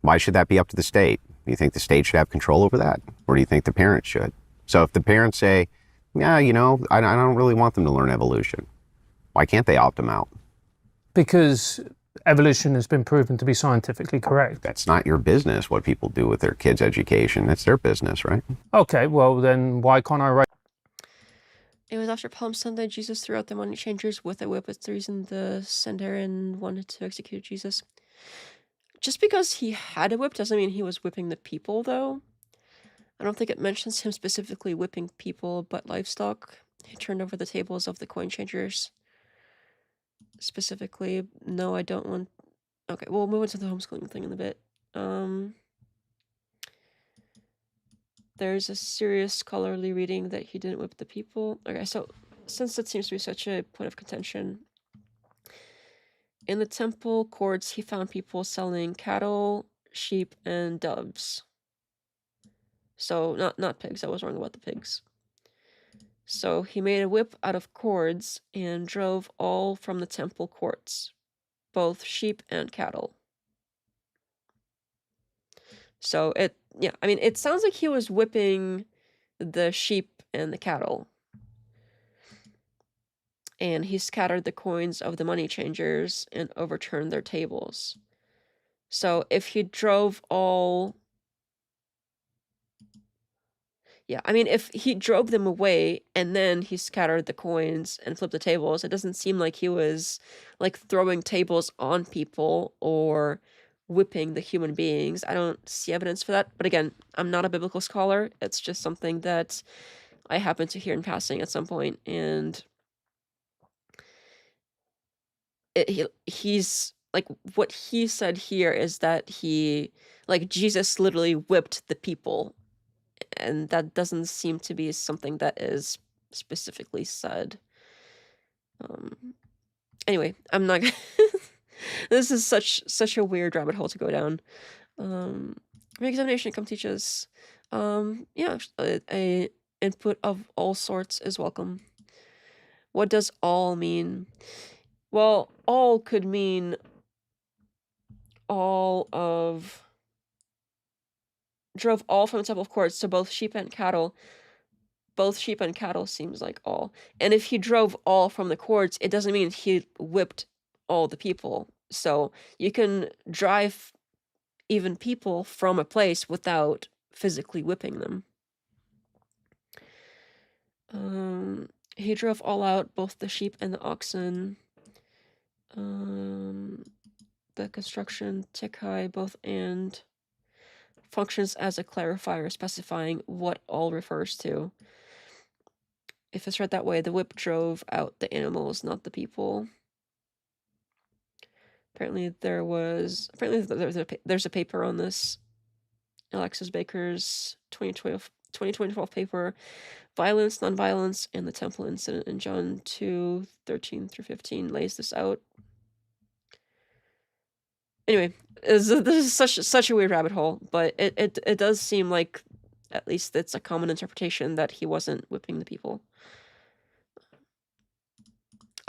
C: Why should that be up to the state? Do you think the state should have control over that? Or do you think the parents should? So if the parents say, yeah, you know, I don't really want them to learn evolution, why can't they opt them out?
D: Because evolution has been proven to be scientifically correct.
C: That's not your business, what people do with their kids' education. That's their business, right?
D: Okay, well then why can't I write?
A: It was after Palm Sunday, Jesus threw out the money changers with a whip. It's the reason the Sanhedrin wanted to execute Jesus. Just because he had a whip doesn't mean he was whipping the people, though. I don't think it mentions him specifically whipping people, but livestock. He turned over the tables of the coin changers. Specifically, no, I don't want... Okay, we'll move into the homeschooling thing in a bit. There's a serious scholarly reading that he didn't whip the people. Okay, so since it seems to be such a point of contention, in the temple courts, he found people selling cattle, sheep, and doves. So, not pigs. I was wrong about the pigs. So he made a whip out of cords and drove all from the temple courts, both sheep and cattle. So it sounds like he was whipping the sheep and the cattle. And he scattered the coins of the money changers and overturned their tables. So if he drove all... Yeah, I mean, if he drove them away and then he scattered the coins and flipped the tables, it doesn't seem like he was, like, throwing tables on people or whipping the human beings. I don't see evidence for that. But again, I'm not a biblical scholar. It's just something that I happen to hear in passing at some point. And he's, like, what he said here is that Jesus literally whipped the people. And that doesn't seem to be something that is specifically said. Anyway, I'm not gonna this is such a weird rabbit hole to go down. Re-examination come teach us. Yeah, a input of all sorts is welcome. What does all mean? Well, all could mean all of... Drove all from the temple of courts to both sheep and cattle. Both sheep and cattle seems like all. And if he drove all from the courts, it doesn't mean he whipped all the people. So you can drive even people from a place without physically whipping them. He drove all out, both the sheep and the oxen. The construction, tikai, both and functions as a clarifier specifying what all refers to. If it's read that way, the whip drove out the animals, not the people. Apparently there's a paper on this. Alexis Baker's 2012 paper, Violence, Nonviolence, and the Temple Incident in John 2:13-15 lays this out. Anyway, this is such a weird rabbit hole, but it does seem like at least it's a common interpretation that he wasn't whipping the people.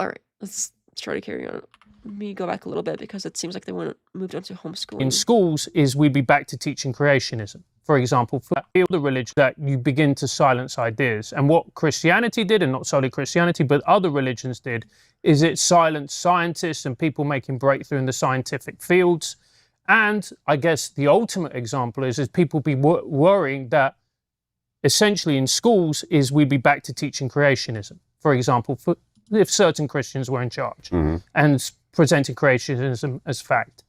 A: All right, let's try to carry on. Let me go back a little bit because it seems like they want to move on to homeschooling.
D: In schools is we'd be back to teaching creationism. For example, for the religion that you begin to silence ideas. And what Christianity did, and not solely Christianity, but other religions did, is it silenced scientists and people making breakthrough in the scientific fields. And I guess the ultimate example is people be worrying that essentially in schools is we'd be back to teaching creationism. For example, if certain Christians were in charge and presenting creationism as fact.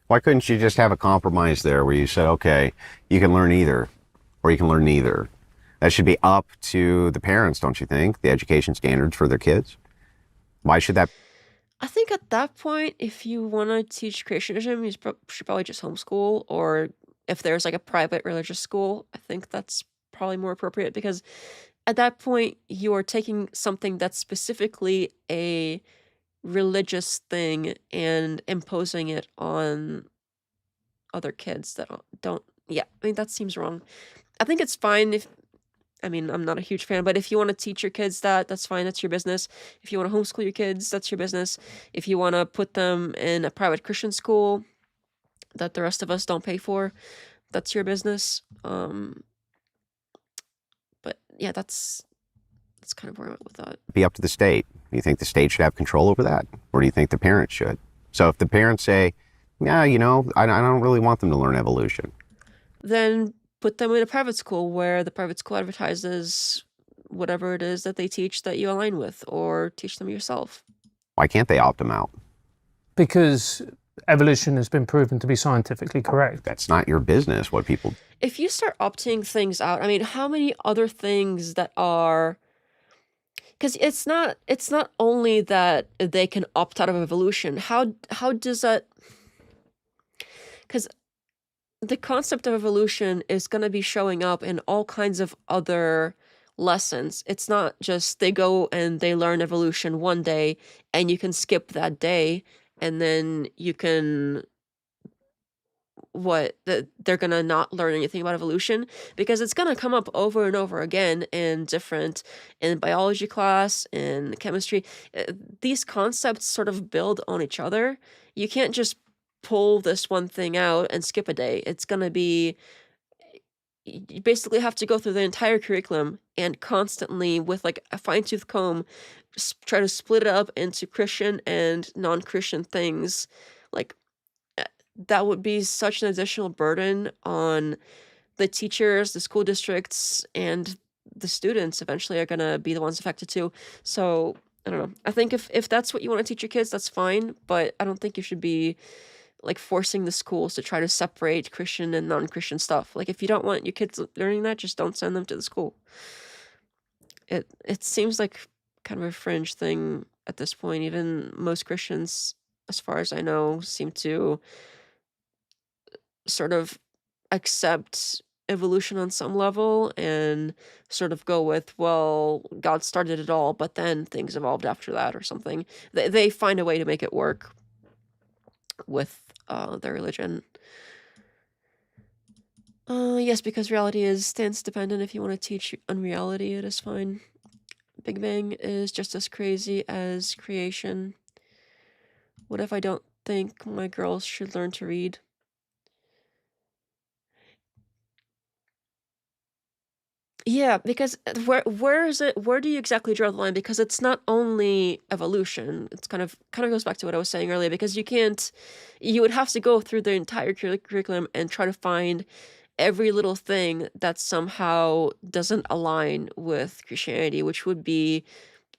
C: Why couldn't you just have a compromise there where you said, okay, you can learn either, or you can learn neither? That should be up to the parents, don't you think? The education standards for their kids? Why should that?
A: I think at that point, if you want to teach creationism, you should probably just homeschool, or if there's like a private religious school, I think that's probably more appropriate, because at that point, you are taking something that's specifically a religious thing and imposing it on other kids that don't. Yeah, I mean, that seems wrong. I think it's fine if, I mean, I'm not a huge fan, but if you want to teach your kids that, that's fine, that's your business. If you want to homeschool your kids, that's your business. If you want to put them in a private Christian school that the rest of us don't pay for, that's your business. But yeah, that's kind of where I'm at with that.
C: Be up to the state. Do you think the state should have control over that? Or do you think the parents should? So if the parents say, yeah, you know, I don't really want them to learn evolution,
A: then put them in a private school where the private school advertises whatever it is that they teach that you align with, or teach them yourself.
C: Why can't they opt them out?
D: Because evolution has been proven to be scientifically correct.
C: That's not your business what people...
A: If you start opting things out, I mean, how many other things that are... Because it's not only that they can opt out of evolution. How does that... Because the concept of evolution is going to be showing up in all kinds of other lessons. It's not just they go and they learn evolution one day and you can skip that day and then you can... they're gonna not learn anything about evolution, because it's gonna come up over and over again in biology class, in chemistry. These concepts sort of build on each other. You can't just pull this one thing out and skip a day. It's gonna be, you basically have to go through the entire curriculum and constantly, with like a fine-tooth comb, try to split it up into Christian and non-Christian things. Like, that would be such an additional burden on the teachers, the school districts, and the students eventually are going to be the ones affected too. So, I don't know. I think if that's what you want to teach your kids, that's fine, but I don't think you should be like forcing the schools to try to separate Christian and non-Christian stuff. Like, if you don't want your kids learning that, just don't send them to the school. It seems like kind of a fringe thing at this point. Even most Christians, as far as I know, seem to sort of accept evolution on some level and sort of go with, well, God started it all, but then things evolved after that or something. They find a way to make it work with their religion. Yes, because reality is stance dependent. If you want to teach unreality, it is fine. Big Bang is just as crazy as creation. What if I don't think my girls should learn to read? Yeah, because where is it? Where do you exactly draw the line? Because it's not only evolution. It's kind of goes back to what I was saying earlier. Because you would have to go through the entire curriculum and try to find every little thing that somehow doesn't align with Christianity, which would be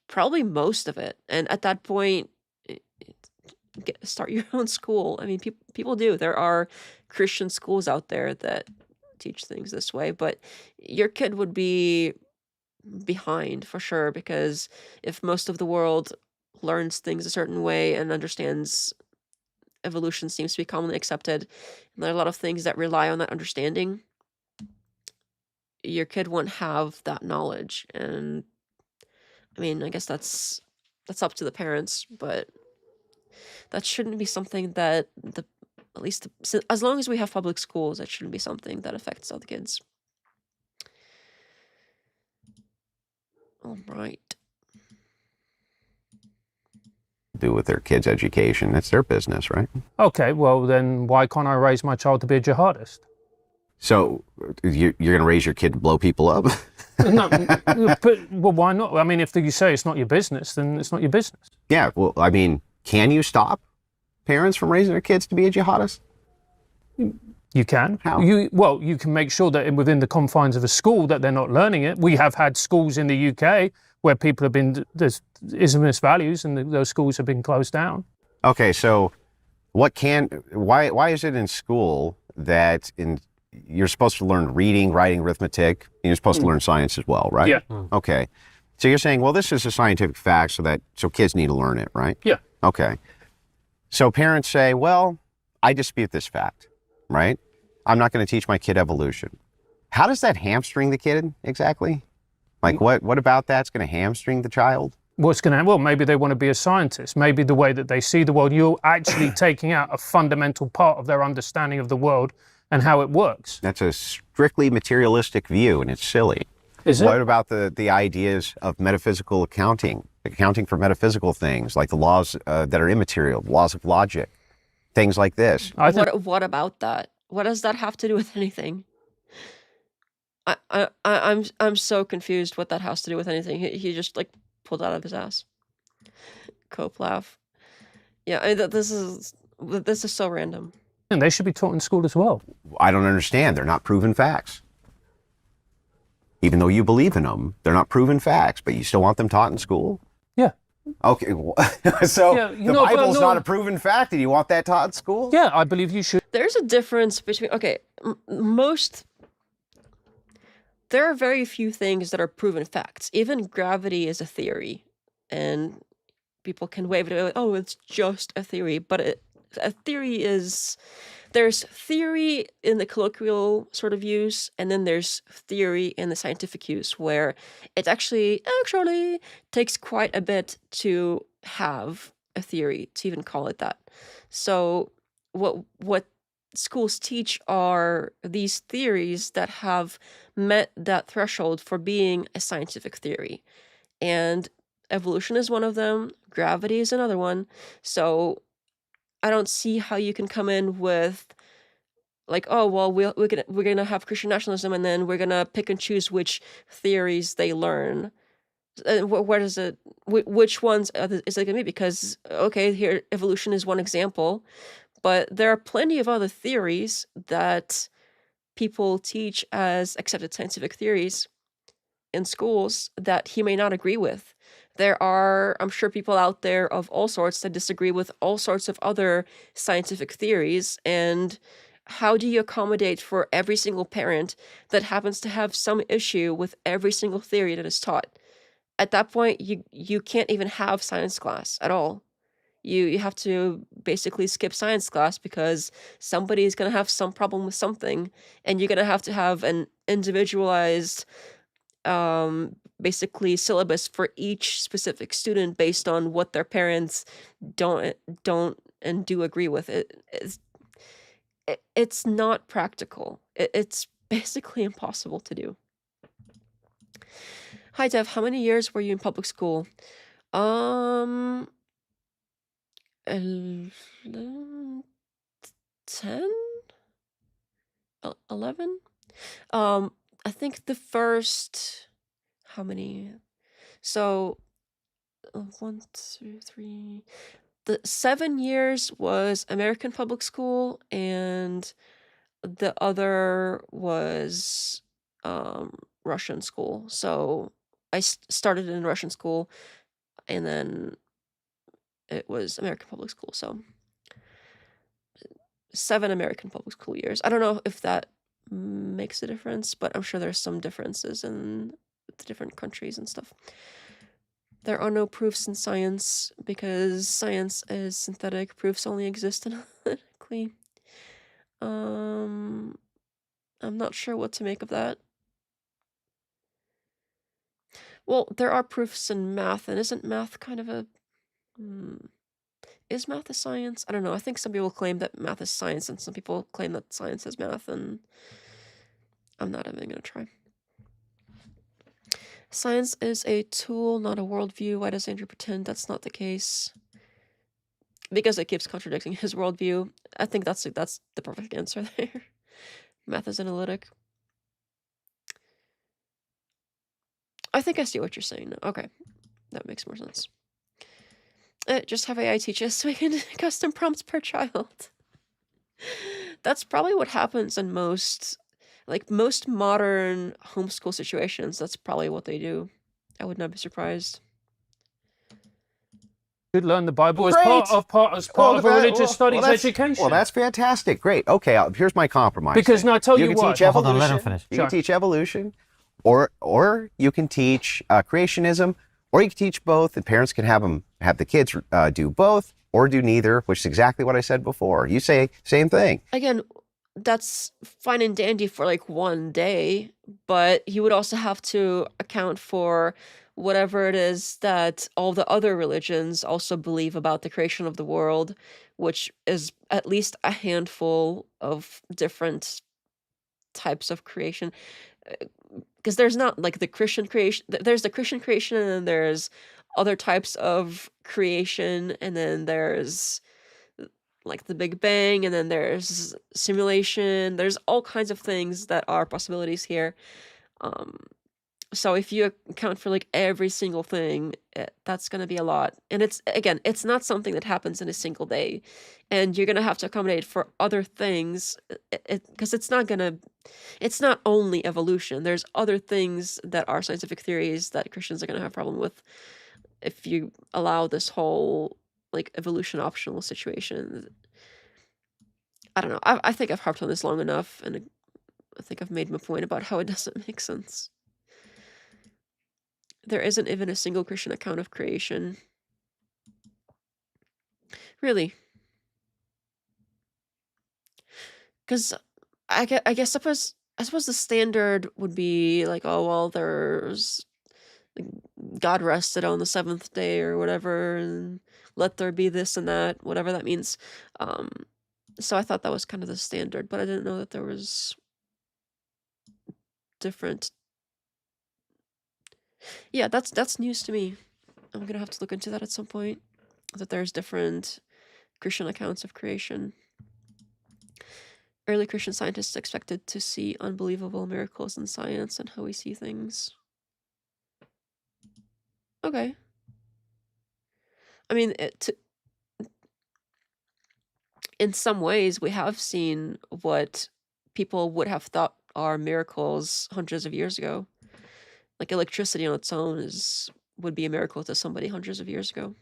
A: probably most of it. And at that point, start your own school. I mean, people do. There are Christian schools out there that teach things this way, but your kid would be behind for sure, because if most of the world learns things a certain way and understands evolution seems to be commonly accepted, and there are a lot of things that rely on that understanding, your kid won't have that knowledge. And I mean, I guess that's up to the parents, but that shouldn't be something that at least as long as we have public schools, that shouldn't be something that affects all the kids. All right.
C: Do with their kids' education. It's their business, right?
D: Okay, well then why can't I raise my child to be a jihadist?
C: So you're going to raise your kid to blow people up?
D: No, but well, why not? I mean, if you say it's not your business, then it's not your business.
C: Yeah, well, I mean, can you stop parents from raising their kids to be a jihadist?
D: You can.
C: How?
D: You can make sure that within the confines of a school that they're not learning it. We have had schools in the UK where people have been, there's Islamist values, and those schools have been closed down.
C: Okay, so why is it in school that you're supposed to learn reading, writing, arithmetic, and you're supposed to learn science as well, right?
D: Yeah.
C: Okay. So you're saying, well, this is a scientific fact, so kids need to learn it, right?
D: Yeah.
C: Okay. So parents say, well, I dispute this fact, right? I'm not going to teach my kid evolution. How does that hamstring the kid exactly? Like what about that's going to hamstring the child?
D: Well, maybe they want to be a scientist. Maybe the way that they see the world, you're actually taking out a fundamental part of their understanding of the world and how it works.
C: That's a strictly materialistic view, and it's silly.
D: Is it?
C: What about the ideas of metaphysical accounting for metaphysical things, like the laws that are immaterial, the laws of logic, things like this?
A: What about that? What does that have to do with anything? I'm so confused what that has to do with anything. He just like pulled out of his ass. Cope laugh. Yeah, I mean, this is so random.
D: And they should be taught in school as well.
C: I don't understand. They're not proven facts. Even though you believe in them, they're not proven facts, but you still want them taught in school?
D: Yeah.
C: Okay, so the Bible's not a proven fact, and you want that taught in school?
D: Yeah, I believe you should.
A: There's a difference between, there are very few things that are proven facts. Even gravity is a theory, and people can wave it away, oh, it's just a theory, but a theory is, there's theory in the colloquial sort of use, and then there's theory in the scientific use, where it actually takes quite a bit to have a theory, to even call it that. So what schools teach are these theories that have met that threshold for being a scientific theory. And evolution is one of them, gravity is another one. So I don't see how you can come in with like, oh, well, we're gonna have Christian nationalism, and then we're gonna pick and choose which theories they learn. Where does it? Which ones is it gonna be? Because okay, here evolution is one example, but there are plenty of other theories that people teach as accepted scientific theories in schools that he may not agree with. There are, I'm sure, people out there of all sorts that disagree with all sorts of other scientific theories. And how do you accommodate for every single parent that happens to have some issue with every single theory that is taught? At that point, you can't even have science class at all. You have to basically skip science class because somebody's going to have some problem with something, and you're going to have an individualized basically syllabus for each specific student based on what their parents don't and do agree with. It's not practical. It's basically impossible to do. Hi Dev, how many years were you in public school? 10? 11? I think the first, how many? So 1, 2, 3. The 7 years was American public school, and the other was Russian school. So I started in Russian school, and then it was American public school. So 7 American public school years. I don't know if that makes a difference, but I'm sure there's some differences in the different countries and stuff. There are no proofs in science because science is synthetic. Proofs only exist analytically. I'm not sure what to make of that. Well, there are proofs in math, and isn't math kind of a... Is math a science? I don't know. I think some people claim that math is science, and some people claim that science is math, and I'm not even going to try. Science is a tool, not a worldview. Why does Andrew pretend that's not the case? Because it keeps contradicting his worldview. I think that's the perfect answer there. Math is analytic. I think I see what you're saying now. Okay, that makes more sense. Just have AI teach us so we can custom prompts per child. That's probably what happens in most modern homeschool situations. That's probably what they do. I would not be surprised.
D: Could learn the Bible as part of a religious studies education.
C: Well, that's fantastic. Great. Okay, here's my compromise.
D: Because now I tell you what.
B: Hold on, let him finish.
C: You can teach evolution, or you can teach creationism, or you can teach both, and parents can have the kids do both, or do neither, which is exactly what I said before. You say same thing.
A: Again, that's fine and dandy for like one day, but you would also have to account for whatever it is that all the other religions also believe about the creation of the world, which is at least a handful of different types of creation. Because there's not like the Christian creation, there's the Christian creation, and then there's other types of creation, and then there's like the Big Bang, and then there's simulation. There's all kinds of things that are possibilities here. So if you account for like every single thing, that's going to be a lot. And it's not something that happens in a single day. And you're going to have to accommodate for other things because it's not only evolution. There's other things that are scientific theories that Christians are going to have a problem with if you allow this whole like evolution optional situation. I don't know. I think I've harped on this long enough, and I think I've made my point about how it doesn't make sense. There isn't even a single Christian account of creation. Really. Because I suppose the standard would be like, oh, well, there's God rested on the 7th day or whatever, and let there be this and that, whatever that means. So I thought that was kind of the standard, but I didn't know that there was different. Yeah, that's news to me. I'm gonna have to look into that at some point. That there's different Christian accounts of creation. Early Christian scientists expected to see unbelievable miracles in science and how we see things. Okay. I mean, in some ways, we have seen what people would have thought are miracles hundreds of years ago. Like electricity on its own would be a miracle to somebody hundreds of years ago.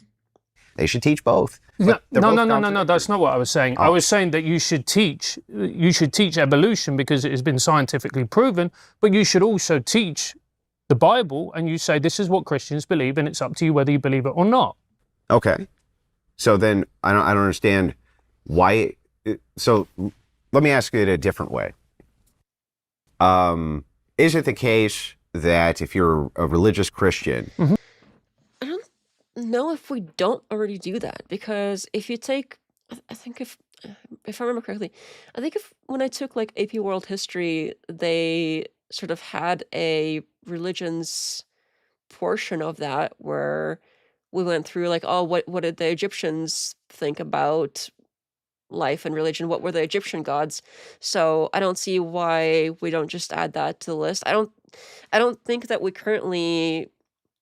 C: They should teach both.
D: No, that's not what I was saying. I was saying that you should teach evolution because it has been scientifically proven, but you should also teach the Bible, and you say this is what Christians believe, and it's up to you whether you believe it or not.
C: Okay. So then I don't understand why. So let me ask it a different way. Is it the case that if you're a religious Christian,
A: I don't know if we don't already do that, because if you take, I think if I remember correctly, I think when I took like AP World History, they sort of had a religions portion of that where we went through like, oh, what did the Egyptians think about life and religion? What were the Egyptian gods? So I don't see why we don't just add that to the list. I don't think that we currently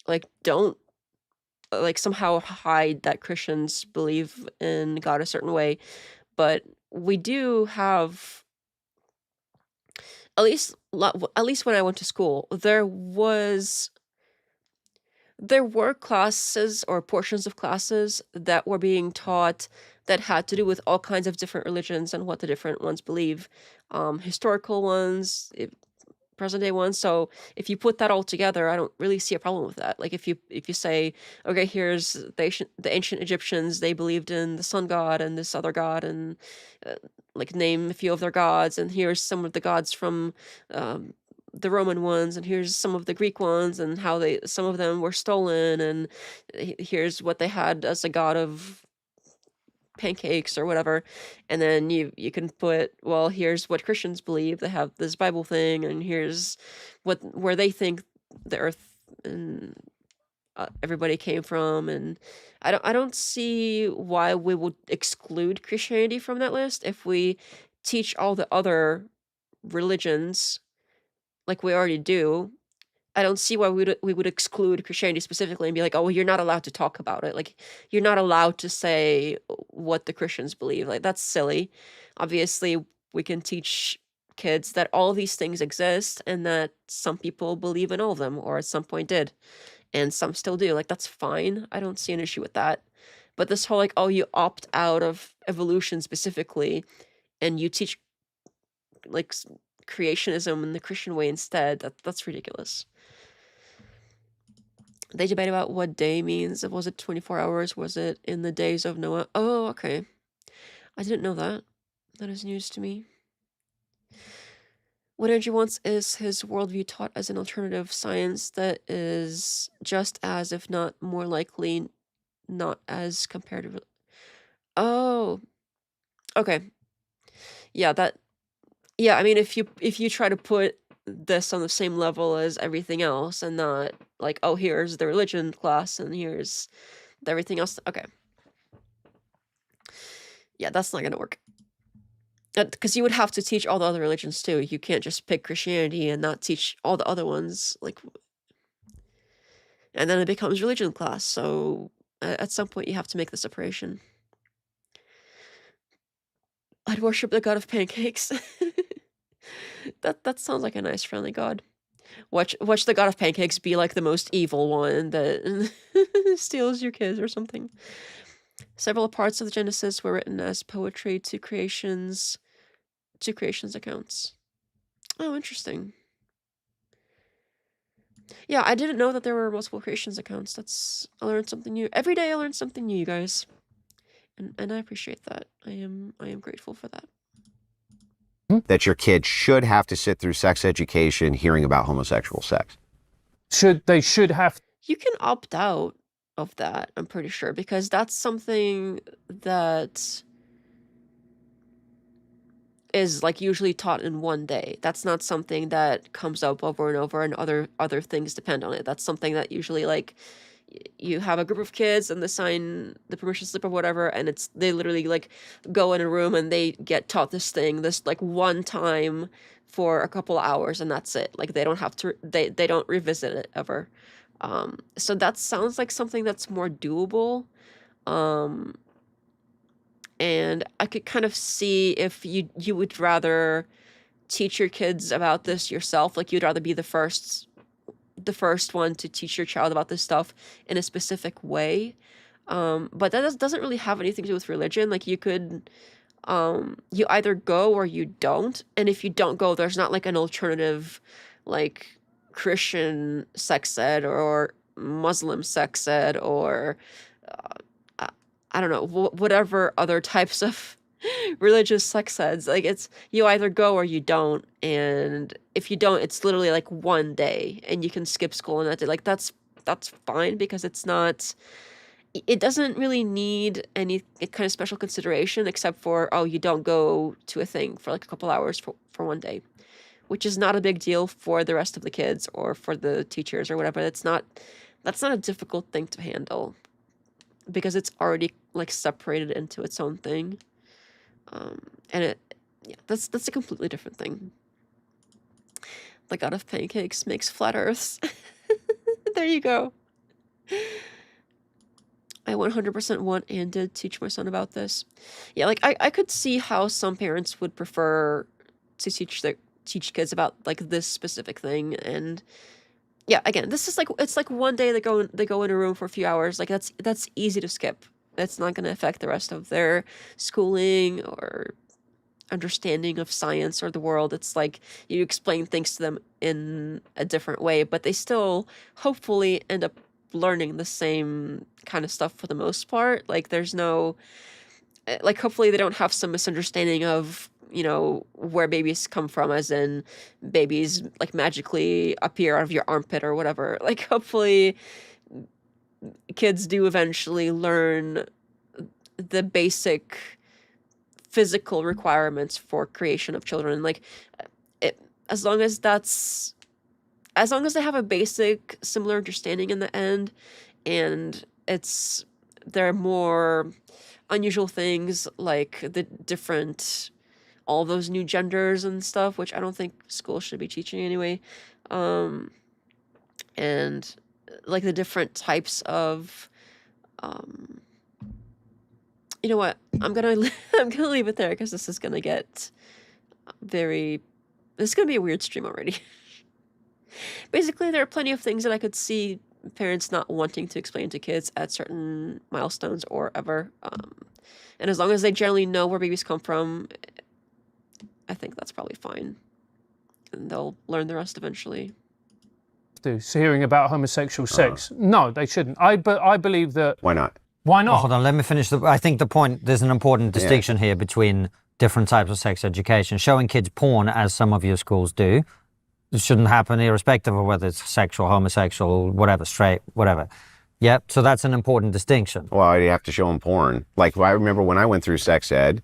A: like don't like somehow hide that Christians believe in God a certain way, but we do have, at least when I went to school, there were classes or portions of classes that were being taught that had to do with all kinds of different religions and what the different ones believe, historical ones, present day ones. So if you put that all together, I don't really see a problem with that. Like if you say, okay, here's the ancient Egyptians, they believed in the sun god and this other god, and like name a few of their gods, and here's some of the gods from the Roman ones, and here's some of the Greek ones, and how some of them were stolen, and here's what they had as a god of pancakes or whatever. And then you can put, well, here's what Christians believe, they have this Bible thing, and here's where they think the earth and everybody came from. And I don't see why we would exclude Christianity from that list if we teach all the other religions like we already do. I don't see why we would exclude Christianity specifically and be like, oh, well, you're not allowed to talk about it. Like, you're not allowed to say what the Christians believe. Like, that's silly. Obviously, we can teach kids that all these things exist and that some people believe in all of them, or at some point did, and some still do. Like, that's fine. I don't see an issue with that. But this whole, like, oh, you opt out of evolution specifically and you teach, like, creationism in the Christian way instead, that's ridiculous. They debate about what day means. Was it 24 hours? Was it in the days of Noah? Oh, okay. I didn't know that. That is news to me. What energy wants is his worldview taught as an alternative science that is just as, if not more likely, not as comparative. Oh, okay. Yeah, I mean, if you try to put this on the same level as everything else and not like, oh, here's the religion class and here's everything else. Okay. Yeah, that's not gonna work. Because you would have to teach all the other religions too. You can't just pick Christianity and not teach all the other ones. Like, and then it becomes religion class. So at some point you have to make the separation. I'd worship the god of pancakes. That sounds like a nice, friendly god. Watch the god of pancakes be like the most evil one that steals your kids or something. Several parts of the Genesis were written as poetry to creations accounts. Oh, interesting. Yeah, I didn't know that there were multiple creations accounts. I learned something new. Every day I learn something new, you guys. And I appreciate that. I am grateful for that.
C: That your kid should have to sit through sex education hearing about homosexual sex.
D: They should have.
A: You can opt out of that, I'm pretty sure, because that's something that is like usually taught in one day. That's not something that comes up over and over and other things depend on it. That's something that usually like you have a group of kids and they sign the permission slip or whatever, and they literally like go in a room and they get taught this like one time for a couple of hours, and that's it. Like they don't have to they don't revisit it ever. So that sounds like something that's more doable. And I could kind of see if you would rather teach your kids about this yourself, like you'd rather be the first one to teach your child about this stuff in a specific way. But that doesn't really have anything to do with religion. Like you could, you either go or you don't. And if you don't go, there's not like an alternative, like Christian sex ed or Muslim sex ed or I don't know, whatever other types of religious sex eds. Like, it's, you either go or you don't, and if you don't, it's literally like one day, and you can skip school on that day. Like, that's fine, because it's not, it doesn't really need any kind of special consideration, except for, oh, you don't go to a thing for like a couple hours for one day, which is not a big deal for the rest of the kids or for the teachers or whatever. That's not a difficult thing to handle, because it's already like separated into its own thing. And that's a completely different thing. The god of pancakes makes flat earths. There you go. I 100% want and did teach my son about this. Yeah, like I could see how some parents would prefer to teach kids about like this specific thing. And yeah, again, this is like, it's like one day they go in a room for a few hours. Like that's easy to skip. That's not going to affect the rest of their schooling or understanding of science or the world. It's like you explain things to them in a different way, but they still hopefully end up learning the same kind of stuff for the most part. Like, there's no, like, hopefully they don't have some misunderstanding of, you know, where babies come from, as in babies like magically appear out of your armpit or whatever. Like, hopefully kids do eventually learn the basic physical requirements for creation of children. Like, as long as they have a basic similar understanding in the end, and there are more unusual things like all those new genders and stuff, which I don't think school should be teaching anyway. And like the different types of, you know what? I'm gonna leave it there, because this is gonna be a weird stream already. Basically, there are plenty of things that I could see parents not wanting to explain to kids at certain milestones or ever. And as long as they generally know where babies come from, I think that's probably fine. And they'll learn the rest eventually.
D: So hearing about homosexual sex, no, they shouldn't. But I believe that.
C: Why not?
D: Why not?
B: Oh, hold on, let me finish. I think the point, there's an important distinction here between different types of sex education. Showing kids porn, as some of your schools do, it shouldn't happen irrespective of whether it's sexual, homosexual, whatever, straight, whatever. Yeah, so that's an important distinction.
C: Well, you have to show them porn. Like, I remember when I went through sex ed,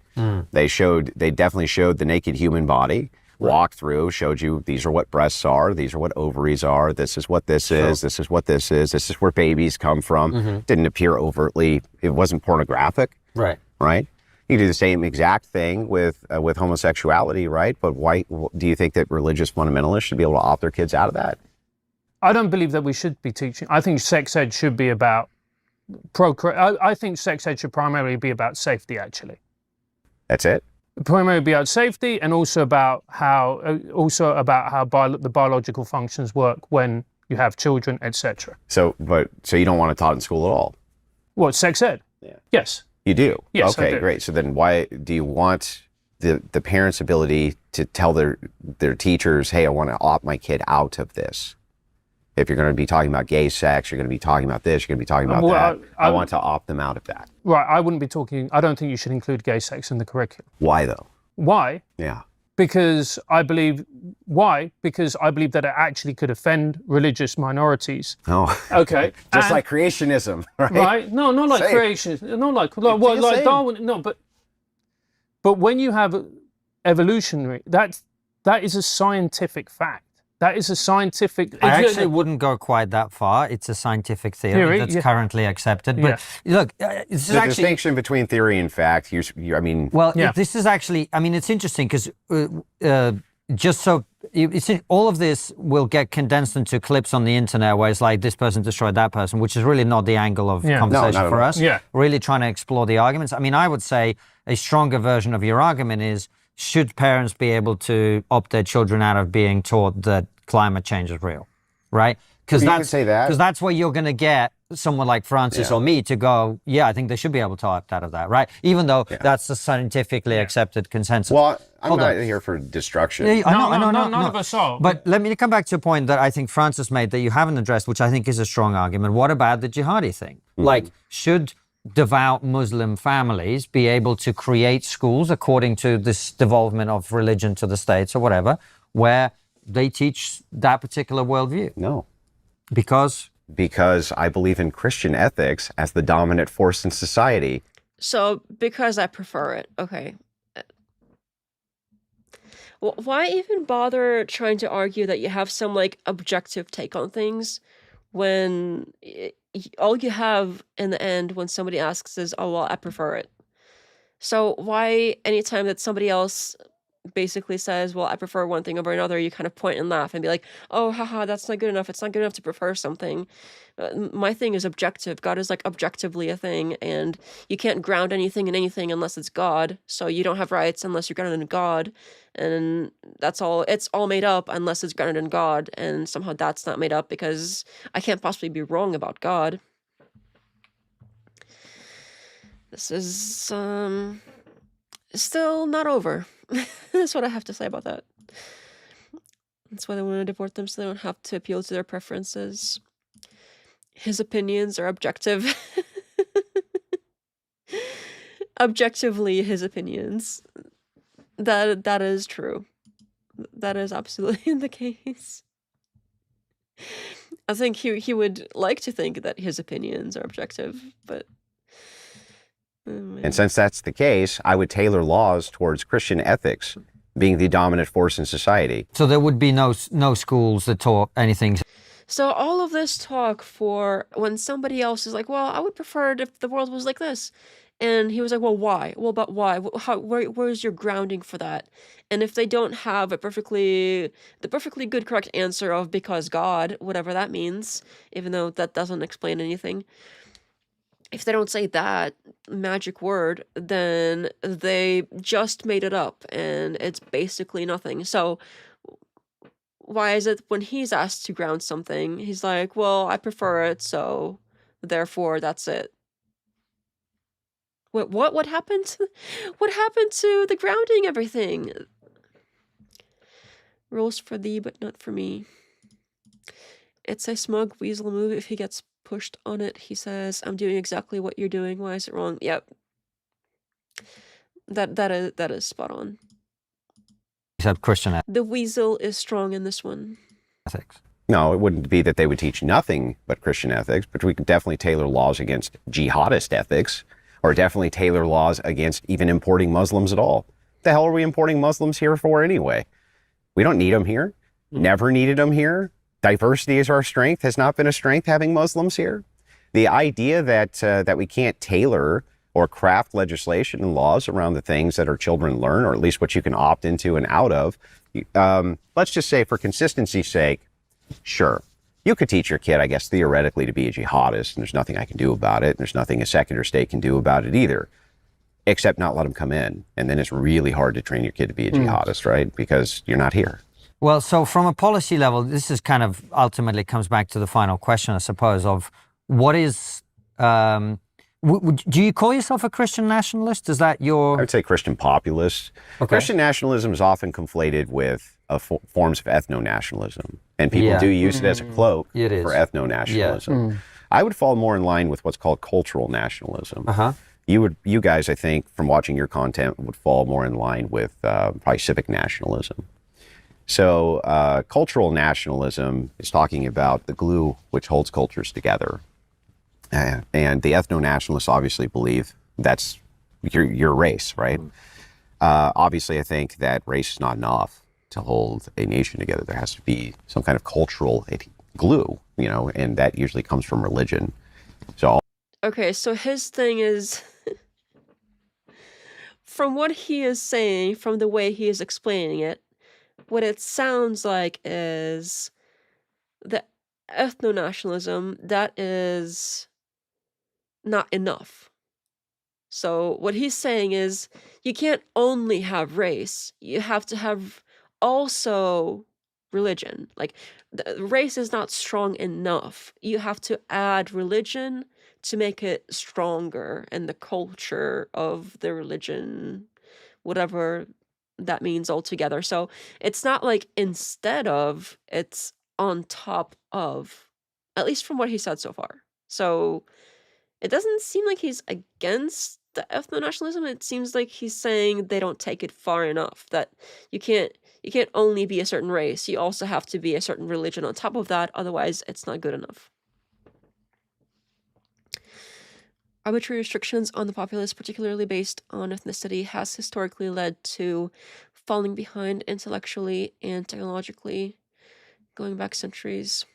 C: they definitely showed the naked human body. Walk through, showed you these are what breasts are, these are what ovaries are, this is what this is, this is what this is, this is where babies come from. Didn't appear overtly, it wasn't pornographic.
B: Right.
C: Right? You do the same exact thing with homosexuality, right? But why do you think that religious fundamentalists should be able to opt their kids out of that?
D: I don't believe that we should be teaching. I think sex ed should be about I think sex ed should primarily be about safety, actually.
C: That's it?
D: Primarily be about safety, and also about how the biological functions work when you have children, etc.
C: So you don't want it taught in school at all?
D: What, sex ed?
C: Yeah.
D: Yes.
C: You do?
D: Yes,
C: okay,
D: I do.
C: Great. So then why do you want the parents' ability to tell their teachers, hey, I want to opt my kid out of this? If you're going to be talking about gay sex, you're going to be talking about this, you're going to be talking about that. I want to opt them out of that.
D: Right. I don't think you should include gay sex in the curriculum.
C: Why though?
D: Why?
C: Yeah.
D: Because I believe that it actually could offend religious minorities.
C: Oh.
D: Okay.
C: Just like creationism, right?
D: Right? No, not like creationism. Not like Darwin. No, but when you have evolutionary, that is a scientific fact. That is a scientific.
B: I actually wouldn't go quite that far. It's a scientific theory that's currently accepted. But look, this is
C: the
B: actually
C: distinction between theory and fact. This
B: is actually. I mean, it's interesting because just so all of this will get condensed into clips on the internet where it's like this person destroyed that person, which is really not the angle of conversation for us. Yeah. Really trying to explore the arguments. I mean, I would say a stronger version of your argument is, should parents be able to opt their children out of being taught that climate change is real, right? Because that's where you're going to get someone like Francis or me to go, yeah, I think they should be able to opt out of that, right? Even though that's the scientifically accepted consensus.
C: Well, I'm not here for destruction.
B: I know.
D: None of us are.
B: But let me come back to a point that I think Francis made that you haven't addressed, which I think is a strong argument. What about the jihadi thing? Like, should devout Muslim families be able to create schools according to this devolvement of religion to the states or whatever, where they teach that particular worldview?
C: No.
B: Because?
C: Because I believe in Christian ethics as the dominant force in society.
A: So, because I prefer it. Okay. Well, why even bother trying to argue that you have some, like, objective take on things when all you have in the end when somebody asks is, oh, well, I prefer it. So why anytime that somebody else basically says, well, I prefer one thing over another, you kind of point and laugh and be like, oh, haha, that's not good enough. It's not good enough to prefer something. My thing is objective. God is like objectively a thing, and you can't ground anything in anything unless it's God. So you don't have rights unless you're grounded in God, and that's all. It's all made up unless it's grounded in God, and somehow that's not made up because I can't possibly be wrong about God. This is still not over. That's what I have to say about that. That's why they want to deport them, so they don't have to appeal to their preferences. His opinions are objective. Objectively, his opinions. That is true. That is absolutely the case. I think he would like to think that his opinions are objective, but...
C: And since that's the case, I would tailor laws towards Christian ethics being the dominant force in society.
B: So there would be no schools that taught anything.
A: So all of this talk for when somebody else is like, well, I would prefer it if the world was like this. And he was like, well, why? Well, but why? Where's your grounding for that? And if they don't have the perfectly good, correct answer of because God, whatever that means, even though that doesn't explain anything, if they don't say that magic word, then they just made it up and it's basically nothing. So why is it when he's asked to ground something, he's like, well, I prefer it, so therefore that's it. What happened? What happened to the grounding everything? Rules for thee, but not for me. It's a smug weasel move if he gets pushed on it. He says, I'm doing exactly what you're doing. Why is it wrong? Yep. That is spot on.
B: Except Christian ethics.
A: The weasel is strong in this one.
B: Ethics.
C: No, it wouldn't be that they would teach nothing but Christian ethics, but we could definitely tailor laws against jihadist ethics, or definitely tailor laws against even importing Muslims at all. What the hell are we importing Muslims here for anyway? We don't need them here. Never needed them here. Diversity is our strength. Has not been a strength having Muslims here. The idea that we can't tailor or craft legislation and laws around the things that our children learn, or at least what you can opt into and out of. Let's just say for consistency's sake, sure, you could teach your kid, I guess, theoretically to be a jihadist, and there's nothing I can do about it, and there's nothing a secular state can do about it either, except not let them come in. And then it's really hard to train your kid to be a jihadist, right? Because you're not here.
B: Well, so from a policy level, this is kind of ultimately comes back to the final question, I suppose, of what is... do you call yourself a Christian nationalist? Is that your...
C: I would say Christian populist. Okay. Christian nationalism is often conflated with forms of ethno-nationalism, and people do use it as a cloak for ethno-nationalism. Yeah. I would fall more in line with what's called cultural nationalism. You guys, I think, from watching your content, would fall more in line with probably civic nationalism. So cultural nationalism is talking about the glue which holds cultures together. And the ethno-nationalists obviously believe that's your race, right? Obviously, I think that race is not enough to hold a nation together. There has to be some kind of cultural glue, you know, and that usually comes from religion. So,
A: okay, so his thing is, from what he is saying, from the way he is explaining it, what it sounds like is the ethno-nationalism, that is not enough. So what he's saying is you can't only have race, you have to have also religion. Like, the race is not strong enough. You have to add religion to make it stronger, and the culture of the religion, whatever that means altogether. So it's not like instead of, it's on top of, at least from what he said so far. So It doesn't seem like he's against the ethno-nationalism. It seems like he's saying they don't take it far enough, that you can't only be a certain race, you also have to be a certain religion on top of that, otherwise it's not good enough. Arbitrary restrictions on the populace, particularly based on ethnicity, has historically led to falling behind intellectually and technologically, going back centuries.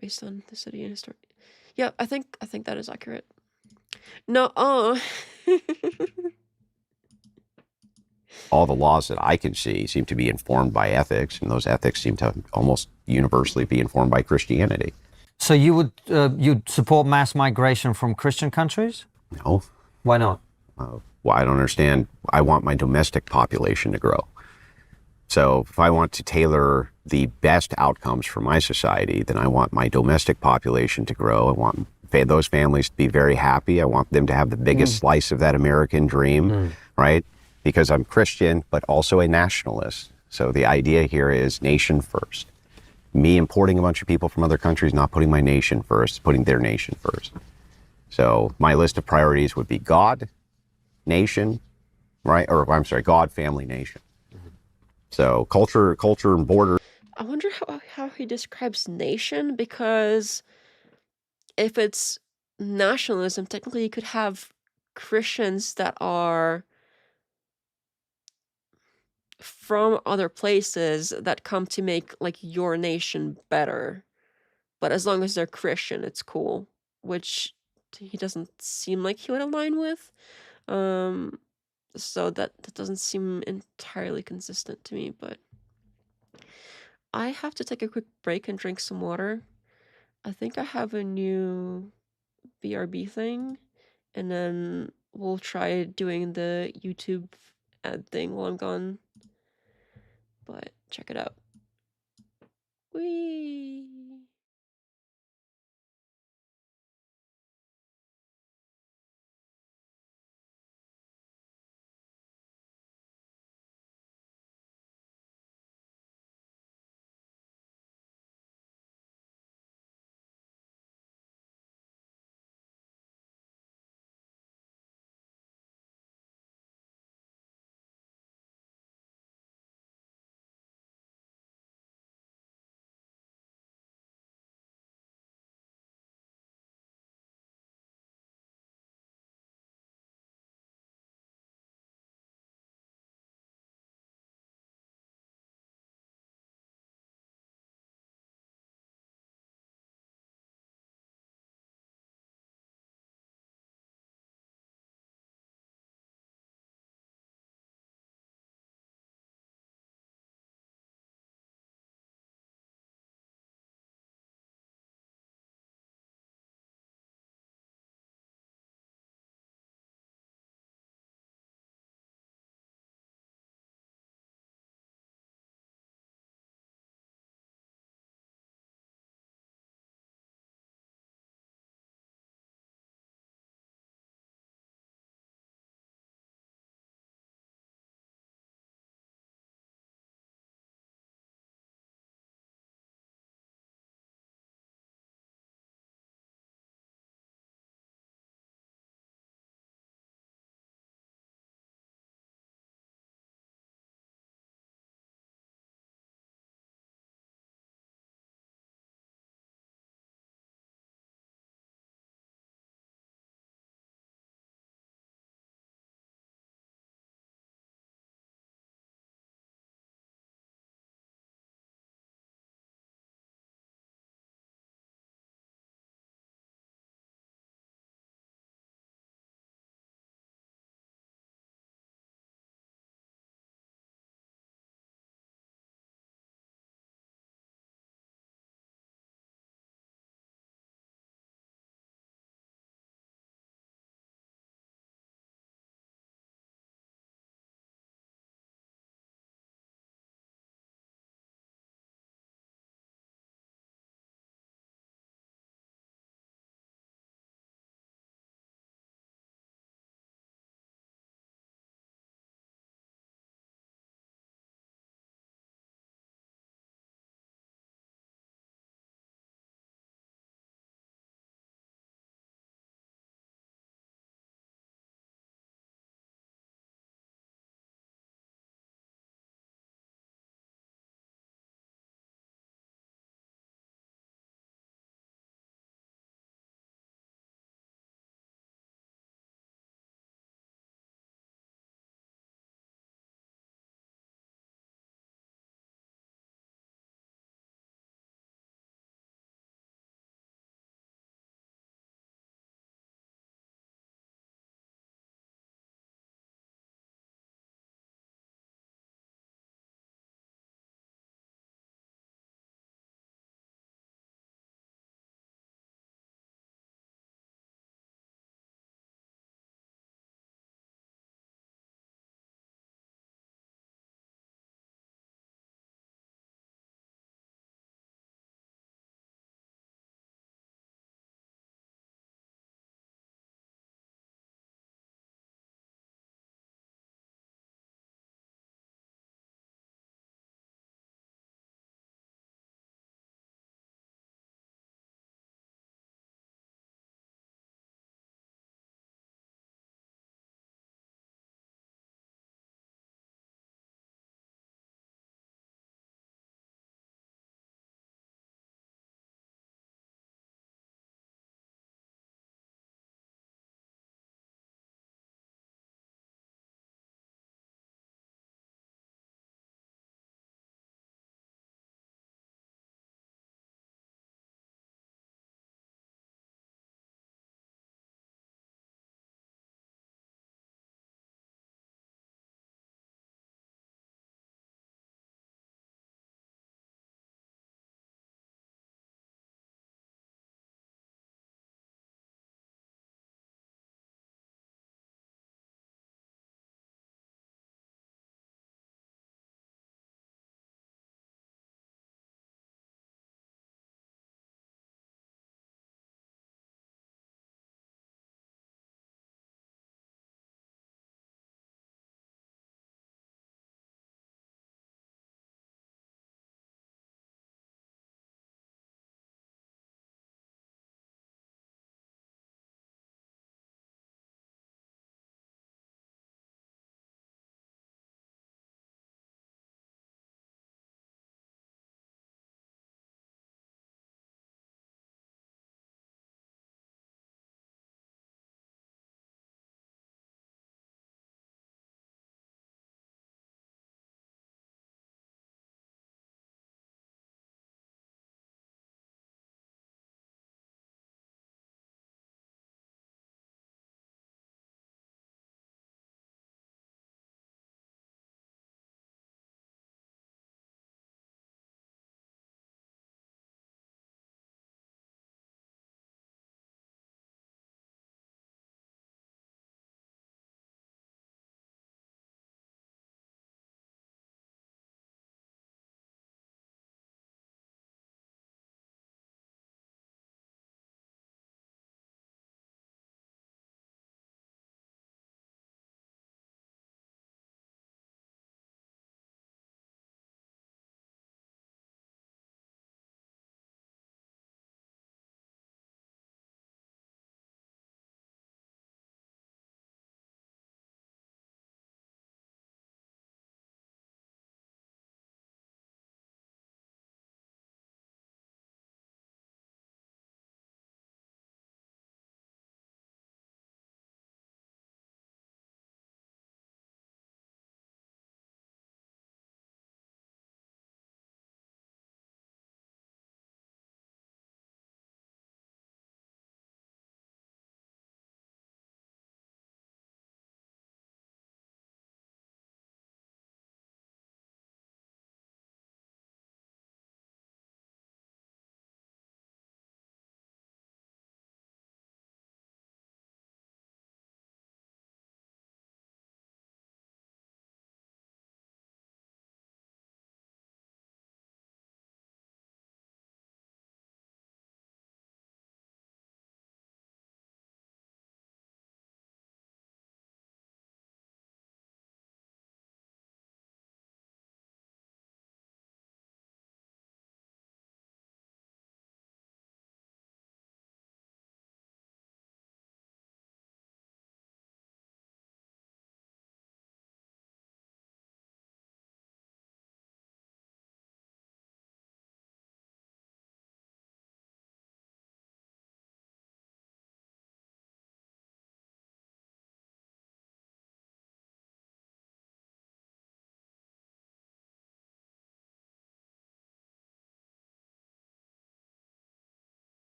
A: Based on ethnicity and history. Yeah, I think that is accurate. No,
C: All the laws that I can see seem to be informed by ethics, and those ethics seem to almost universally be informed by Christianity.
B: So you would you'd support mass migration from Christian countries?
C: No.
B: Why not?
C: Well, I don't understand. I want my domestic population to grow. So if I want to tailor the best outcomes for my society, then I want my domestic population to grow. I want those families to be very happy. I want them to have the biggest slice of that American dream, right? Because I'm Christian, but also a nationalist. So the idea here is nation first. Me importing a bunch of people from other countries, not putting my nation first, putting their nation first. So my list of priorities would be God, nation, right? Or I'm sorry, God, family, nation. So culture and border.
A: I wonder how he describes nation, because if it's nationalism, technically you could have Christians that are from other places that come to make like your nation better. But as long as they're Christian, it's cool, which he doesn't seem like he would align with. So that doesn't seem entirely consistent to me, but I have to take a quick break and drink some water. I think I have a new BRB thing, and then we'll try doing the YouTube ad thing while I'm gone. But check it out. Whee!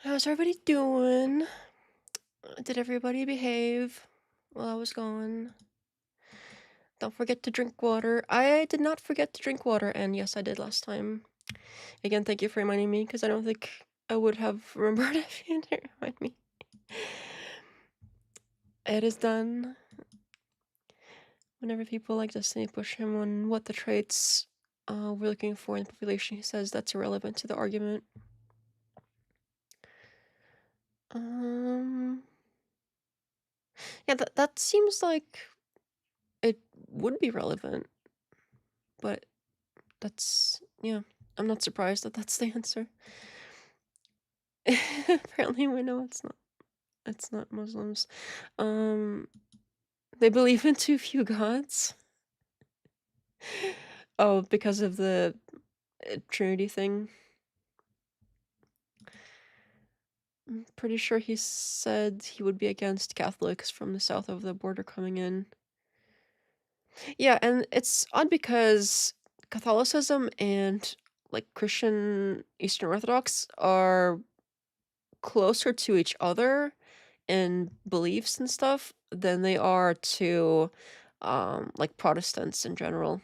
A: How's everybody doing? Did everybody behave while I was gone? Don't forget to drink water. I did not forget to drink water, and yes, I did last time. Again, thank you for reminding me, because I don't think I would have remembered if you didn't remind me. It is done. Whenever people like Destiny push him on what the traits we're looking for in the population, he says that's irrelevant to the argument. Yeah, that seems like it would be relevant, but that's, yeah, I'm not surprised that that's the answer. Apparently we know it's not Muslims. They believe in too few gods. Oh, because of the Trinity thing. I'm pretty sure he said he would be against Catholics from the south of the border coming in. Yeah, and it's odd because Catholicism and like Christian Eastern Orthodox are closer to each other in beliefs and stuff than they are to like Protestants in general.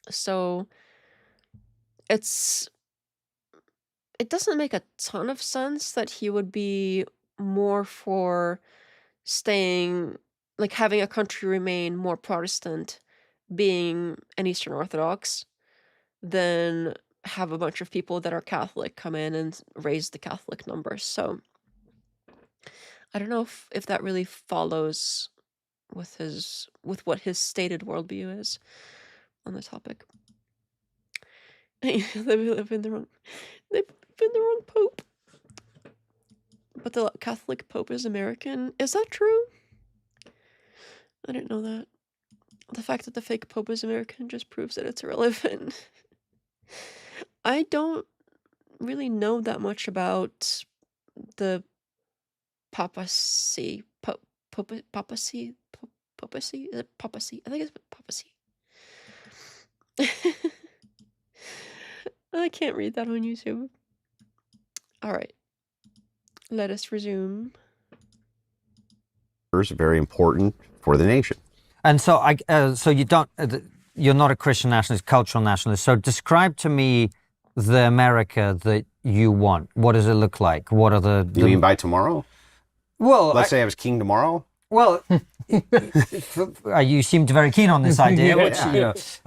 A: So it doesn't make a ton of sense that he would be more for staying, like having a country remain more Protestant, being an Eastern Orthodox, than have a bunch of people that are Catholic come in and raise the Catholic numbers. So I don't know if that really follows with what his stated worldview is on the topic. They live in the wrong pope. But the Catholic Pope is American. Is that true? I didn't know that. The fact that the fake Pope is American just proves that it's irrelevant. I don't really know that much about the papacy. Papacy? Papacy? Is it papacy? I think it's papacy. I can't read that on YouTube. Alright. Let us resume.
C: Very important for the nation.
B: And so, so you don't, you're not a Christian nationalist, cultural nationalist. So describe to me the America that you want. What does it look like? What are the...
C: You mean by tomorrow?
B: Well,
C: let's say I was king tomorrow.
B: Well, you seemed very keen on this idea, which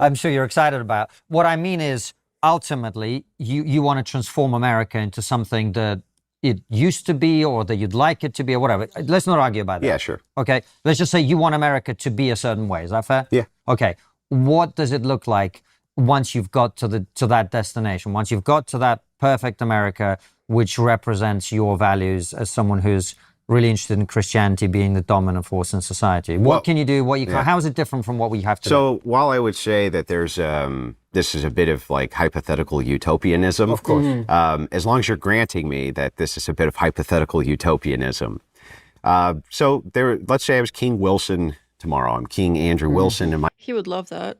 B: I'm sure you're excited about. What I mean is, ultimately, you want to transform America into something that it used to be, or that you'd like it to be, or whatever. Let's not argue about that.
C: Yeah, sure.
B: Okay, let's just say you want America to be a certain way. Is that fair?
C: Yeah.
B: Okay, what does it look like once you've got to that destination? Once you've got to that perfect America, which represents your values as someone who's really interested in Christianity being the dominant force in society. What can you do? What you can't? How is it different from what we have today?
C: So while I would say that there's this is a bit of like hypothetical utopianism,
B: of course,
C: as long as you're granting me that this is a bit of hypothetical utopianism. So there, let's say I was King Wilson tomorrow. I'm King Andrew Wilson, and
A: he would love that.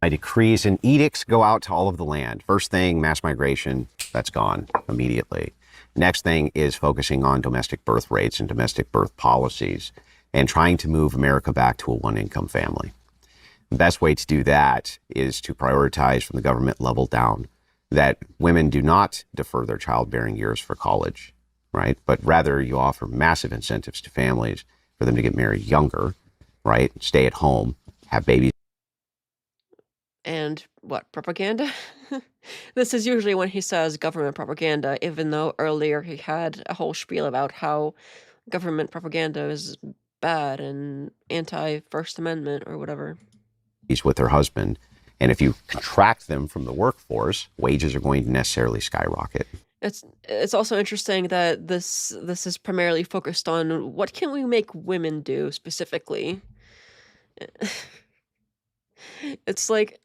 C: My decrees and edicts go out to all of the land. First thing, mass migration, that's gone immediately. Next thing is focusing on domestic birth rates and domestic birth policies and trying to move America back to a one-income family. The best way to do that is to prioritize from the government level down that women do not defer their childbearing years for college, right? But rather you offer massive incentives to families for them to get married younger, right? Stay at home, have babies.
A: And what, propaganda? This is usually when he says government propaganda, even though earlier he had a whole spiel about how government propaganda is bad and anti-First Amendment or whatever.
C: With their husband. And if you contract them from the workforce, wages are going to necessarily skyrocket.
A: It's also interesting that this is primarily focused on what can we make women do specifically. It's like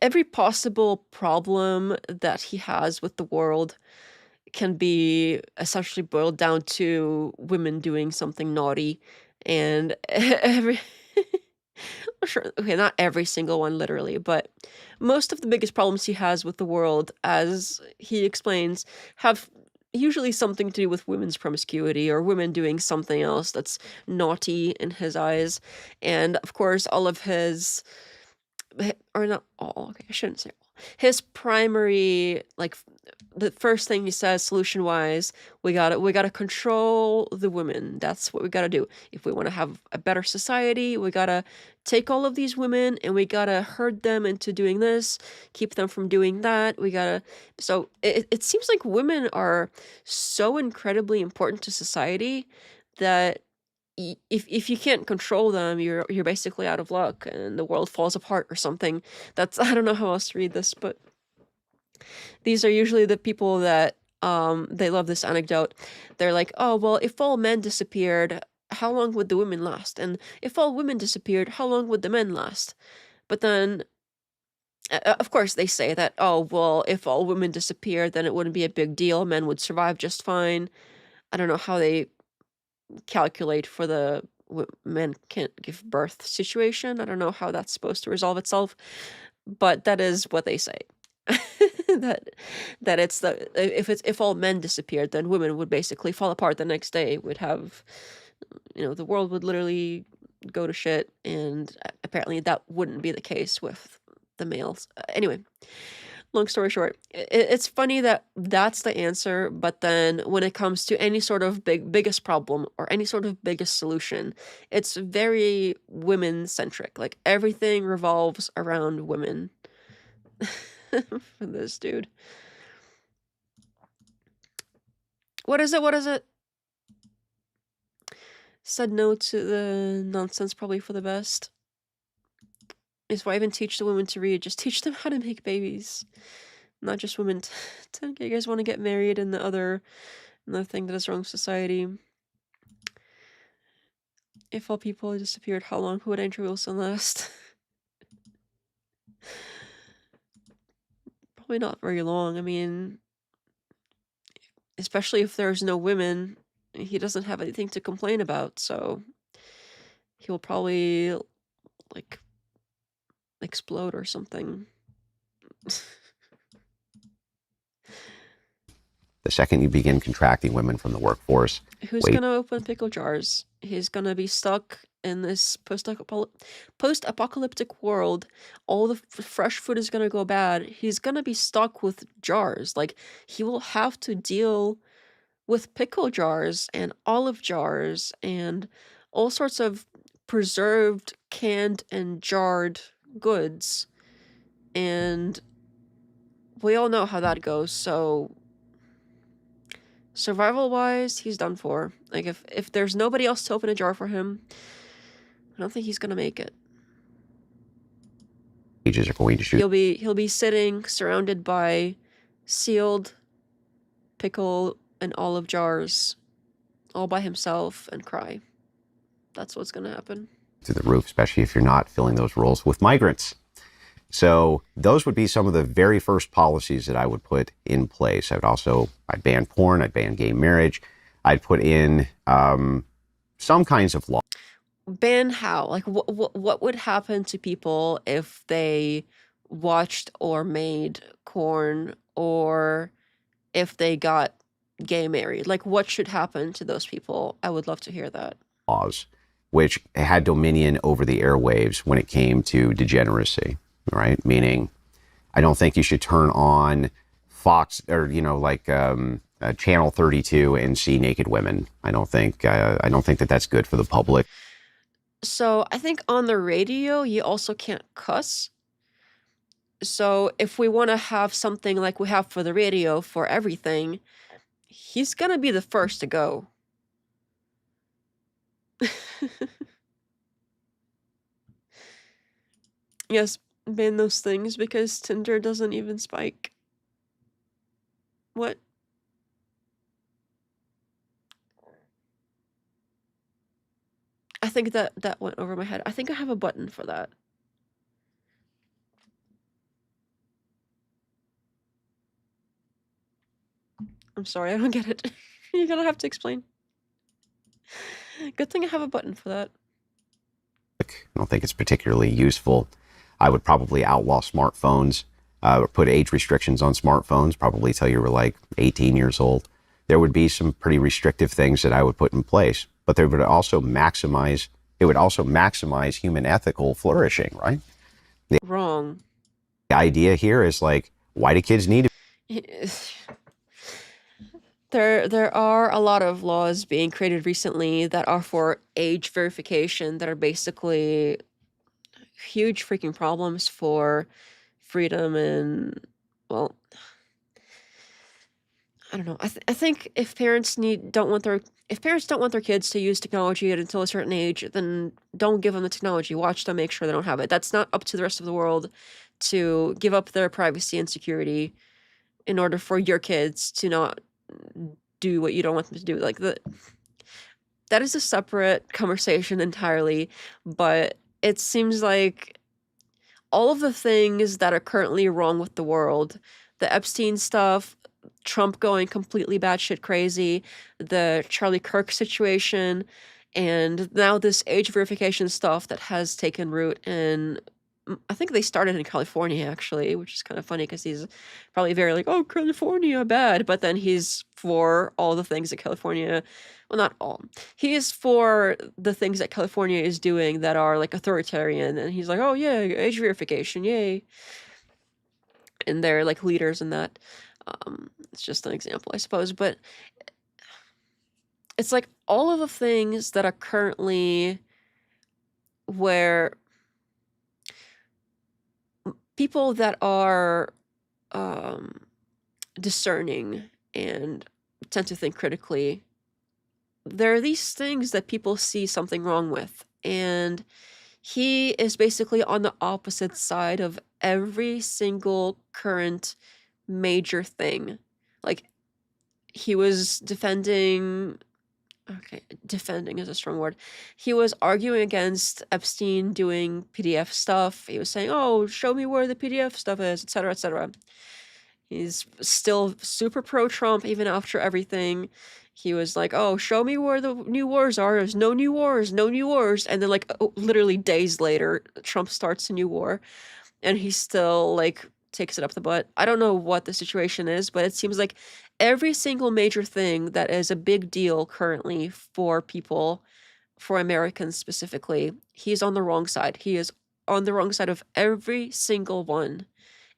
A: every possible problem that he has with the world can be essentially boiled down to women doing something naughty, and sure, okay, not every single one literally, but most of the biggest problems he has with the world, as he explains, have usually something to do with women's promiscuity or women doing something else that's naughty in his eyes. And of course, all of his, or not all, okay, I shouldn't say all. His primary, like, the first thing he says, solution-wise, we gotta control the women. That's what we gotta do. If we want to have a better society, we gotta take all of these women and we gotta herd them into doing this, keep them from doing that. So it seems like women are so incredibly important to society that if you can't control them, you're basically out of luck and the world falls apart or something. I don't know how else to read this, but these are usually the people that they love this anecdote. They're like, oh, well, if all men disappeared, how long would the women last? And if all women disappeared, how long would the men last? But then, of course, they say that, oh, well, if all women disappeared, then it wouldn't be a big deal. Men would survive just fine. I don't know how they calculate for the men can't give birth situation. I don't know how that's supposed to resolve itself, but that is what they say. that it's if all men disappeared, then women would basically fall apart the next day. Would have, the world would literally go to shit, and apparently that wouldn't be the case with the males. Anyway, long story short, it's funny that that's the answer, but then when it comes to any sort of biggest problem or any sort of biggest solution, it's very women-centric. Like, everything revolves around women for this dude. What is it? Said no to the nonsense probably for the best. Is why even teach the women to read. Just teach them how to make babies. Not just women. You guys want to get married, and another thing that is wrong with society. If all people disappeared, how long would Andrew Wilson last? Probably not very long. I mean, especially if there's no women, he doesn't have anything to complain about, so he'll probably, like, explode or something.
C: The second you begin contracting women from the workforce...
A: Who's gonna open pickle jars? He's gonna be stuck in this post-apocalyptic world. All the fresh food is gonna go bad. He's gonna be stuck with jars. Like, he will have to deal with pickle jars and olive jars and all sorts of preserved, canned, and jarred goods. And we all know how that goes, so survival-wise, he's done for. Like, if there's nobody else to open a jar for him, I don't think he's gonna make it.
C: Are going to shoot.
A: He'll be sitting surrounded by sealed pickle and olive jars all by himself and cry. That's what's gonna happen.
C: To the roof, especially if you're not filling those roles with migrants. So those would be some of the very first policies that I would put in place. I'd ban porn, I'd ban gay marriage, I'd put in some kinds of law.
A: Ban how? Like, what would happen to people if they watched or made porn, or if they got gay married? Like, what should happen to those people? I would love to hear that.
C: Laws, which had dominion over the airwaves when it came to degeneracy. Right? Meaning, I don't think you should turn on Fox or, Channel 32 and see naked women. I don't think that that's good for the public.
A: So I think on the radio, you also can't cuss. So if we want to have something like we have for the radio for everything, he's going to be the first to go. Yes. Ban those things because Tinder doesn't even spike. What? I think that went over my head. I think I have a button for that. I'm sorry, I don't get it. You're gonna have to explain. Good thing I have a button for that.
C: I don't think it's particularly useful. I would probably outlaw smartphones, or put age restrictions on smartphones, probably till you were like 18 years old. there would be some pretty restrictive things that I would put in place, but there would also maximize, it would also maximize human ethical flourishing, right?
A: Wrong.
C: The idea here is like, why do kids need to?
A: There are a lot of laws being created recently that are for age verification that are basically huge freaking problems for freedom and, well, I don't know. I think if parents don't want their kids to use technology until a certain age, then don't give them the technology. Watch them, make sure they don't have it. That's not up to the rest of the world to give up their privacy and security in order for your kids to not do what you don't want them to do. Like, that is a separate conversation entirely, but it seems like all of the things that are currently wrong with the world, the Epstein stuff, Trump going completely batshit crazy, the Charlie Kirk situation, and now this age verification stuff that has taken root in, I think they started in California, actually, which is kind of funny because he's probably very like, oh, California, bad. But then he's for all the things that California, well, not all. He is for the things that California is doing that are like authoritarian. And he's like, oh, yeah, age verification, yay. And they're like leaders in that. It's just an example, I suppose. But it's like all of the things that are currently where people that are discerning and tend to think critically, there are these things that people see something wrong with. And he is basically on the opposite side of every single current major thing. Like, he was defending is a strong word. He was arguing against Epstein doing PDF stuff. He was saying, oh, show me where the PDF stuff is, etc., etc. He's still super pro-Trump even after everything. He was like, oh, show me where the new wars are. There's no new wars, no new wars. And then, like, literally days later, Trump starts a new war. And he still, like, takes it up the butt. I don't know what the situation is, but it seems like every single major thing that is a big deal currently for people, for Americans specifically, he's on the wrong side. He is on the wrong side of every single one.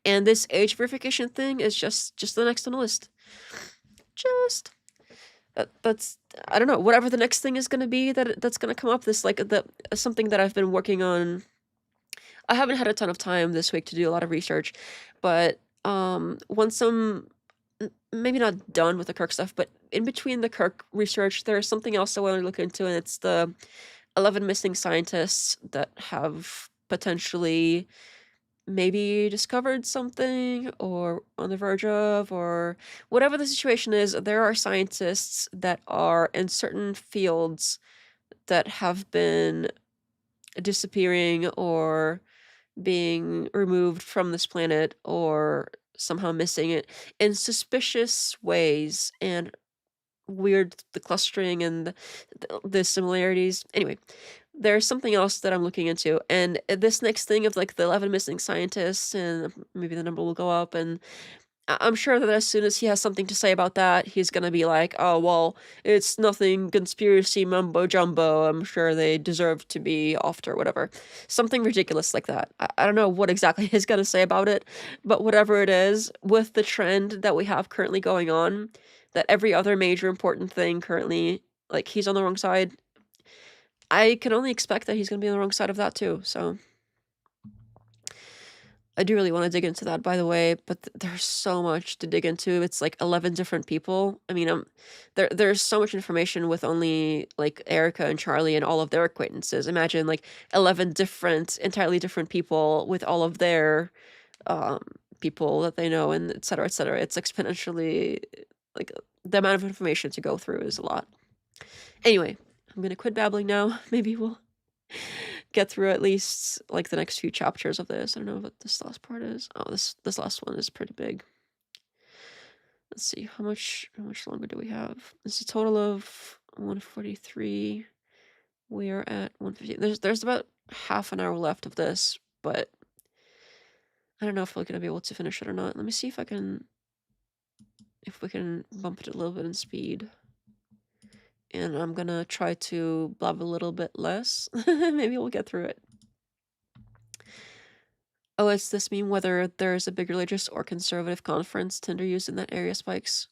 A: And this age verification thing is just the next on the list. That's I don't know, whatever the next thing is going to be that's going to come up. This, like, something that I've been working on. I haven't had a ton of time this week to do a lot of research, but once I'm maybe not done with the Kirk stuff, but in between the Kirk research, there's something else I want to look into, and it's the 11 missing scientists that have potentially maybe discovered something or on the verge of, or whatever the situation is. There are scientists that are in certain fields that have been disappearing or being removed from this planet or somehow missing it in suspicious ways, and weird, the clustering and the similarities. Anyway, there's something else that I'm looking into, and this next thing of, like, the 11 missing scientists, and maybe the number will go up, and I'm sure that as soon as he has something to say about that, he's gonna be like, oh, well, it's nothing conspiracy mumbo jumbo. I'm sure they deserve to be offed or whatever. Something ridiculous like that. I don't know what exactly he's gonna say about it, but whatever it is, with the trend that we have currently going on, that every other major important thing currently, like, he's on the wrong side, I can only expect that he's gonna be on the wrong side of that too, so. I do really want to dig into that, by the way, but there's so much to dig into. It's like 11 different people. I mean, there's so much information with only, like, Erica and Charlie and all of their acquaintances. Imagine, like, 11 entirely different people with all of their people that they know, and et cetera, et cetera. It's exponentially, like, the amount of information to go through is a lot. Anyway, I'm going to quit babbling now. Maybe we'll get through at least, like, the next few chapters of this. I don't know what this last part is. Oh, this last one is pretty big. Let's see, how much longer do we have? It's a total of 143. We are at 150. There's about half an hour left of this, but I don't know if we're gonna be able to finish it or not. Let me see if I can if we can bump it a little bit in speed. And I'm gonna try to blab a little bit less. Maybe we'll get through it. Oh, it's this meme whether there's a big religious or conservative conference Tinder used in that area spikes.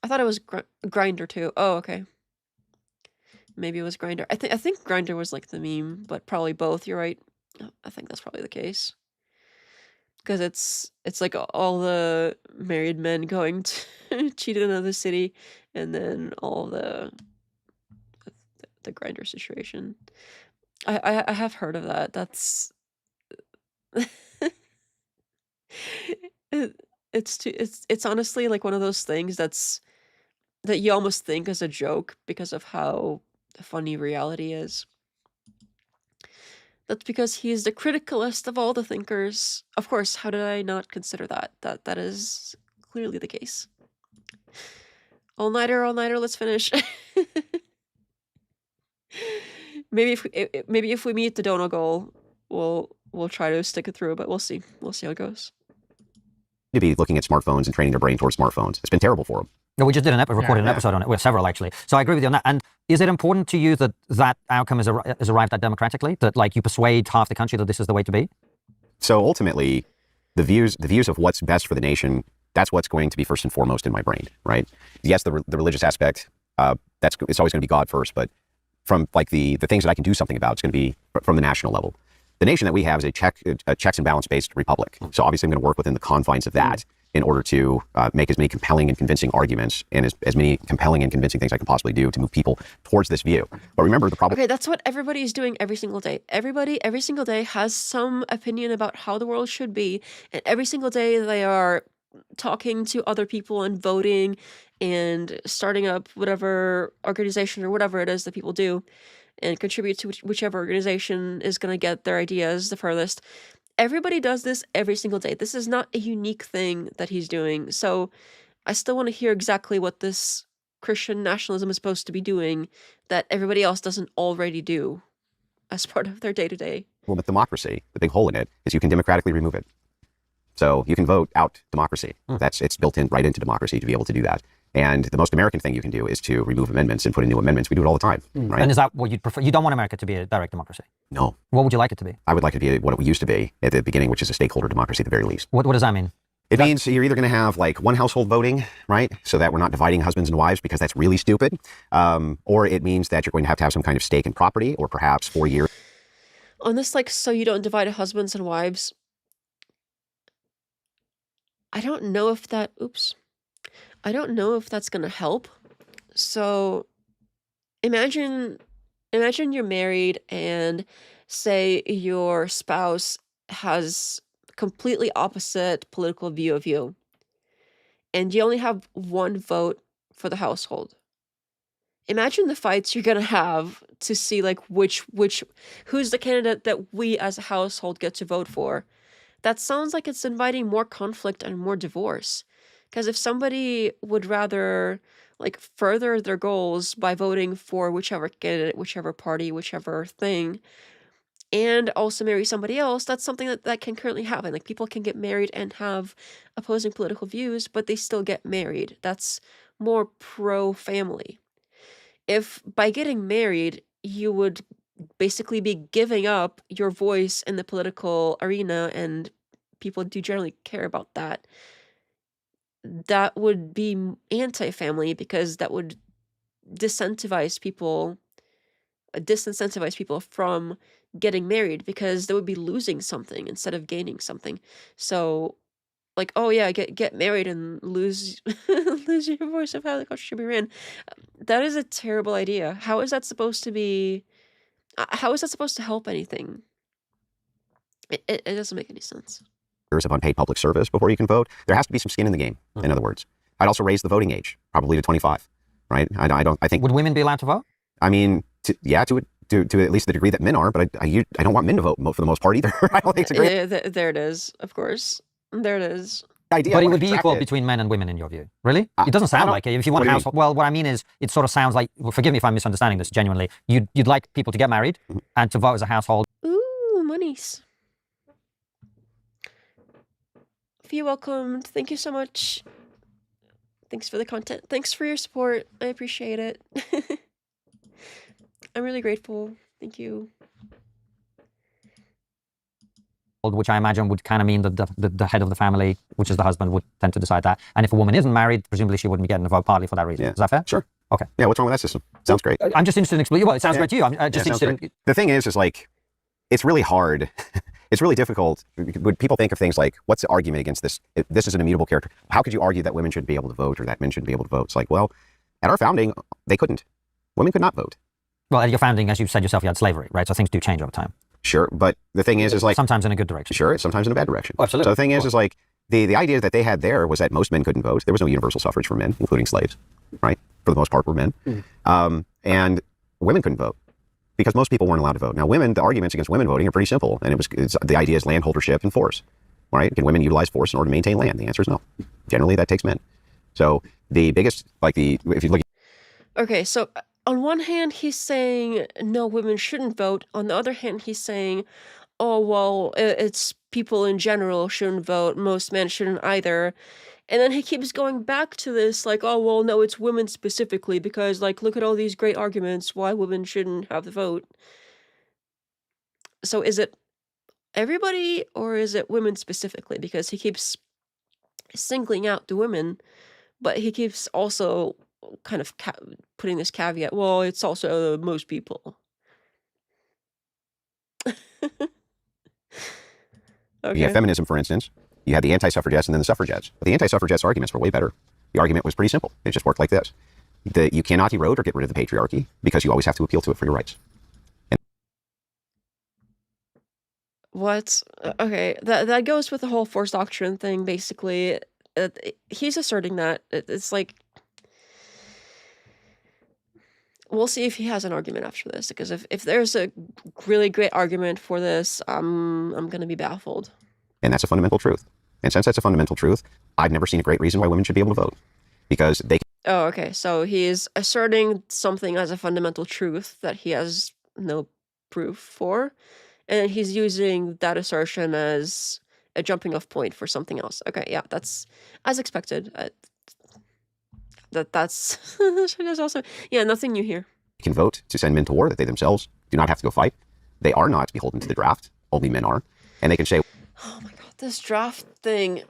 A: I thought it was Grindr too. Oh, okay. Maybe it was Grindr. I think Grindr was like the meme, but probably both. You're right. I think that's probably the case. Because it's like all the married men going to cheat in another city, and then all the Grindr situation. I have heard of that. That's it's honestly like one of those things that you almost think is a joke because of how funny reality is. That's because he's the criticalist of all the thinkers. Of course, how did I not consider that? That is clearly the case. All-nighter, let's finish. Maybe if we meet the donor goal, we'll try to stick it through, but we'll see. We'll see how it goes.
C: To be looking at smartphones and training their brain towards smartphones. It's been terrible for them.
B: No, we just did recorded an episode on it. Well, several actually. So I agree with you on that. And is it important to you that that outcome is arrived at democratically? That like you persuade half the country that this is the way to be? So
C: ultimately, the views of what's best for the nation, that's what's going to be first and foremost in my brain, right? Yes, the religious aspect, it's always going to be God first, but from like the things that I can do something about, it's going to be from the national level. The nation that we have is a checks and balance based republic. So obviously I'm going to work within the confines of that in order to make as many compelling and convincing arguments and as many compelling and convincing things I can possibly do to move people towards this view. But remember the problem.
A: Okay, that's what everybody is doing every single day. Everybody, every single day has some opinion about how the world should be. And every single day they are talking to other people and voting and starting up whatever organization or whatever it is that people do and contribute to whichever organization is going to get their ideas the furthest. Everybody does this every single day. This is not a unique thing that he's doing. So I still want to hear exactly what this Christian nationalism is supposed to be doing that everybody else doesn't already do as part of their day-to-day.
C: Well, but democracy, the big hole in it, is you can democratically remove it. So you can vote out democracy. It's built in right into democracy to be able to do that. And the most American thing you can do is to remove amendments and put in new amendments. We do it all the time, right?
B: And is that what you'd prefer? You don't want America to be a direct democracy?
C: No.
B: What would you like it to be?
C: I would like it to be what it used to be at the beginning, which is a stakeholder democracy at the very least.
B: What does that mean?
C: It means you're either going to have like one household voting, right? So that we're not dividing husbands and wives because that's really stupid. Or it means that you're going to have some kind of stake in property or perhaps 4 years.
A: On this, like, so you don't divide husbands and wives, I don't know if that, I don't know if that's gonna help. So imagine you're married and say your spouse has completely opposite political view of you and you only have one vote for the household. Imagine the fights you're gonna have to see like who's the candidate that we as a household get to vote for. That sounds like it's inviting more conflict and more divorce. Because if somebody would rather like further their goals by voting for whichever candidate, whichever party, whichever thing, and also marry somebody else, that's something that can currently happen. Like people can get married and have opposing political views, but they still get married. That's more pro-family. If by getting married, you would basically be giving up your voice in the political arena, and people do generally care about that, that would be anti-family because that would disincentivize people from getting married because they would be losing something instead of gaining something. So like, oh yeah, get married and lose lose your voice of how the culture should be ran. That is a terrible idea. How is that supposed to be? How is that supposed to help anything? It doesn't make any sense.
C: Of unpaid public service before you can vote. There has to be some skin in the game. In other words, I'd also raise the voting age probably to 25. Right? I think.
B: Would women be allowed to vote?
C: I mean, to at least the degree that men are, but I don't want men to vote for the most part either. I don't think it's a great.
A: There it is. Of course, there it is.
C: Idea,
B: but it would be equal between men and women in your view, really? It doesn't sound like it. If you want a household, well, what I mean is, it sort of sounds like. Well, forgive me if I'm misunderstanding this. Genuinely, you'd like people to get married and to vote as a household.
A: Ooh, monies. Fee welcomed. Thank you so much. Thanks for the content. Thanks for your support. I appreciate it. I'm really grateful. Thank you.
B: Which I imagine would kind of mean that the head of the family, which is the husband, would tend to decide that. And if a woman isn't married, presumably she wouldn't be getting a vote partly for that reason.
C: Yeah.
B: Is that fair?
C: Sure.
B: Okay.
C: Yeah, what's wrong with that system? Sounds great.
B: I'm just interested in explaining. Well, it sounds great to you. I'm just interested in...
C: The thing is like, it's really hard. It's really difficult. When people think of things like, what's the argument against this? This is an immutable character. How could you argue that women should be able to vote or that men shouldn't be able to vote? It's like, well, at our founding, they couldn't. Women could not vote.
B: Well, at your founding, as you said yourself, you had slavery, right? So things do change over time.
C: Sure, but the thing is like...
B: Sometimes in a good direction.
C: Sure, sometimes in a bad direction.
B: Oh, absolutely.
C: So the thing is like, the idea that they had there was that most men couldn't vote. There was no universal suffrage for men, including slaves, right? For the most part, were men. And women couldn't vote because most people weren't allowed to vote. Now, women, the arguments against women voting are pretty simple. And the idea is landholdership and force, right? Can women utilize force in order to maintain land? The answer is no. Generally, that takes men. So the biggest, like if you look...
A: Okay, so on one hand, he's saying, no, women shouldn't vote. On the other hand, he's saying, oh, well, it's people in general shouldn't vote. Most men shouldn't either. And then he keeps going back to this, like, oh, well, no, it's women specifically, because, like, look at all these great arguments why women shouldn't have the vote. So is it everybody, or is it women specifically? Because he keeps singling out the women, but he keeps also kind of putting this caveat, well, it's also most people. Okay.
C: You have feminism, for instance. You had the anti-suffragettes and then the suffragettes. But the anti-suffragettes arguments were way better. The argument was pretty simple. It just worked like this. You cannot erode or get rid of the patriarchy because you always have to appeal to it for your rights.
A: What? Okay, that goes with the whole force doctrine thing, basically. He's asserting that. It's like... We'll see if he has an argument after this, because if there's a really great argument for this, I'm going to be baffled.
C: And that's a fundamental truth. And since that's a fundamental truth, I've never seen a great reason why women should be able to vote. Because they...
A: Oh, okay. So he's asserting something as a fundamental truth that he has no proof for, and he's using that assertion as a jumping off point for something else. Okay, yeah, that's as expected. That's also... Yeah, nothing new here.
C: Can vote to send men to war that they themselves do not have to go fight. They are not beholden to the draft. Only men are. And they can say...
A: Oh my god, this draft thing.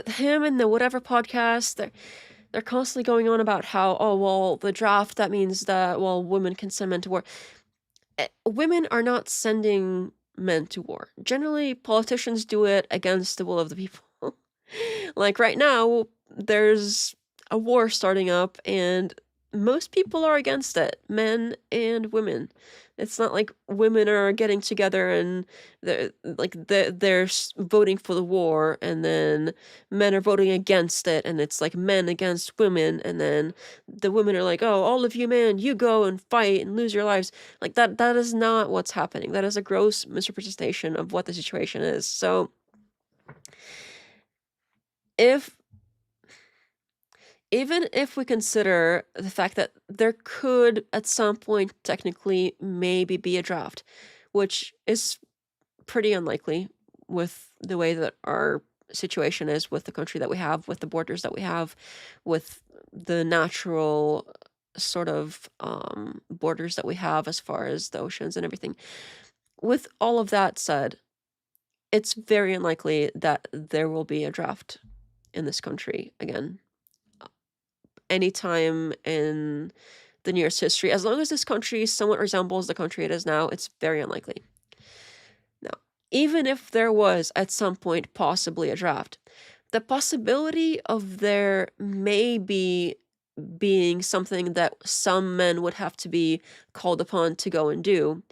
A: Him and the whatever podcast, they're constantly going on about how, oh, well, the draft, that means that, well, women can send men to war. Women are not sending men to war. Generally, politicians do it against the will of the people. Like right now, there's a war starting up, and most people are against it, men and women. It's not like women are getting together and they're voting for the war, and then men are voting against it, and it's like men against women, and then the women are like, oh, all of you men, you go and fight and lose your lives. Like that is not what's happening. That is a gross misrepresentation of what the situation is. So even if we consider the fact that there could, at some point, technically, maybe be a draft, which is pretty unlikely with the way that our situation is, with the country that we have, with the borders that we have, with the natural sort of borders that we have as far as the oceans and everything. With all of that said, it's very unlikely that there will be a draft in this country again. Anytime in the nearest history, as long as this country somewhat resembles the country it is now, it's very unlikely. Now, even if there was at some point possibly a draft, the possibility of there maybe being something that some men would have to be called upon to go and do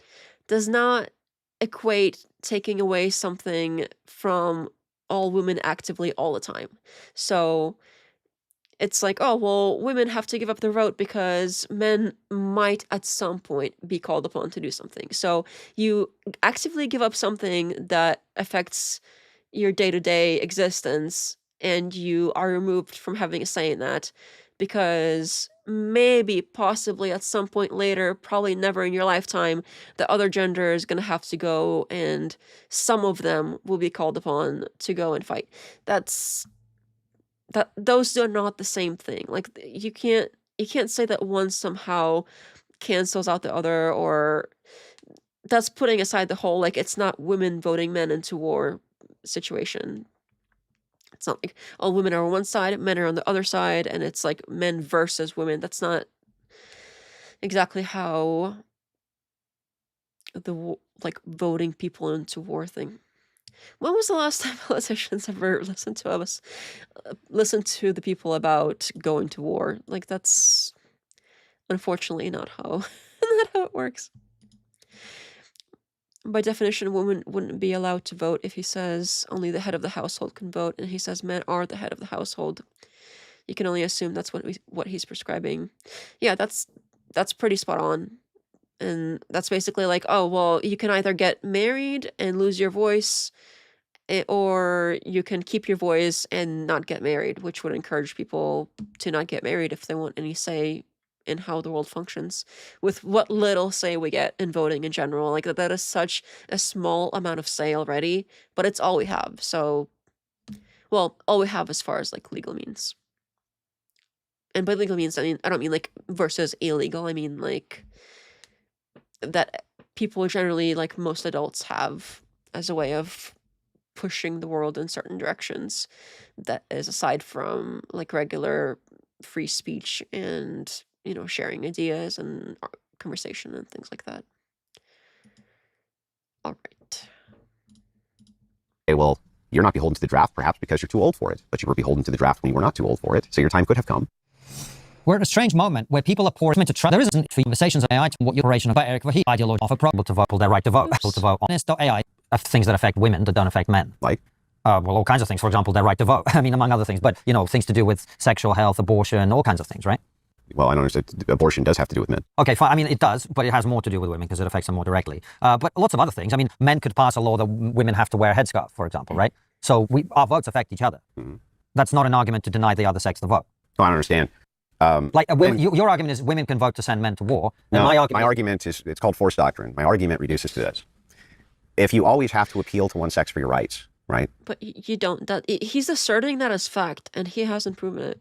A: does not equate taking away something from all women actively all the time. So it's like, oh, well, women have to give up their vote because men might at some point be called upon to do something. So you actively give up something that affects your day-to-day existence, and you are removed from having a say in that because maybe, possibly at some point later, probably never in your lifetime, the other gender is going to have to go, and some of them will be called upon to go and fight. That's that those are not the same thing. Like you can't say that one somehow cancels out the other, or that's putting aside the whole like it's not women voting men into war situation. It's not like all women are on one side, men are on the other side, and it's like men versus women. That's not exactly how the like voting people into war thing. When was the last time politicians ever listened to the people about going to war? Like that's unfortunately not how it works. By definition, women wouldn't be allowed to vote if he says only the head of the household can vote, and he says men are the head of the household. You can only assume that's what he's prescribing. Yeah, that's pretty spot on. And that's basically like, oh, well, you can either get married and lose your voice, or you can keep your voice and not get married, which would encourage people to not get married if they want any say in how the world functions, with what little say we get in voting in general. Like that is such a small amount of say already, but it's all we have. So, well, all we have as far as like legal means. And by legal means, I don't mean like versus illegal. I mean like that people generally, like most adults, have as a way of pushing the world in certain directions that is aside from like regular free speech and, you know, sharing ideas and conversation and things like that. All right.
C: Okay, well, you're not beholden to the draft perhaps because you're too old for it, but you were beholden to the draft when you were not too old for it, so your time could have come.
B: We're at a strange moment where people are pouring into trust. There isn't for conversations on AI to what your operation of Eric Vahi ideology of a problem to vote, their right to vote, people to vote on this AI of things that affect women that don't affect men.
C: Like?
B: Well, all kinds of things. For example, their right to vote. I mean, among other things, but, you know, things to do with sexual health, abortion, all kinds of things, right?
C: Well, I don't understand. Abortion does have to do with men.
B: Okay, fine. I mean, it does, but it has more to do with women because it affects them more directly. But lots of other things. I mean, men could pass a law that women have to wear a headscarf, for example, right? So our votes affect each other. Mm-hmm. That's not an argument to deny the other sex the vote.
C: Oh, I don't understand.
B: Your argument is women can vote to send men to war.
C: No, my argument is, it's called force doctrine. My argument reduces to this. If you always have to appeal to one sex for your rights, right?
A: But you don't. He's asserting that as fact, and he hasn't proven it.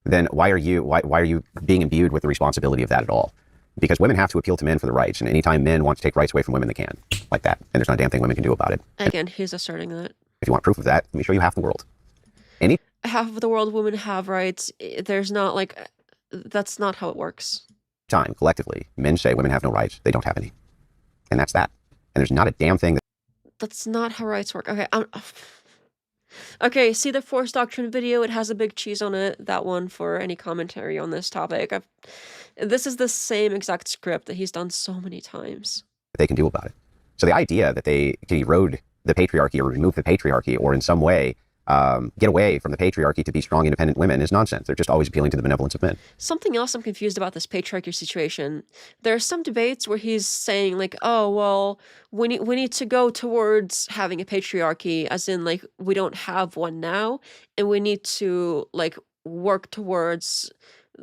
C: Then why are you being imbued with the responsibility of that at all? Because women have to appeal to men for the rights, and anytime men want to take rights away from women, they can, like that. And there's not a damn thing women can do about it.
A: Again, he's asserting that.
C: If you want proof of that, let me show you half the world.
A: Half of the world, women have rights. There's not like, that's not how it works.
C: Time, collectively, men say women have no rights. They don't have any. And that's that. And there's not a damn thing
A: That's not how rights work. Okay, okay, see the Force Doctrine video? It has a big cheese on it. That one for any commentary on this topic. This is the same exact script that he's done so many times.
C: They can do about it. So the idea that they can erode the patriarchy or remove the patriarchy or in some way get away from the patriarchy to be strong, independent women is nonsense. They're just always appealing to the benevolence of men.
A: Something else I'm confused about this patriarchy situation. There are some debates where he's saying like, oh, well, we need to go towards having a patriarchy, as in like we don't have one now, and we need to like work towards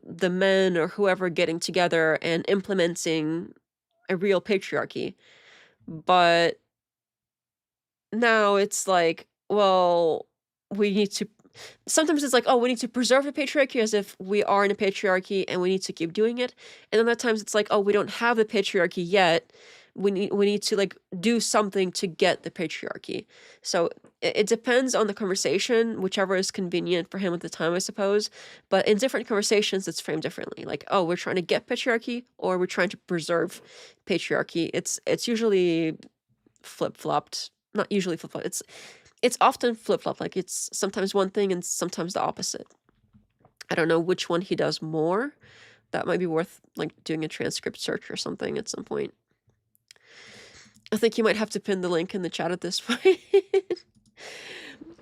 A: the men or whoever getting together and implementing a real patriarchy. But now it's like, well, we need to, sometimes it's like, oh, we need to preserve the patriarchy as if we are in a patriarchy and we need to keep doing it. And then at times it's like, oh, we don't have the patriarchy yet. We need to like do something to get the patriarchy. So it depends on the conversation, whichever is convenient for him at the time, I suppose. But in different conversations, it's framed differently. Like, oh, we're trying to get patriarchy or we're trying to preserve patriarchy. It's usually flip-flopped. Not usually flip-flopped. It's often flip-flop, like it's sometimes one thing and sometimes the opposite. I don't know which one he does more. That might be worth like doing a transcript search or something at some point. I think you might have to pin the link in the chat at this point.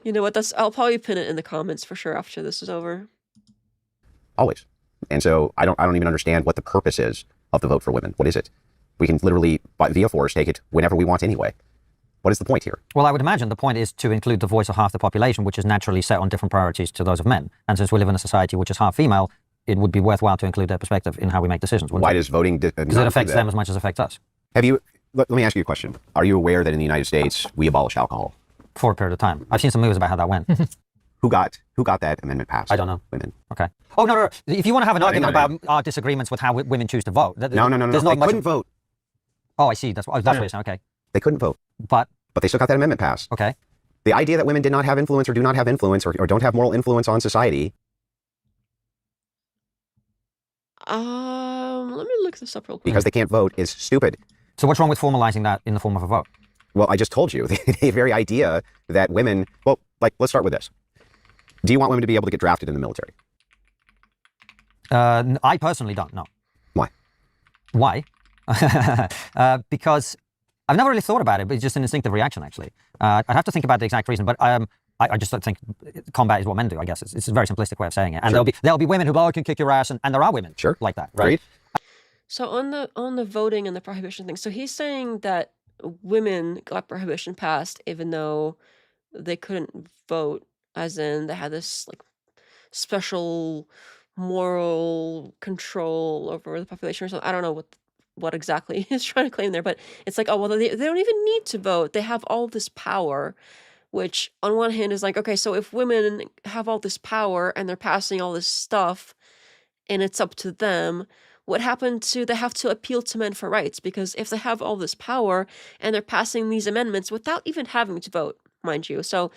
A: You know what, I'll probably pin it in the comments for sure after this is over.
C: Always. And so I don't even understand what the purpose is of the vote for women. What is it? We can literally, via force, take it whenever we want anyway. What is the point here?
B: Well, I would imagine the point is to include the voice of half the population, which is naturally set on different priorities to those of men. And since we live in a society which is half female, it would be worthwhile to include their perspective in how we make decisions.
C: Why does voting...
B: Because it affects them as much as it affects us.
C: Let me ask you a question. Are you aware that in the United States, we abolished alcohol?
B: For a period of time. I've seen some movies about how that went.
C: Who got that amendment passed?
B: I don't know.
C: Women.
B: Okay. Oh, no. If you want to have an argument about our disagreements with how women choose to vote.
C: No.
B: There's not
C: They couldn't vote.
B: Oh, I see. That's what you're saying. Okay.
C: They couldn't vote.
B: But
C: they still got that amendment passed.
B: Okay.
C: The idea that women did not have influence or do not have influence or don't have moral influence on society.
A: Let me look this up real quick.
C: Because they can't vote is stupid.
B: So what's wrong with formalizing that in the form of a vote?
C: Well, I just told you, the very idea that women, well, like, let's start with this. Do you want women to be able to get drafted in the military?
B: I personally don't, no.
C: Why?
B: Why? Because I've never really thought about it, but it's just an instinctive reaction, actually. I'd have to think about the exact reason, but I just don't think combat is what men do, I guess. It's a very simplistic way of saying it. And there'll be women who can kick your ass, and there are women like that, right?
A: So on the voting and the prohibition thing, so he's saying that women got prohibition passed even though they couldn't vote, as in they had this like special moral control over the population or something. I don't know what exactly he's trying to claim there, but it's like, oh, well, they don't even need to vote. They have all this power, which on one hand is like, okay, so if women have all this power and they're passing all this stuff and it's up to them, what happened to they have to appeal to men for rights? Because if they have all this power and they're passing these amendments without even having to vote, mind you. So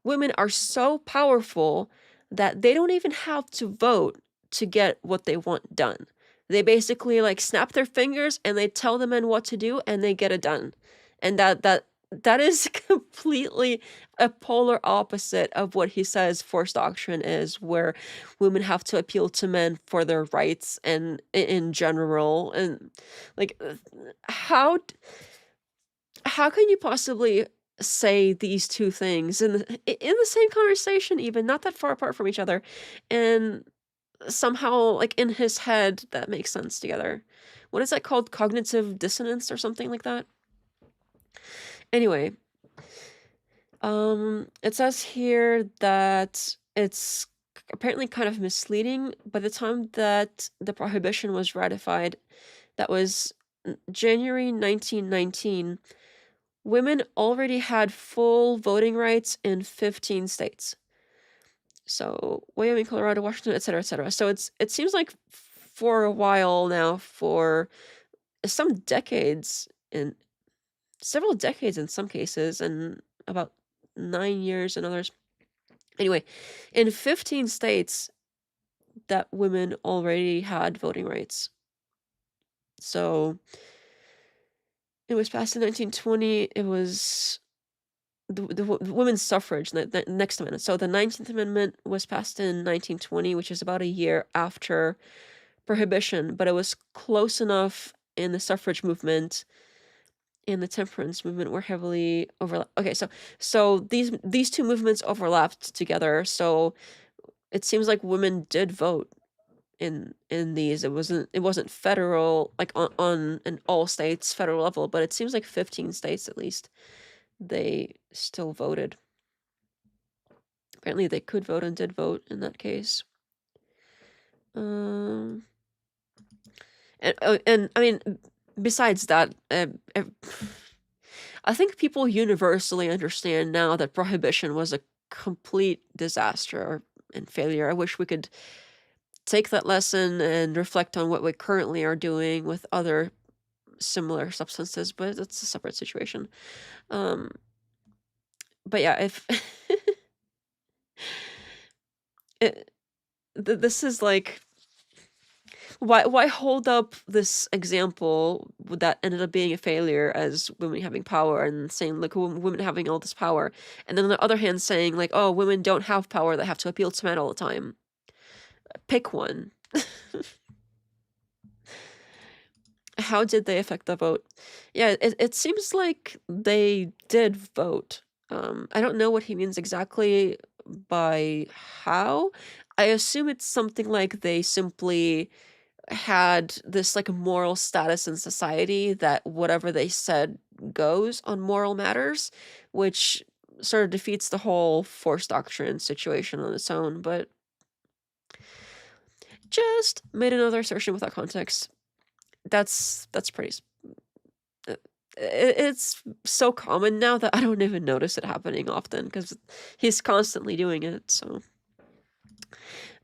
A: women are so powerful that they don't even have to vote to get what they want done. They basically like snap their fingers and they tell the men what to do and they get it done. And that is completely a polar opposite of what he says forced doctrine is, where women have to appeal to men for their rights and in general. And like, how can you possibly say these two things in the same conversation, even not that far apart from each other, and somehow like in his head that makes sense together? What is that called? Cognitive dissonance or something like that? Anyway, it says here that it's apparently kind of misleading. By the time that the prohibition was ratified, that was January 1919, women already had full voting rights in 15 states. So Wyoming, Colorado, Washington, etc., etc. So it seems like for a while now, for some decades, in several decades in some cases, and about 9 years in others. Anyway, in 15 states that women already had voting rights. So it was passed in 1920. It was the women's suffrage, the next amendment. So the 19th Amendment was passed in 1920, which is about a year after Prohibition, but it was close enough in the suffrage movement and the temperance movement were heavily overlapped. Okay, so these two movements overlapped together. So it seems like women did vote in these. It wasn't federal, like on an all states federal level, but it seems like 15 states at least they still voted. Apparently they could vote and did vote in that case. And I mean, besides that, I think people universally understand now that prohibition was a complete disaster and failure. I wish we could take that lesson and reflect on what we currently are doing with other similar substances, but it's a separate situation. But yeah, if this is like, why hold up this example that ended up being a failure as women having power and saying, look, women having all this power, and then on the other hand saying like, oh, women don't have power, they have to appeal to men all the time. Pick one. How did they affect the vote? Yeah, it seems like they did vote. I don't know what he means exactly by how. I assume it's something like they simply had this like moral status in society that whatever they said goes on moral matters, which sort of defeats the whole forced doctrine situation on its own, but just made another assertion without context. That's pretty it's so common now that I don't even notice it happening often because he's constantly doing it. So,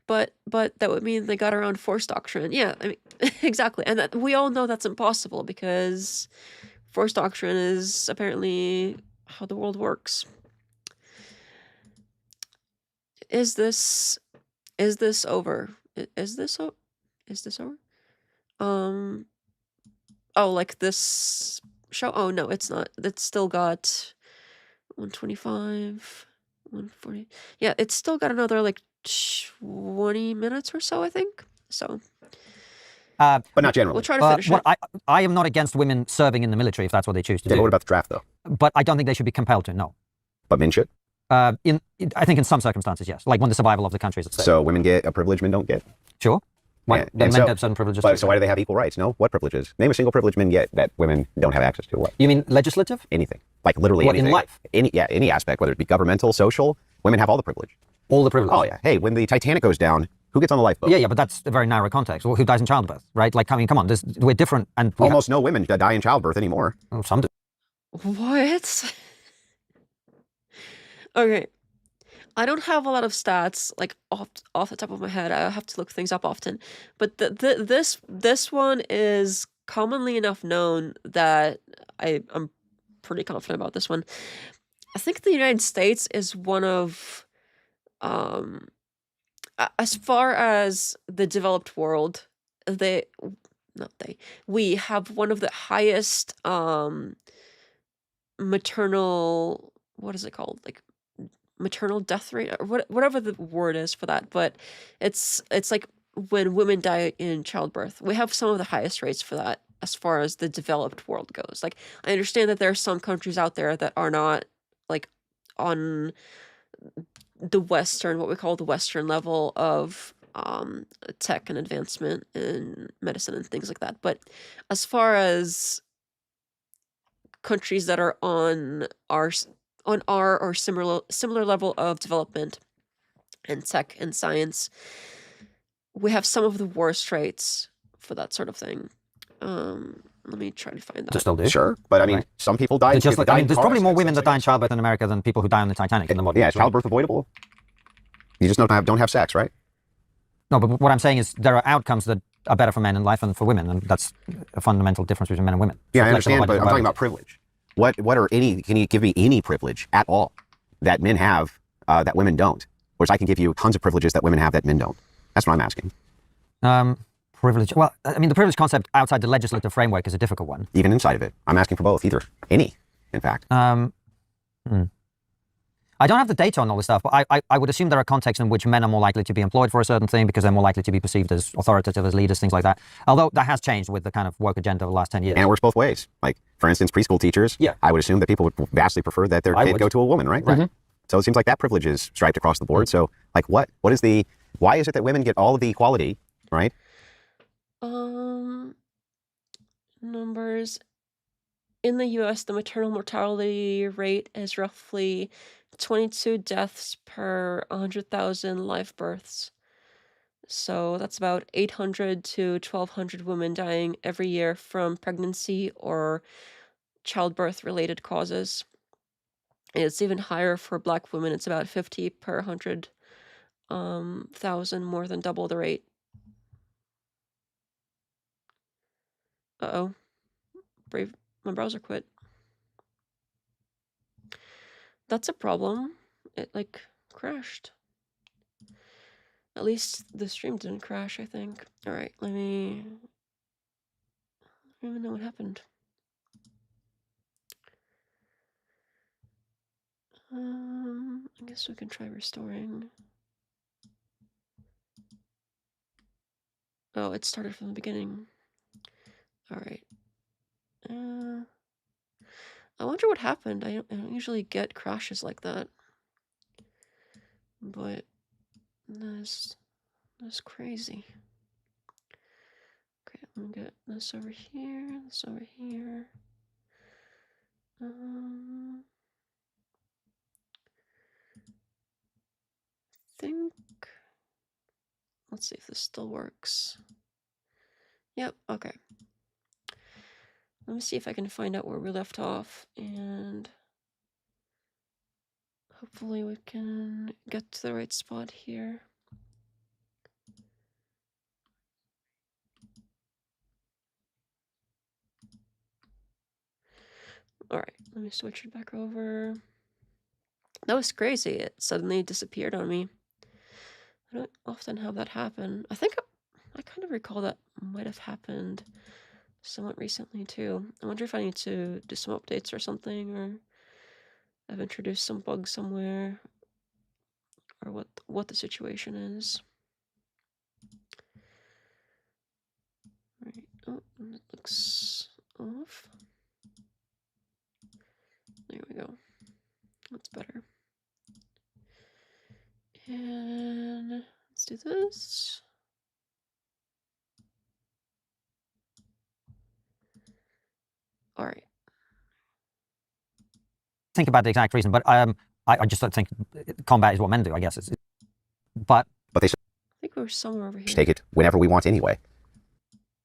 A: but that would mean they got around force doctrine. Yeah, I mean, exactly, and that, we all know that's impossible because force doctrine is apparently how the world works. Is this over? Is this over? Oh, like this show? Oh no, it's not. It's still got 125, 140. Yeah, it's still got another like 20 minutes or so, I think. So,
C: but not generally.
A: We'll try to finish it.
B: I am not against women serving in the military if that's what they choose to do.
C: What about the draft, though?
B: But I don't think they should be compelled to. No.
C: But men should.
B: I think in some circumstances, yes. Like when the survival of the country is at stake.
C: So women get a privilege men don't get.
B: Sure. Why?
C: Yeah,
B: Men have certain privileges.
C: So why do they have equal rights? No. What privileges? Name a single privilege men get that women don't have access to. What?
B: You mean legislative?
C: Anything. Like literally anything.
B: In life?
C: Any aspect, whether it be governmental, social, women have all the privilege.
B: All the privileges?
C: Oh, yeah. Hey, when the Titanic goes down, who gets on the lifeboat?
B: Yeah, but that's a very narrow context. Well, who dies in childbirth, right? Like, I mean, come on, we're different. And
C: almost no women die in childbirth anymore.
B: Oh, some do.
A: What? Okay. I don't have a lot of stats like off the top of my head. I have to look things up often. But this one is commonly enough known that I'm pretty confident about this one. I think the United States is one of as far as the developed world, we have one of the highest maternal, what is it called? Like maternal death rate or whatever the word is for that, but it's like when women die in childbirth. We have some of the highest rates for that as far as the developed world goes. Like, I understand that there are some countries out there that are not like on the Western, what we call the Western level of tech and advancement in medicine and things like that. But as far as countries that are on our or similar level of development and tech and science, we have some of the worst rates for that sort of thing. Let me try to find that.
B: Still do.
C: Sure, but I mean, some people die.
B: There's probably more women that die in childbirth in America than people who die on the Titanic in the modern.
C: Yeah, childbirth avoidable. You just don't have sex, right?
B: No, but what I'm saying is there are outcomes that are better for men in life than for women, and that's a fundamental difference between men and women.
C: Yeah, I understand, but I'm talking about privilege. What are any? Can you give me any privilege at all that men have that women don't? Whereas I can give you tons of privileges that women have that men don't. That's what I'm asking.
B: Privilege. Well, I mean, the privilege concept outside the legislative framework is a difficult one.
C: Even inside of it, I'm asking for both. Either, any, in fact.
B: I don't have the data on all this stuff, but I would assume there are contexts in which men are more likely to be employed for a certain thing because they're more likely to be perceived as authoritative, as leaders, things like that. Although that has changed with the kind of work agenda of the last 10 years.
C: And it works both ways. Like, for instance, preschool teachers. Yeah. I would assume that people would vastly prefer that their kid go to a woman, right?
B: Right.
C: So it seems like that privilege is striped across the board. So, like, why is it that women get all of the equality, right?
A: Numbers. In the US, the maternal mortality rate is roughly 22 deaths per 100,000 live births. So that's about 800 to 1,200 women dying every year from pregnancy or childbirth-related causes. And it's even higher for Black women. It's about 50 per 100,000, more than double the rate. Uh-oh. Brave. My browser quit. That's a problem. It, like, crashed. At least the stream didn't crash, I think. Alright, I don't even know what happened. I guess we can try restoring. Oh, it started from the beginning. Alright. I wonder what happened. I don't usually get crashes like that. But that's crazy. Okay, let me get this over here, this over here. Think. Let's see if this still works. Yep, okay. Let me see if I can find out where we left off, and hopefully we can get to the right spot here. Alright, let me switch it back over. That was crazy. It suddenly disappeared on me. I don't often have that happen. I think I kind of recall that might have happened somewhat recently too. I wonder if I need to do some updates or something, or I've introduced some bugs somewhere, or what the situation is. Right. Oh, it looks off. There we go. That's better. And let's do this. All right.
B: Think about the exact reason, but I just don't think combat is what men do, I guess. But
C: they
A: I think we're somewhere over here.
C: take it whenever we want anyway.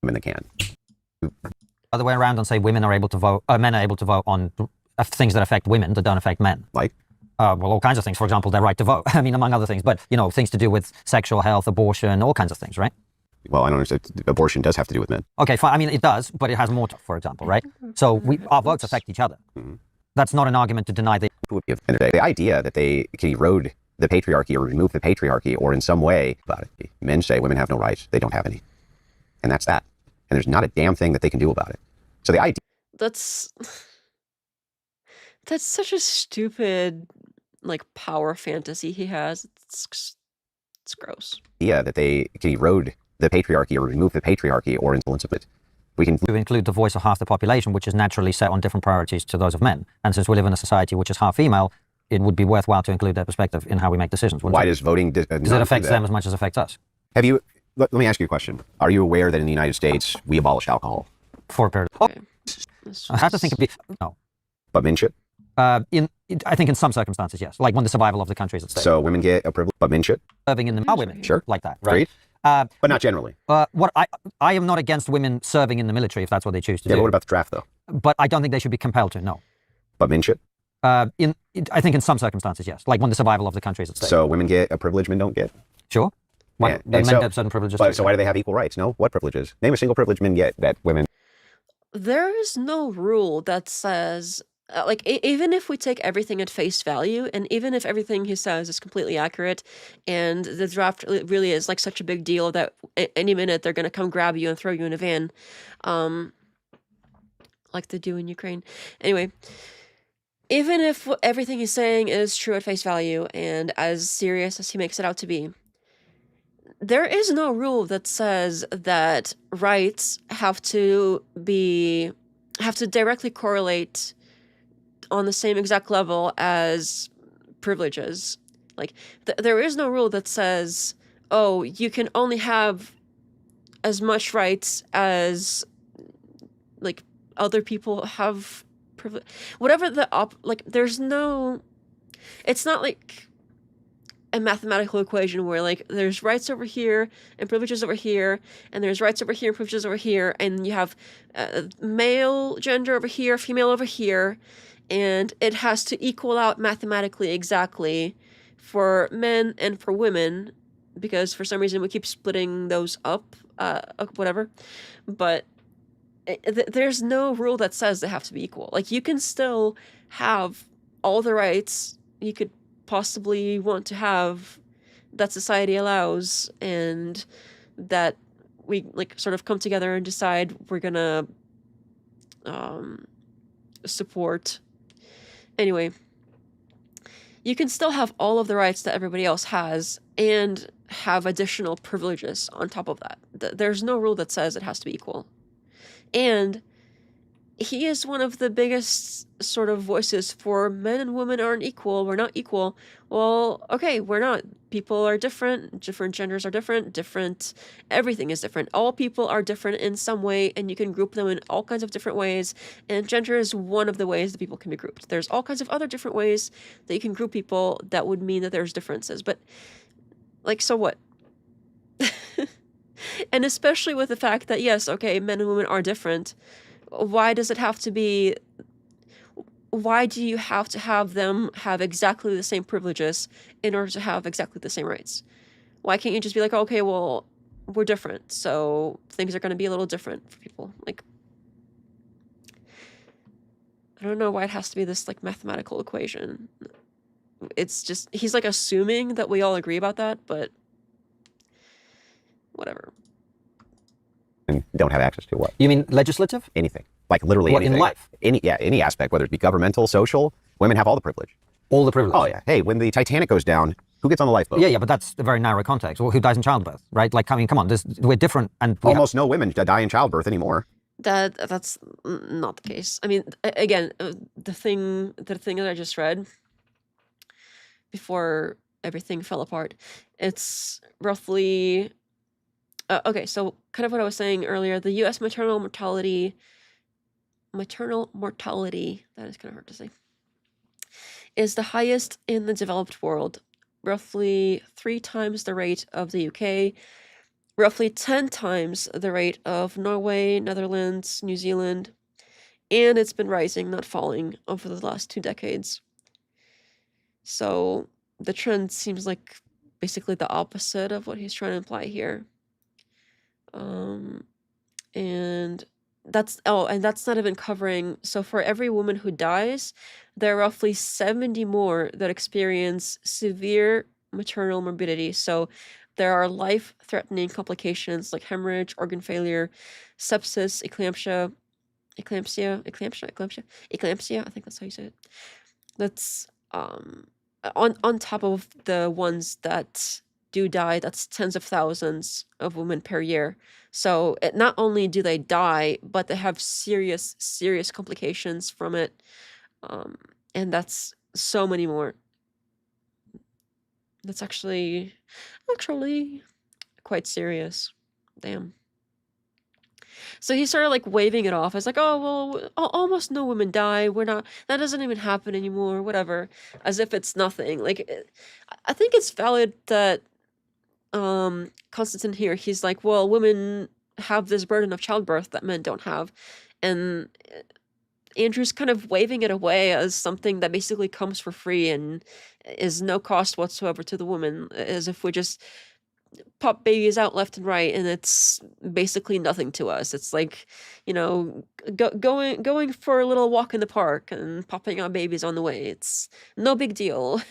C: When they can.
B: Other way around, and say women are able to vote, men are able to vote on things that affect women that don't affect men.
C: Like?
B: Well, all kinds of things. For example, their right to vote. I mean, among other things. But, you know, things to do with sexual health, abortion, all kinds of things, right?
C: Well, I don't understand. Abortion does have to do with men.
B: Okay, fine. I mean, it does, but it has more, for example, right? So our votes affect each other.
C: Mm-hmm.
B: That's not an argument to deny the...
C: The idea that they can erode the patriarchy or remove the patriarchy or in some way about it. Men say women have no rights. They don't have any. And that's that. And there's not a damn thing that they can do about it. So the idea...
A: That's such a stupid, like, power fantasy he has. It's gross.
C: Yeah, that they can erode the patriarchy or remove the patriarchy or influence of it. We can
B: include the voice of half the population, which is naturally set on different priorities to those of men. And since we live in a society which is half female, it would be worthwhile to include their perspective in how we make decisions.
C: Why does voting...
B: Because it affects them as much as it affects us.
C: Have you... Let me ask you a question. Are you aware that in the United States, we abolished alcohol?
B: For a period.
A: Okay.
B: I have to think of it. No.
C: But men should?
B: I think in some circumstances, yes. Like when the survival of the country is at stake.
C: So women get a privilege, but men should?
B: Serving in the women.
C: Sure.
B: Like that, right?
C: Agreed. But not generally.
B: What I am not against women serving in the military if that's what they choose to do.
C: But what about the draft, though?
B: But I don't think they should be compelled to, no.
C: But men should?
B: I think in some circumstances, yes. Like when the survival of the country is at stake.
C: So women get a privilege men don't get?
B: Sure.
C: Yeah.
B: Men have certain privileges.
C: So why do they have equal rights? No? What privileges? Name a single privilege men get that women...
A: There is no rule that says, like, even if we take everything at face value, and even if everything he says is completely accurate, and the draft really is like such a big deal that any minute they're going to come grab you and throw you in a van, like they do in Ukraine. Anyway, even if everything he's saying is true at face value and as serious as he makes it out to be, there is no rule that says that rights have to directly correlate on the same exact level as privileges. Like, there is no rule that says, oh, you can only have as much rights as, like, other people have privilege. Whatever there's no... It's not like a mathematical equation where, like, there's rights over here and privileges over here, and there's rights over here and privileges over here, and you have male gender over here, female over here, and it has to equal out mathematically exactly for men and for women, because for some reason we keep splitting those up, whatever. But there's no rule that says they have to be equal. Like, you can still have all the rights you could possibly want to have that society allows, and that we, like, sort of come together and decide we're gonna support. Anyway, you can still have all of the rights that everybody else has and have additional privileges on top of that. There's no rule that says it has to be equal. And he is one of the biggest sort of voices for men and women aren't equal. We're not equal. Well, okay, we're not. People are different. Different genders are different. Everything is different. All people are different in some way, and you can group them in all kinds of different ways. And gender is one of the ways that people can be grouped. There's all kinds of other different ways that you can group people that would mean that there's differences. But, like, so what? And especially with the fact that, yes, okay, men and women are different. why does it have to be? Why do you have to have them have exactly the same privileges in order to have exactly the same rights? Why can't you just be like, okay, well, we're different, so things are going to be a little different for people? Like, I don't know why it has to be this like mathematical equation. It's just, he's like assuming that we all agree about that, but whatever.
C: And don't have access to what?
B: You mean legislative?
C: Anything. Like literally
B: What,
C: anything.
B: in life?
C: Any aspect, whether it be governmental, social, women have all the privilege.
B: All the privilege?
C: Oh yeah. Hey, when the Titanic goes down, who gets on the lifeboat?
B: Yeah, but that's a very narrow context. Well, who dies in childbirth, right? Like, I mean, come on, we're different, and
C: almost no women die in childbirth anymore.
A: That's not the case. I mean, again, the thing that I just read before everything fell apart, it's roughly okay. So kind of what I was saying earlier, the U.S. maternal mortality, that is kind of hard to say, is the highest in the developed world, roughly 3 times the rate of the UK, roughly 10 times the rate of Norway, Netherlands, New Zealand, and it's been rising, not falling, over the last 2 decades. So the trend seems like basically the opposite of what he's trying to imply here. And that's not even covering, so for every woman who dies, there are roughly 70 more that experience severe maternal morbidity. So there are life-threatening complications like hemorrhage, organ failure, sepsis, eclampsia, I think that's how you say it. That's on top of the ones that do die, that's tens of thousands of women per year. So not only do they die, but they have serious complications from it. And that's so many more. That's actually quite serious. Damn. So he's sort of like waving it off as like, oh, well, almost no women die. That doesn't even happen anymore, whatever. As if it's nothing. Like, I think it's valid that Constantine here, he's like, well, women have this burden of childbirth that men don't have. And Andrew's kind of waving it away as something that basically comes for free and is no cost whatsoever to the woman, as if we just pop babies out left and right and it's basically nothing to us. It's like, you know, going for a little walk in the park and popping out babies on the way. It's no big deal.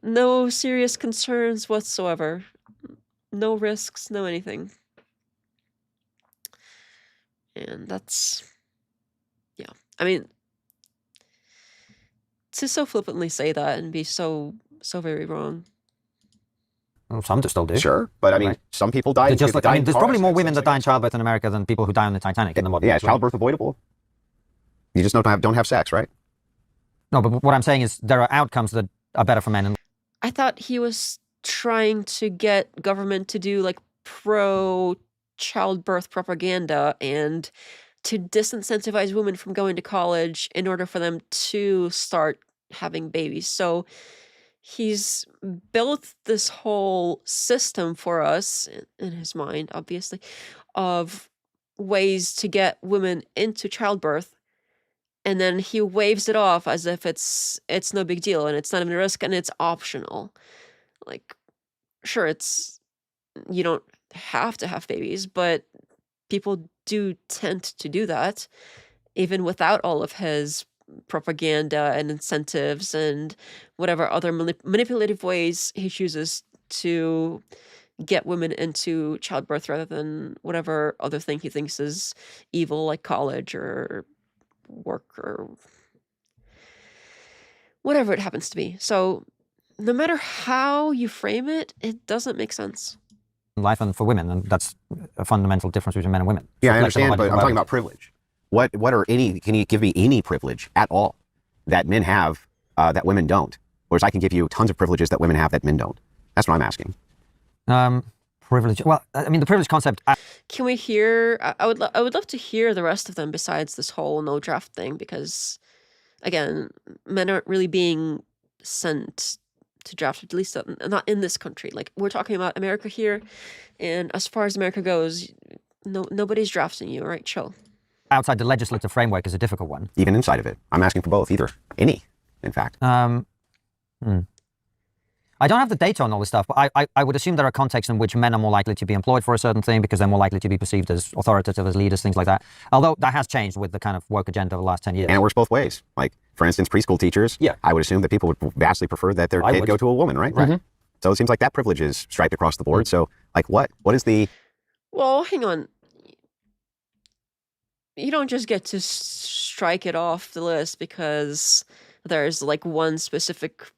A: No serious concerns whatsoever. No risks, no anything. And that's, yeah. I mean, to so flippantly say that and be so very wrong.
B: Well, some still do.
C: Sure, but I mean,
B: right.
C: Some people die.
B: Just like, I mean, there's probably more women that die in childbirth in America than people who die on the Titanic in the modern.
C: Yeah, is childbirth avoidable? You just don't have sex, right?
B: No, but what I'm saying is there are outcomes that are better for men.
A: I thought he was trying to get government to do like pro-childbirth propaganda and to disincentivize women from going to college in order for them to start having babies. So he's built this whole system for us, in his mind, obviously, of ways to get women into childbirth. And then he waves it off as if it's no big deal and it's not even a risk and it's optional. Like, sure, you don't have to have babies, but people do tend to do that, even without all of his propaganda and incentives and whatever other manipulative ways he chooses to get women into childbirth rather than whatever other thing he thinks is evil, like college or work or whatever it happens to be. So no matter how you frame it, it doesn't make sense.
B: Life and for women, and that's a fundamental difference between men and women.
C: Yeah, I understand, but I'm talking about privilege. What are can you give me any privilege at all that men have that women don't? Whereas I can give you tons of privileges that women have that men don't. That's what I'm asking.
B: Privilege. Well, I mean, the privilege concept.
A: Can we hear? I would love to hear the rest of them besides this whole no draft thing, because again, men aren't really being sent to draft, at least not in this country. Like, we're talking about America here, and as far as America goes, nobody's drafting you, right? Chill.
B: Outside the legislative framework is a difficult one.
C: Even inside of it. I'm asking for both, either. Any, in fact.
B: I don't have the data on all this stuff, but I would assume there are contexts in which men are more likely to be employed for a certain thing because they're more likely to be perceived as authoritative, as leaders, things like that. Although that has changed with the kind of woke agenda of the last 10 years.
C: And it works both ways. Like, for instance, preschool teachers, I would assume that people would vastly prefer that their kid go to a woman, right?
B: Right.
C: So it seems like that privilege is striped across the board. So, like, what is the...
A: Well, hang on. You don't just get to strike it off the list because there's like one specific...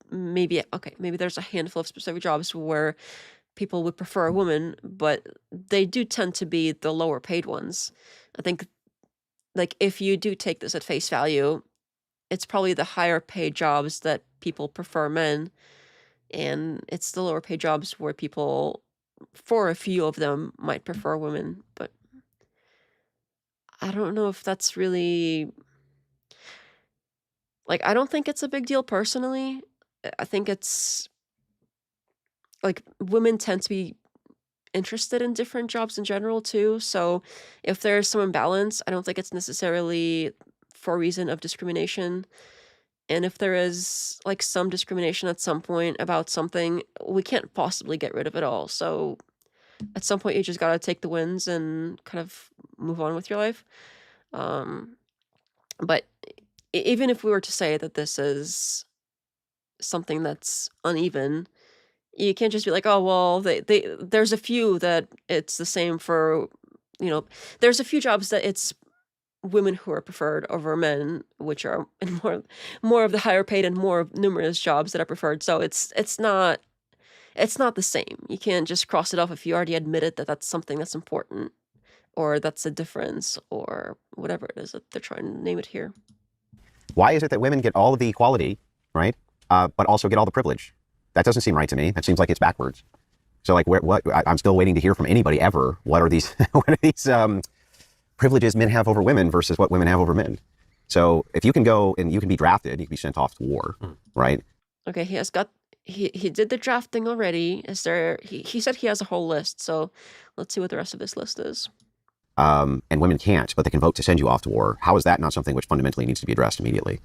A: Maybe there's a handful of specific jobs where people would prefer a woman, but they do tend to be the lower paid ones. I think, like, if you do take this at face value, it's probably the higher paid jobs that people prefer men, and it's the lower paid jobs where people, for a few of them, might prefer women. But I don't know if that's really... Like, I don't think it's a big deal personally. I think it's like women tend to be interested in different jobs in general too. So if there's some imbalance, I don't think it's necessarily for a reason of discrimination. And if there is like some discrimination at some point about something, we can't possibly get rid of it all. So at some point you just gotta take the wins and kind of move on with your life. But even if we were to say that this is something that's uneven, you can't just be like, oh, well, there's a few that it's the same for, there's a few jobs that it's women who are preferred over men, which are in more of the higher paid and more numerous jobs that are preferred. So it's not the same. You can't just cross it off if you already admitted that that's something that's important, or that's a difference, or whatever it is that they're trying to name it here.
C: Why is it that women get all of the equality, right, but also get all the privilege? That doesn't seem right to me. That seems like it's backwards. So, like, I'm still waiting to hear from anybody ever. What are these privileges men have over women versus what women have over men? So, if you can go and you can be drafted, you can be sent off to war, right?
A: Okay, he did the drafting already. He said he has a whole list. So, let's see what the rest of this list is.
C: And women can't, but they can vote to send you off to war. How is that not something which fundamentally needs to be addressed immediately?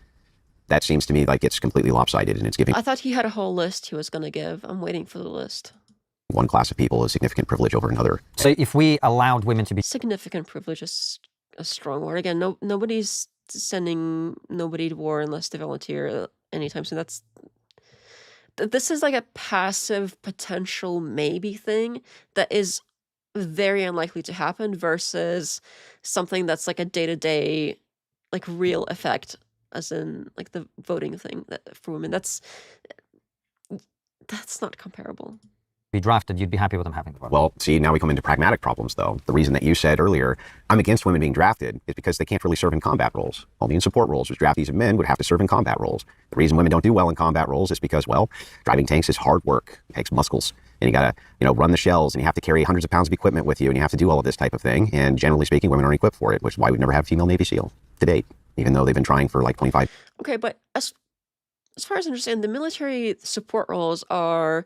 C: That seems to me like it's completely lopsided, and it's giving...
A: I thought he had a whole list he was going to give. I'm waiting for the list.
C: One class of people a significant privilege over another.
B: So if we allowed women to be...
A: Significant privilege is a strong word. Again, nobody's sending nobody to war unless they volunteer anytime soon. This is like a passive potential maybe thing that is very unlikely to happen versus something that's like a day-to-day, like, real effect, as in like the voting thing for women. That's not comparable.
B: Be drafted, you'd be happy with them having the vote.
C: Well, see, now we come into pragmatic problems, though. The reason that you said earlier, I'm against women being drafted, is because they can't really serve in combat roles. Only in support roles, which draftees of men would have to serve in combat roles. The reason women don't do well in combat roles is because, well, driving tanks is hard work. It takes muscles. And you gotta, run the shells, and you have to carry hundreds of pounds of equipment with you, and you have to do all of this type of thing. And generally speaking, women aren't equipped for it, which is why we've never had a female Navy SEAL to date, even though they've been trying for like 25.
A: Okay, but as far as I understand, the military support roles are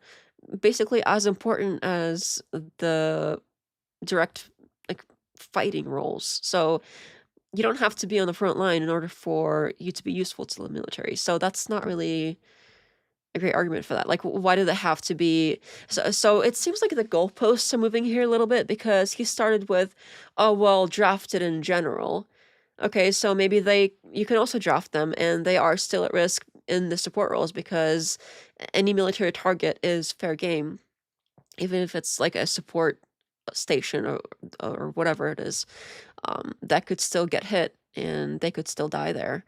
A: basically as important as the direct, like, fighting roles. So you don't have to be on the front line in order for you to be useful to the military. So that's not really a great argument for that. Like, why do they have to be... So it seems like the goalposts are moving here a little bit, because he started with, oh, well, drafted in general. Okay, so maybe you can also draft them, and they are still at risk in the support roles, because any military target is fair game, even if it's like a support station or whatever it is. That could still get hit, and they could still die there.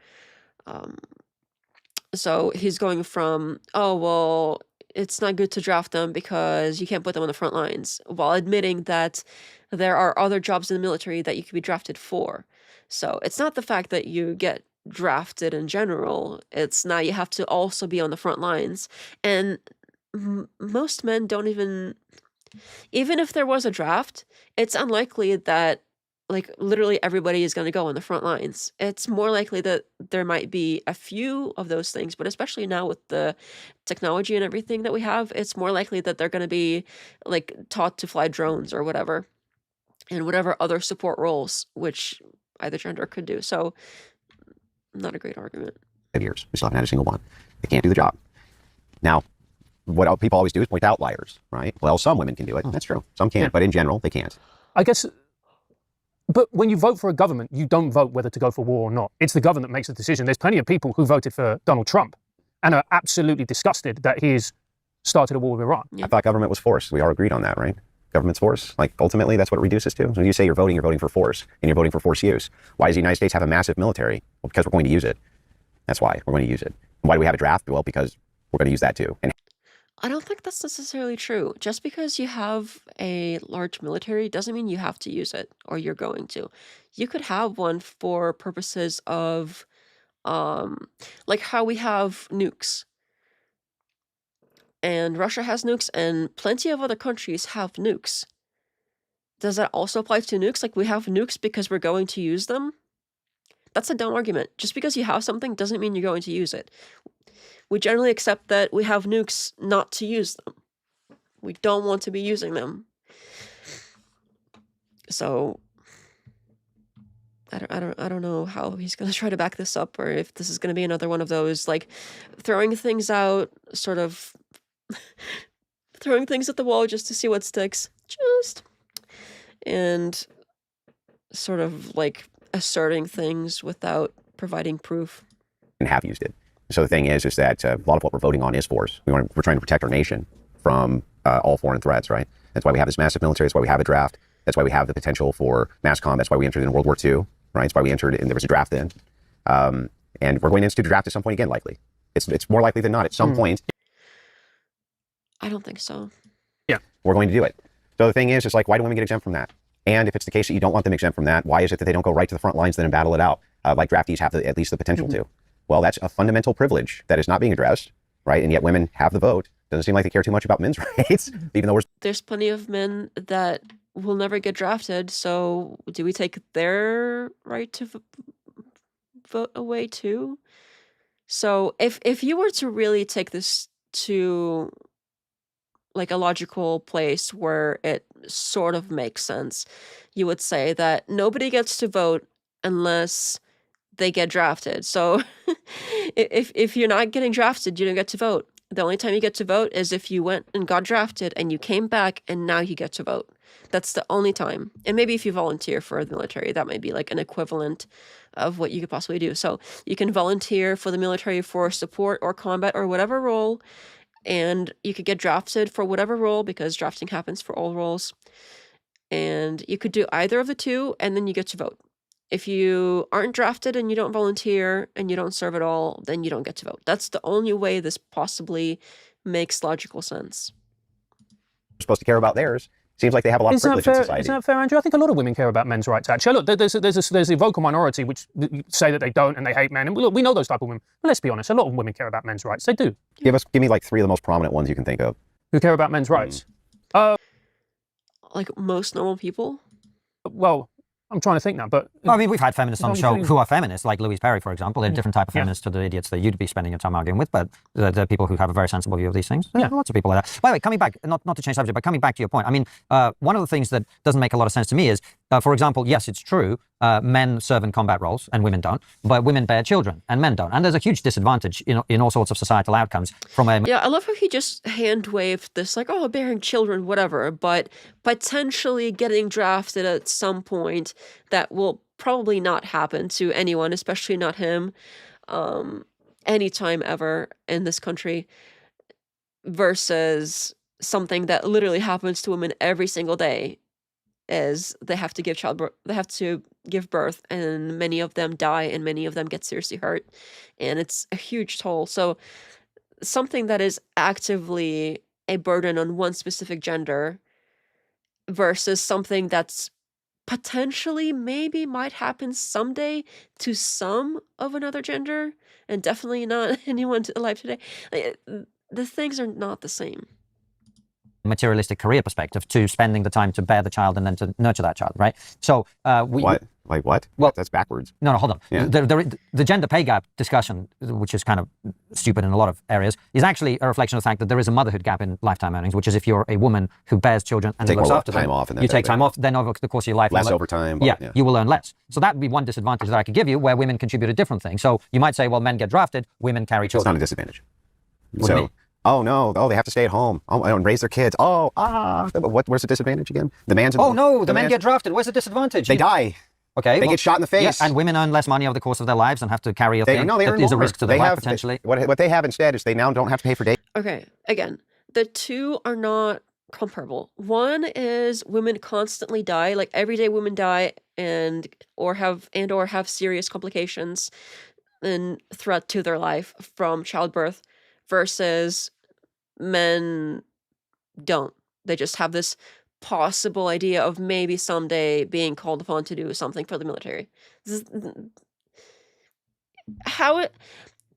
A: So he's going from, oh, well, it's not good to draft them because you can't put them on the front lines, while admitting that there are other jobs in the military that you could be drafted for. So it's not the fact that you get drafted in general, it's now you have to also be on the front lines. And most men don't even if there was a draft, it's unlikely that, like, literally everybody is going to go on the front lines. It's more likely that there might be a few of those things, but especially now with the technology and everything that we have, it's more likely that they're going to be, like, taught to fly drones or whatever. and whatever other support roles which either gender could do. So, not a great argument.
C: 5 years. We still haven't had a single one. They can't do the job. Now, what people always do is point to outliers, right? Well, some women can do it. That's true. Some can't, but in general, they can't.
D: I guess, but when you vote for a government, you don't vote whether to go for war or not. It's the government that makes the decision. There's plenty of people who voted for Donald Trump and are absolutely disgusted that he's started a war with Iran.
C: I thought government was force. We all agreed on that, right? Government's force. Like, ultimately, that's what it reduces to. When you say you're voting for force, and you're voting for force use. Why does the United States have a massive military? Well, because we're going to use it. That's why we're going to use it. And why do we have a draft? Well, because we're going to use that too. And
A: I don't think that's necessarily true. Just because you have a large military doesn't mean you have to use it or you're going to. You could have one for purposes of, like how we have nukes. And Russia has nukes, and plenty of other countries have nukes. Does that also apply to nukes? Like, we have nukes because we're going to use them? That's a dumb argument. Just because you have something doesn't mean you're going to use it. We generally accept that we have nukes not to use them. We don't want to be using them. So I don't know how he's going to try to back this up, or if this is going to be another one of those, like, throwing things out, sort of throwing things at the wall just to see what sticks. And sort of like asserting things without providing proof.
C: And have used it. So the thing is that a lot of what we're voting on is force. We're trying to protect our nation from all foreign threats, right? That's why we have this massive military. That's why we have a draft. That's why we have the potential for mass combat. That's why we entered in World War II, right? That's why we entered, and there was a draft then. And we're going to institute a draft at some point again, likely. It's more likely than not at some point.
A: I don't think so.
D: Yeah.
C: We're going to do it. So the thing is, it's like, why do women get exempt from that? And if it's the case that you don't want them exempt from that, why is it that they don't go right to the front lines then and battle it out? Like draftees have at least the potential to. Well, that's a fundamental privilege that is not being addressed, right? And yet women have the vote. Doesn't seem like they care too much about men's rights, even though
A: there's plenty of men that will never get drafted. So do we take their right to vote away too? So if you were to really take this to like a logical place where it sort of makes sense, you would say that nobody gets to vote unless they get drafted. So if you're not getting drafted, you don't get to vote. The only time you get to vote is if you went and got drafted and you came back and now you get to vote. That's the only time. And maybe if you volunteer for the military, that might be like an equivalent of what you could possibly do. So you can volunteer for the military for support or combat or whatever role, and you could get drafted for whatever role because drafting happens for all roles. And you could do either of the two, and then you get to vote. If you aren't drafted and you don't volunteer and you don't serve at all, then you don't get to vote. That's the only way this possibly makes logical sense.
C: We're supposed to care about theirs. Seems like they have a lot of privilege in society.
D: Isn't that fair, Andrew? I think a lot of women care about men's rights, actually. Look, there's a vocal minority which say that they don't and they hate men. And look, we know those type of women. But let's be honest, a lot of women care about men's rights. They do.
C: Give me like 3 of the most prominent ones you can think of.
D: Who care about men's rights?
A: Like most normal people?
D: Well, I'm trying to think now, but...
B: Well, I mean, we've had feminists on the show who are feminists, like Louise Perry, for example. They're a different type of feminists to the idiots that you'd be spending your time arguing with, but the people who have a very sensible view of these things. Yeah, lots of people like that. By the way, coming back, not to change subject, but coming back to your point, I mean, one of the things that doesn't make a lot of sense to me is, for example, yes, it's true, men serve in combat roles and women don't, but women bear children and men don't. And there's a huge disadvantage in all sorts of societal outcomes from a...
A: Yeah, I love how he just hand-waved this, like, oh, bearing children, whatever, but potentially getting drafted at some point that will probably not happen to anyone, especially not him, anytime ever in this country, versus something that literally happens to women every single day. Is they have to give birth, and many of them die, and many of them get seriously hurt, and it's a huge toll. So something that is actively a burden on one specific gender versus something that's potentially maybe might happen someday to some of another gender, and definitely not anyone alive today. The things are not the same.
B: materialistic career perspective to spending the time to bear the child and then to nurture that child, right? So
C: what? Like what?
B: Well,
C: that's backwards.
B: No, hold on.
C: Yeah.
B: The gender pay gap discussion, which is kind of stupid in a lot of areas, is actually a reflection of the fact that there is a motherhood gap in lifetime earnings, which is if you're a woman who bears children and looks after them, you take time off, then over the course of your life,
C: less overtime.
B: Yeah, you will earn less. So that would be one disadvantage that I could give you, where women contribute a different thing. So you might say, well, men get drafted, women carry children.
C: It's not a disadvantage.
B: What do you mean?
C: Oh no! Oh, they have to stay at home. Oh, and raise their kids. Oh, where's the disadvantage again? The man's.
B: Oh no! The men get drafted. Where's the disadvantage?
C: They die.
B: Okay.
C: They get shot in the face.
B: Yeah, and women earn less money over the course of their lives and have to carry a thing.
C: No, they earn
B: that is
C: more.
B: a risk to their life potentially.
C: What they have instead is they now don't have to pay for day.
A: Okay, again, the two are not comparable. One is women constantly die, like every day women die or have serious complications and threat to their life from childbirth, versus men don't. They just have this possible idea of maybe someday being called upon to do something for the military.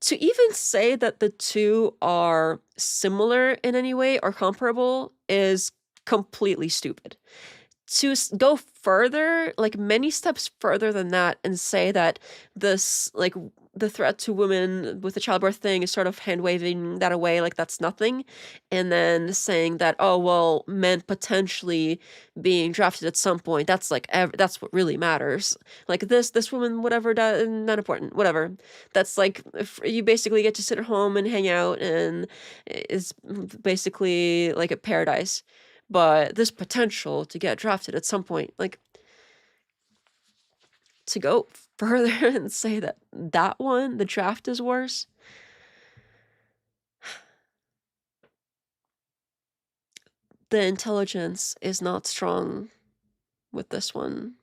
A: To even say that the two are similar in any way or comparable is completely stupid. To go further, like many steps further than that, and say that this, like, the threat to women with the childbirth thing is sort of hand-waving that away like that's nothing, and then saying that, oh, well, men potentially being drafted at some point, that's like, that's what really matters. Like this woman, whatever, not important, whatever. That's like, if you basically get to sit at home and hang out, and it's basically like a paradise. But this potential to get drafted at some point, like, to go further and say that the draft is worse. The intelligence is not strong with this one.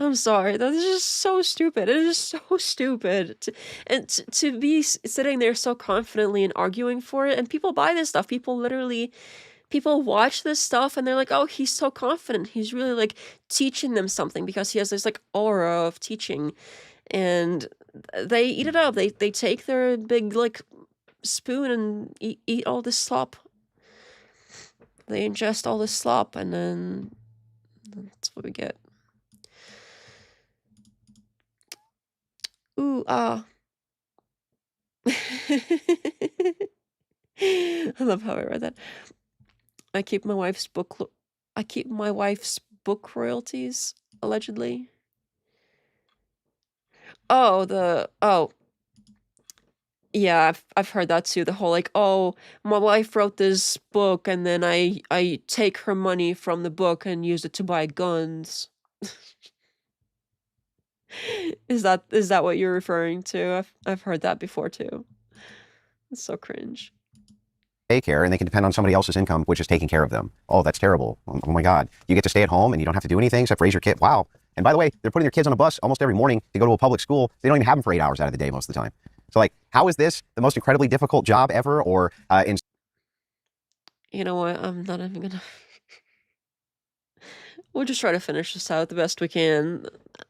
A: I'm sorry, that is just so stupid. It is so stupid. To be sitting there so confidently and arguing for it, and people buy this stuff. People watch this stuff and they're like, oh, he's so confident. He's really like teaching them something because he has this like aura of teaching. And they eat it up. They take their big like spoon and eat all this slop. They ingest all this slop, and then that's what we get. Ooh, ah. I love how I read that. I keep my wife's book royalties, allegedly. Yeah, I've heard that too. The whole like, oh, my wife wrote this book and then I take her money from the book and use it to buy guns. Is that what you're referring to? I've heard that before too. It's so cringe.
C: Daycare, and they can depend on somebody else's income, which is taking care of them. Oh, that's terrible. Oh my God. You get to stay at home and you don't have to do anything except raise your kid. Wow. And by the way, they're putting their kids on a bus almost every morning to go to a public school. They don't even have them for 8 hours out of the day most of the time. So like, how is this the most incredibly difficult job ever? Or
A: you know what? I'm not even gonna. We'll just try to finish this out the best we can.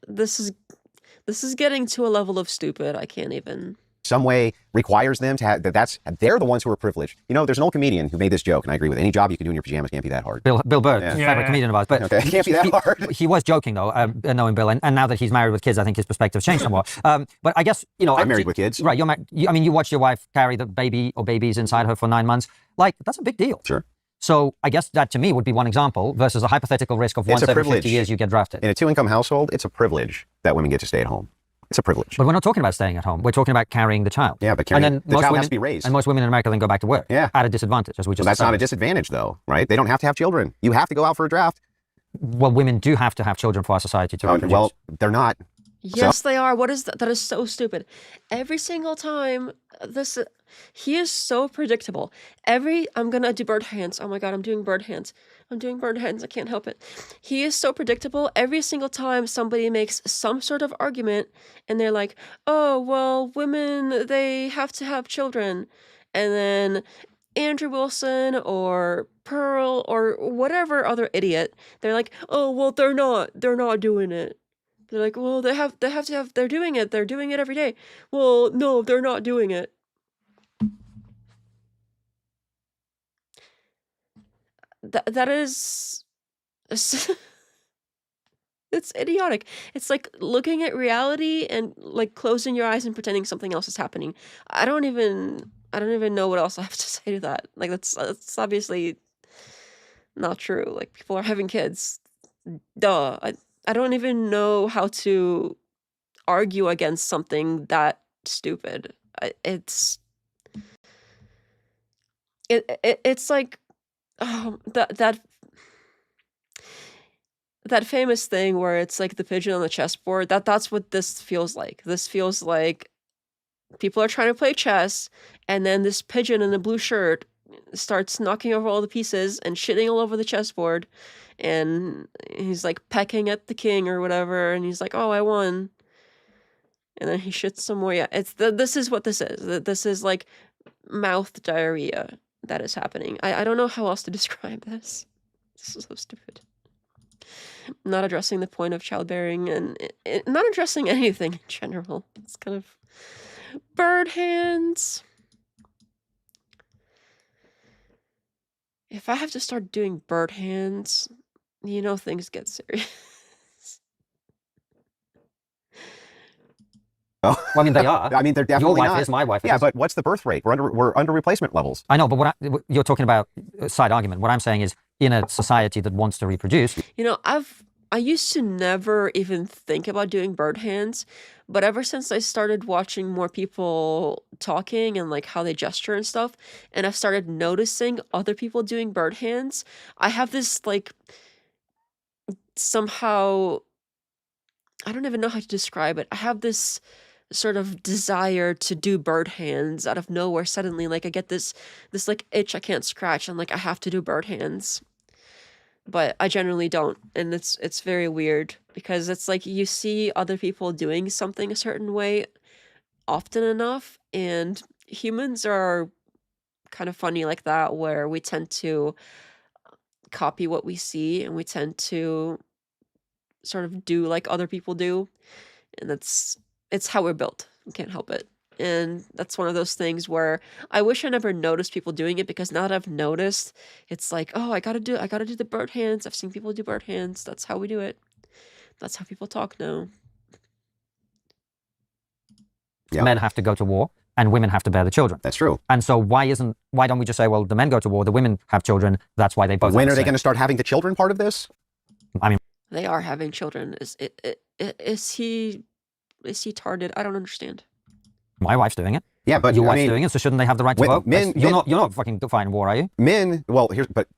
A: This is getting to a level of stupid. I can't even.
C: Some way requires them to have they're the ones who are privileged. You know, there's an old comedian who made this joke, and I agree with it. Any job you can do in your pajamas can't be that hard.
B: Bill Burr, favorite comedian of ours, but
C: okay. It can't be that hard.
B: He was joking though, knowing Bill, and now that he's married with kids, I think his perspective's changed somewhat. But I guess
C: I'm married with kids,
B: right? You watched your wife carry the baby or babies inside her for 9 months. Like that's a big deal.
C: Sure.
B: So I guess that to me would be one example versus a hypothetical risk of once every 50 years you get drafted.
C: In a 2-income household, it's a privilege that women get to stay at home. It's a privilege.
B: But we're not talking about staying at home. We're talking about carrying the child.
C: Yeah, but the child has to be raised.
B: And most women in America then go back to work.
C: Yeah.
B: At a disadvantage, as we just
C: That's not a disadvantage, though, right? They don't have to have children. You have to go out for a draft.
B: Well, women do have to have children for our society to reproduce.
C: Well, they're not.
A: Yes, they are. What is that? That is so stupid. Every single time, he is so predictable. I'm gonna do bird hands. Oh my God, I'm doing bird hands. I can't help it. He is so predictable. Every single time somebody makes some sort of argument and they're like, oh, well, women, they have to have children. And then Andrew Wilson or Pearl or whatever other idiot, they're like, oh, well, they're not doing it. They're like, well, they're doing it every day. Well, no, they're not doing it. that is it's idiotic. It's like looking at reality and like closing your eyes and pretending something else is happening. I don't even know what else I have to say to that. Like that's obviously not true. Like people are having kids. Duh. I don't even know how to argue against something that stupid. It's like that famous thing where it's like the pigeon on the chessboard. That's what this feels like. This feels like people are trying to play chess, and then this pigeon in a blue shirt starts knocking over all the pieces and shitting all over the chessboard, and he's like pecking at the king or whatever, and he's like, "Oh, I won." And then he shits some more. Yeah, this is what this is. This is like mouth diarrhea that is happening. I don't know how else to describe this. This is so stupid. Not addressing the point of childbearing and not addressing anything in general. It's kind of bird hands. If I have to start doing bird hands, you know things get serious.
C: Oh.
B: Well, I mean, they are.
C: I mean, they're definitely
B: Your wife
C: not.
B: is, my wife is.
C: Yeah, but what's the birth rate? We're under replacement levels.
B: I know, but you're talking about a side argument. What I'm saying is, in a society that wants to reproduce.
A: You know, I used to never even think about doing bird hands, but ever since I started watching more people talking and like how they gesture and stuff, and I've started noticing other people doing bird hands, I have this like somehow, I don't even know how to describe it. I have this sort of desire to do bird hands out of nowhere suddenly. Like I get this like itch I can't scratch, and like I have to do bird hands. But I generally don't, and it's very weird because it's like you see other people doing something a certain way often enough, and humans are kind of funny like that, where we tend to copy what we see, and we tend to sort of do like other people do, and it's how we're built. We can't help it. And that's one of those things where I wish I never noticed people doing it, because now that I've noticed, it's like, oh, I gotta do the bird hands. I've seen people do bird hands. That's how we do it. That's how people talk now.
C: Yep.
B: Men have to go to war and women have to bear the children.
C: That's true.
B: And so why don't we just say, well, the men go to war, the women have children, that's why they both.
C: When are they going to start having the children part of this?
B: I mean,
A: they are having children. Is he tarded? I don't understand.
B: My wife's doing it.
C: Yeah, but
B: your wife's doing it, so shouldn't they have the right to vote? You're not fucking fighting war, are you?
C: Men, well,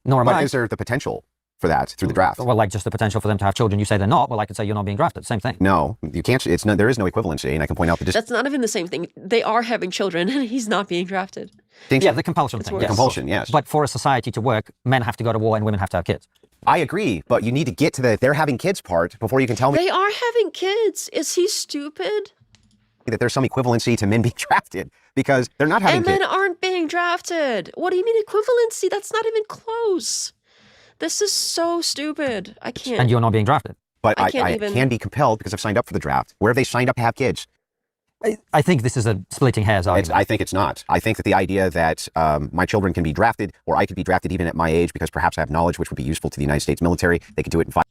B: Nor am I.
C: Is there the potential for that through the draft?
B: Well, like just the potential for them to have children. You say they're not. Well, I could say you're not being drafted. Same thing.
C: No, you can't. There is no equivalency, and I can point out that
A: that's not even the same thing. They are having children, and he's not being drafted.
B: Yeah, the compulsion thing.
C: Yeah, compulsion, yes.
B: But for a society to work, men have to go to war and women have to have kids.
C: I agree, but you need to get to they're having kids part before you can tell me
A: they are having kids. Is he stupid?
C: That there's some equivalency to men being drafted, because they're not having
A: kids. And men aren't being drafted. What do you mean equivalency? That's not even close. This is so stupid. I can't.
B: And you're not being drafted.
C: But I can be compelled because I've signed up for the draft. Where have they signed up to have kids?
B: I think this is a splitting hairs argument.
C: I think it's not. I think that the idea that my children can be drafted, or I could be drafted even at my age because perhaps I have knowledge which would be useful to the United States military. They could do it in 5.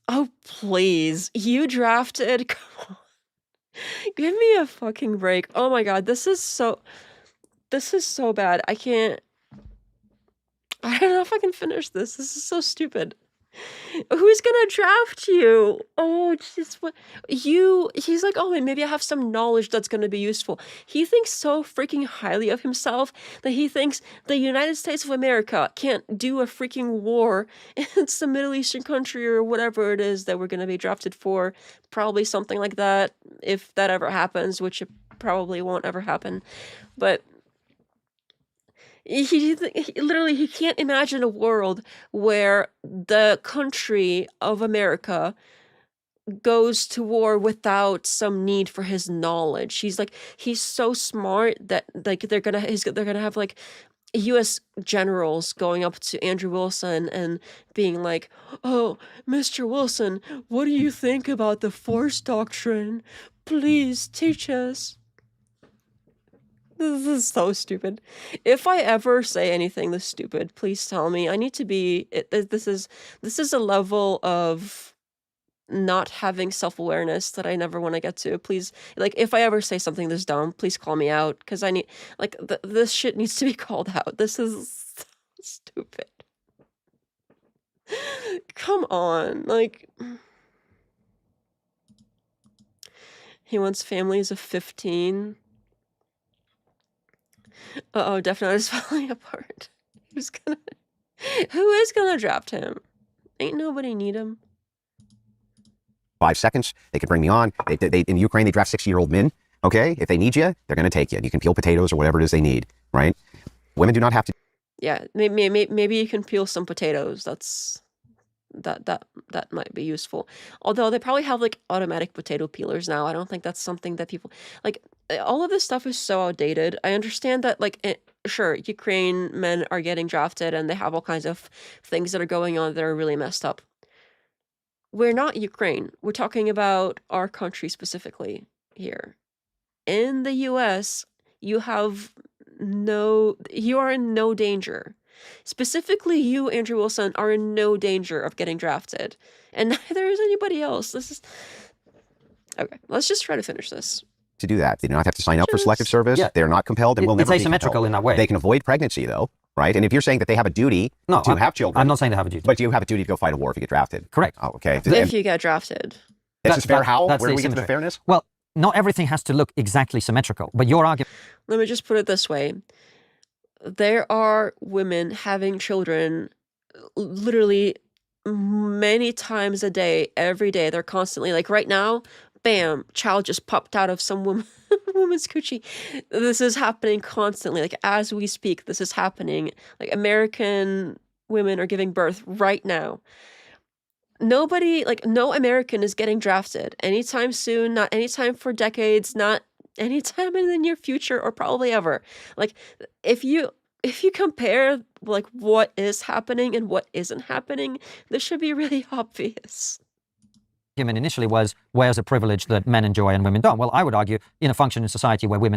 A: Oh, please. You drafted? Come on. Give me a fucking break. Oh my god, this is so bad. I don't know if I can finish this. This is so stupid. Who's gonna draft you? Oh, just what he's like, oh, maybe I have some knowledge that's gonna be useful. He thinks so freaking highly of himself that he thinks the United States of America can't do a freaking war in some Middle Eastern country or whatever it is that we're gonna be drafted for. Probably something like that, if that ever happens, which it probably won't ever happen. But he literally can't imagine a world where the country of America goes to war without some need for his knowledge. He's so smart that like they're gonna have like U.S. generals going up to Andrew Wilson and being like, "Oh, Mr. Wilson, what do you think about the force doctrine? Please teach us." This is so stupid. If I ever say anything this stupid, please tell me. I need to be. This is a level of not having self-awareness that I never want to get to. Please, like, if I ever say something this dumb, please call me out, because I need, like, this shit needs to be called out. This is so stupid. Come on, like, he wants families of 15. Uh-oh, Death Note is falling apart. Who is gonna draft him? Ain't nobody need him.
C: 5 seconds, they can bring me on. They in Ukraine, they draft 60-year-old men. Okay, if they need you, they're going to take you. You can peel potatoes or whatever it is they need, right? Women do not have to.
A: Yeah, maybe you can peel some potatoes. That might be useful. Although they probably have like automatic potato peelers now. I don't think that's something that people like. All of this stuff is so outdated. I understand that, like, sure, Ukraine men are getting drafted and they have all kinds of things that are going on that are really messed up. We're not Ukraine. We're talking about our country specifically here. In the US, you are in no danger. Specifically, you, Andrew Wilson, are in no danger of getting drafted. And neither is anybody else. Okay, let's just try to finish this.
C: To do that, they do not have to sign up for selective service. Yeah. They're not compelled and will never be compelled.
B: It's asymmetrical in that way.
C: They can avoid pregnancy, though, right? And if you're saying that they have a duty to have children.
B: I'm not saying they have a duty.
C: But you have a duty to go fight a war if you get drafted.
B: Correct.
C: Oh, okay.
A: If you get drafted.
C: This is fair how? Where do we get to the fairness?
B: Well, not everything has to look exactly symmetrical, but your argument...
A: Let me just put it this way. There are women having children literally many times a day, every day. They're constantly, like right now, bam, child just popped out of some woman's coochie. This is happening constantly. Like, as we speak, this is happening. Like, American women are giving birth right now. Nobody, like, no American is getting drafted anytime soon, not anytime for decades, not anytime in the near future, or probably ever. Like, if you compare, like, what is happening and what isn't happening, this should be really obvious.
B: Argument initially was, where's a privilege that men enjoy and women don't? Well, I would argue, in a functioning society where we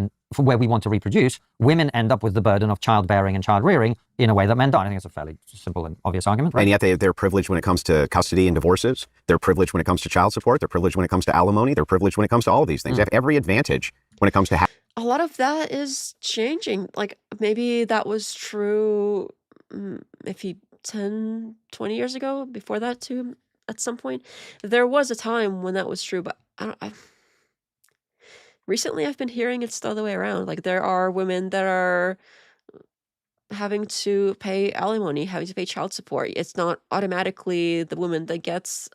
B: want to reproduce, women end up with the burden of childbearing and child rearing in a way that men don't. I think it's a fairly simple and obvious argument, right?
C: And yet they're privileged when it comes to custody and divorces. They're privileged when it comes to child support. They're privileged when it comes to alimony. They're privileged when it comes to all of these things. They have every advantage when it comes to...
A: A lot of that is changing. Like, maybe that was true maybe 10, 20 years ago, before that too. At some point, there was a time when that was true, but recently I've been hearing it's the other way around. Like, there are women that are having to pay alimony, having to pay child support. It's not automatically the woman that gets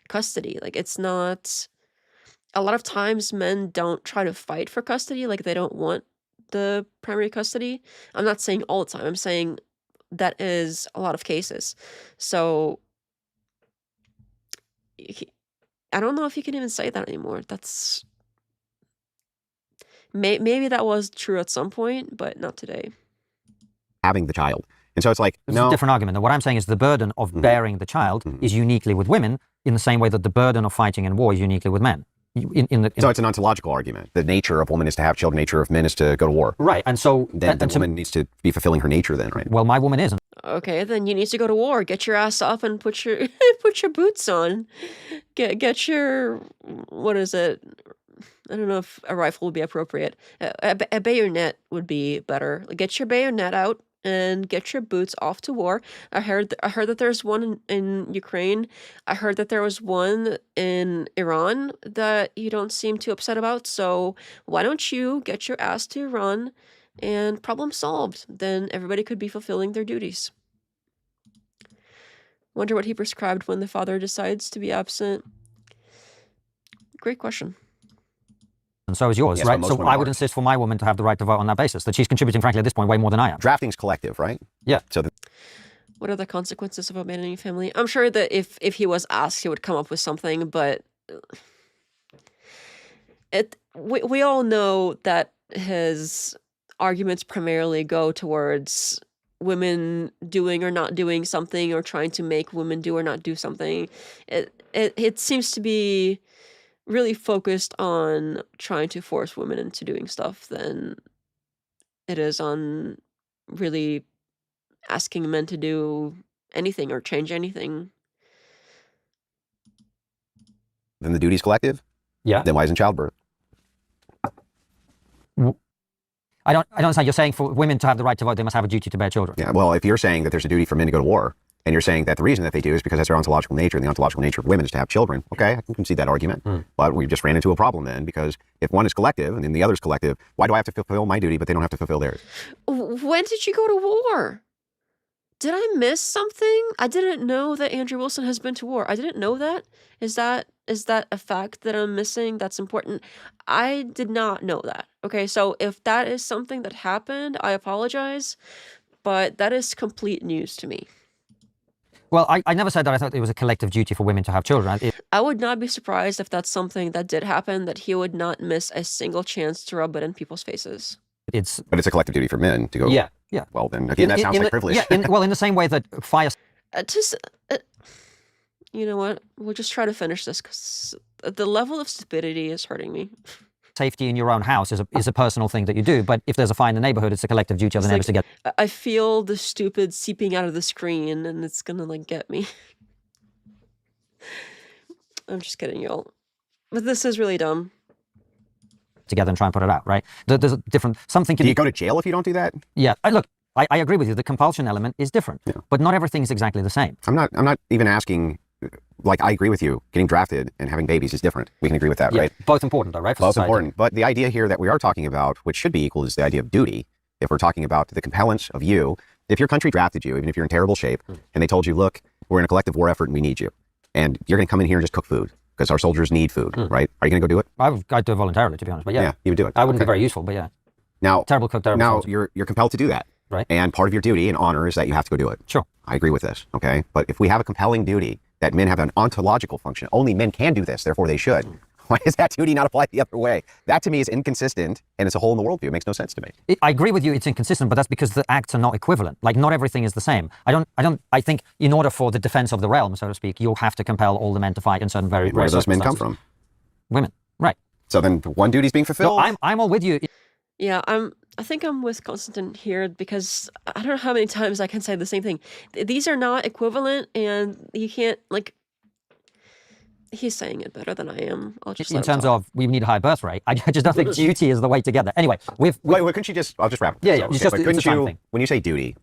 A: custody. Like, it's not. A lot of times men don't try to fight for custody. Like, they don't want the primary custody. I'm not saying all the time. I'm saying that is a lot of cases. So I don't know if you can even say that anymore. That's maybe that was true at some point, but not today.
C: Having the child. And so it's like,
B: It's a different argument. What I'm saying is the burden of bearing the child is uniquely with women, in the same way that the burden of fighting in war is uniquely with men.
C: So it's an ontological argument. The nature of woman is to have children, nature of men is to go to war.
B: Right, and so...
C: Then the woman needs to be fulfilling her nature then, right?
B: Well, my woman isn't.
A: Okay, then you need to go to war. Get your ass up and put your put your boots on. Get your, what is it? I don't know if a rifle would be appropriate. A bayonet would be better. Get your bayonet out and get your boots off to war. I heard that there's one in Ukraine. I heard that there was one in Iran that you don't seem too upset about. So why don't you get your ass to Iran and problem solved? Then everybody could be fulfilling their duties. Wonder what he prescribed when the father decides to be absent. Great question.
B: And so is yours, right? So I would insist for my woman to have the right to vote on that basis, that she's contributing, frankly, at this point, way more than I am.
C: Drafting's collective, right?
B: Yeah.
C: So
A: what are the consequences of abandoning a family? I'm sure that if he was asked, he would come up with something, but we all know that his arguments primarily go towards women doing or not doing something, or trying to make women do or not do something. It seems to be really focused on trying to force women into doing stuff than it is on really asking men to do anything or change anything.
C: Then the duty's collective?
B: Yeah.
C: Then why isn't childbirth?
B: I don't understand. You're saying for women to have the right to vote, they must have a duty to bear children.
C: Yeah, well, if you're saying that there's a duty for men to go to war, and you're saying that the reason that they do is because that's their ontological nature, and the ontological nature of women is to have children, okay, I can concede that argument. But we just ran into a problem then, because if one is collective and then the other is collective, why do I have to fulfill my duty, but they don't have to fulfill theirs?
A: When did you go to war? Did I miss something? I didn't know that Andrew Wilson has been to war. I didn't know that. Is that a fact that I'm missing that's important? I did not know that. Okay, so if that is something that happened, I apologize, but that is complete news to me.
B: Well, I never said that I thought it was a collective duty for women to have children.
A: I would not be surprised if that's something that did happen, that he would not miss a single chance to rub it in people's faces.
C: But it's a collective duty for men to go.
B: Yeah.
C: Well, then again, that sounds like privilege.
B: Yeah. In the same way that fire.
A: You know what? We'll just try to finish this because the level of stupidity is hurting me.
B: Safety in your own house is a personal thing that you do, but if there's a fire in the neighborhood, it's a collective duty of the neighbors to get.
A: I feel the stupid seeping out of the screen, and it's gonna like get me. I'm just kidding, y'all. But this is really dumb.
B: Together and try and put it out, right? There's a different something.
C: Do you go to jail if you don't do that?
B: Yeah. I agree with you. The compulsion element is different, but not everything is exactly the same.
C: I'm not even asking. Like, I agree with you. Getting drafted and having babies is different. We can agree with that, right?
B: Both important, though, right? For
C: Both
B: society.
C: important. But the idea here that we are talking about, which should be equal, is the idea of duty. If we're talking about the compellence of you, if your country drafted you, even if you're in terrible shape, and they told you, look, we're in a collective war effort and we need you, and you're going to come in here and just cook food because our soldiers need food, right? Are you going to go do it?
B: I'd do it voluntarily, to be honest. But yeah,
C: you would do it.
B: I wouldn't be very useful, but yeah.
C: Now,
B: terrible cook, terrible
C: now
B: soldier.
C: you're compelled to do that,
B: right?
C: And part of your duty and honor is that you have to go do it.
B: Sure.
C: I agree with this, okay? But if we have a compelling duty that men have an ontological function, only men can do this, therefore they should. Why does that duty not apply the other way? That to me is inconsistent, and it's a hole in the worldview. It makes no sense to me.
B: I agree with you, it's inconsistent, but that's because the acts are not equivalent. Like, not everything is the same. I think in order for the defense of the realm, so to speak, you'll have to compel all the men to fight in certain very
C: Where do those men come from?
B: Women, right.
C: So then one duty's being fulfilled?
B: No, I'm all with you.
A: Yeah, I think I'm with Konstantin here because I don't know how many times I can say the same thing. These are not equivalent, and you can't, like, he's saying it better than I am. I'll just
B: in terms of we need a high birth rate, I just don't think duty is the way to get there. Anyway,
C: wait, couldn't you just? I'll just wrap up.
B: Yeah, it's just
C: couldn't you? When you say duty,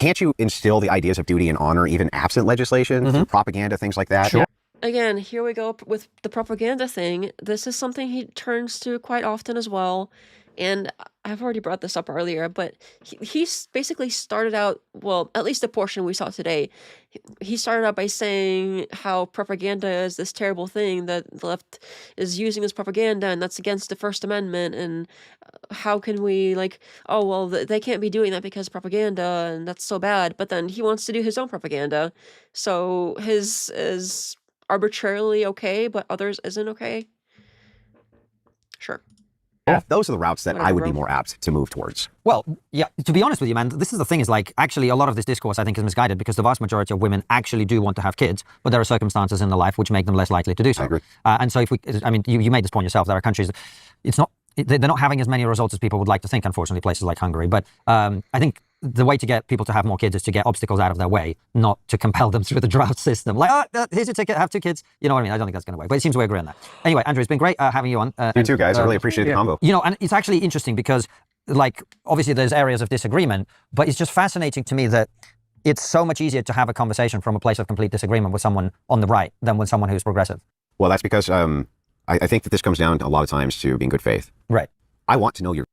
C: can't you instill the ideas of duty and honor even absent legislation, through propaganda, things like that?
B: Sure.
A: Again, here we go with the propaganda thing. This is something he turns to quite often as well. And I've already brought this up earlier, but he's basically started out, well, at least the portion we saw today, he started out by saying how propaganda is this terrible thing, that the left is using this propaganda, and that's against the First Amendment, and how can we, like, oh, well, they can't be doing that because of propaganda, and that's so bad. But then he wants to do his own propaganda. So his is arbitrarily okay, but others isn't okay. Sure.
C: Those are the routes that I would be more apt to move towards.
B: Well, yeah, to be honest with you, man, this is the thing is, like, actually a lot of this discourse I think is misguided because the vast majority of women actually do want to have kids, but there are circumstances in their life which make them less likely to do so.
C: I agree.
B: And so you made this point yourself, there are countries, they're not having as many results as people would like to think, unfortunately, places like Hungary. But I think the way to get people to have more kids is to get obstacles out of their way, not to compel them through the draft system. Like, here's your ticket, have 2 kids. You know what I mean? I don't think that's going to work, but it seems we agree on that. Anyway, Andrew, it's been great having you on.
C: You too, guys. I really appreciate the combo.
B: You know, and it's actually interesting because, like, obviously there's areas of disagreement, but it's just fascinating to me that it's so much easier to have a conversation from a place of complete disagreement with someone on the right than with someone who's progressive.
C: Well, that's because I think that this comes down to, a lot of times, to being good faith.
B: Right.
C: I want to know your...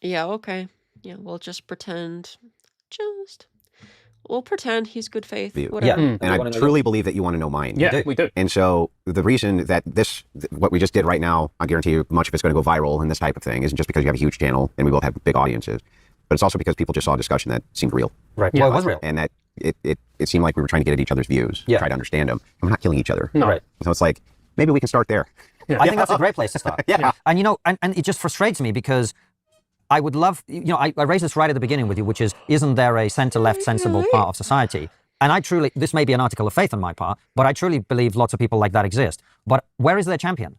A: Yeah, okay. Yeah, we'll just pretend. We'll pretend he's good faith. Whatever.
B: Yeah.
C: And I truly believe that you want to know mine.
D: Yeah, we do.
C: And so the reason that what we just did right now, I guarantee you much of it's going to go viral and this type of thing, isn't just because you have a huge channel and we both have big audiences, but it's also because people just saw a discussion that seemed real.
B: Right.
D: Yeah,
B: well, it was real.
C: And that it seemed like we were trying to get at each other's views, try to understand them. And we're not killing each other.
D: No.
B: Right.
C: So it's like, maybe we can start there.
D: Yeah.
B: I think that's a great place to start.
C: Yeah.
B: And you know, and it just frustrates me because I would love, you know, I raised this right at the beginning with you, which is, isn't there a center-left sensible part of society? And I truly, this may be an article of faith on my part, but I truly believe lots of people like that exist. But where is their champion?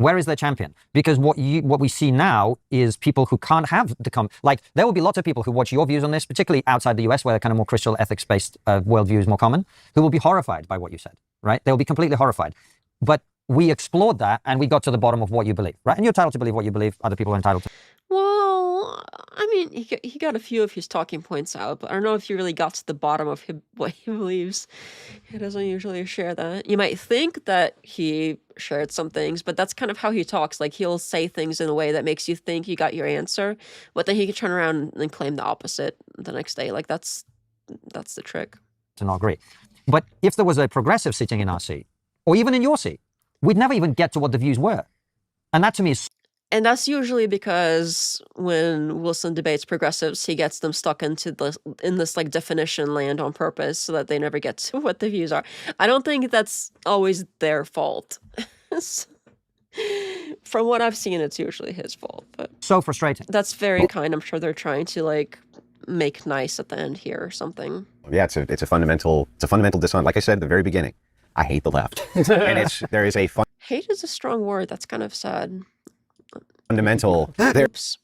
B: Where is their champion? Because what we see now is people who can't have like there will be lots of people who watch your views on this, particularly outside the US, where the kind of more Christian ethics-based worldview is more common, who will be horrified by what you said, right? They'll be completely horrified. But we explored that and we got to the bottom of what you believe, right? And you're entitled to believe what you believe. Other people are entitled to.
A: Well, I mean, he got a few of his talking points out, but I don't know if he really got to the bottom of what he believes. He doesn't usually share that. You might think that he shared some things, but that's kind of how he talks. Like, he'll say things in a way that makes you think you got your answer, but then he can turn around and claim the opposite the next day. Like, that's the trick.
B: To not agree. But if there was a progressive sitting in our seat, or even in your seat, we'd never even get to what the views were. And that to me is...
A: And that's usually because when Wilson debates progressives, he gets them stuck in this like definition land on purpose so that they never get to what the views are. I don't think that's always their fault. From what I've seen, it's usually his fault. But
B: so frustrating.
A: That's very kind. I'm sure they're trying to like make nice at the end here or something.
C: Yeah, it's a fundamental dishonest. Like I said at the very beginning, I hate the left, and there is a
A: hate is a strong word. That's kind of sad.
C: Fundamental.
A: Oops.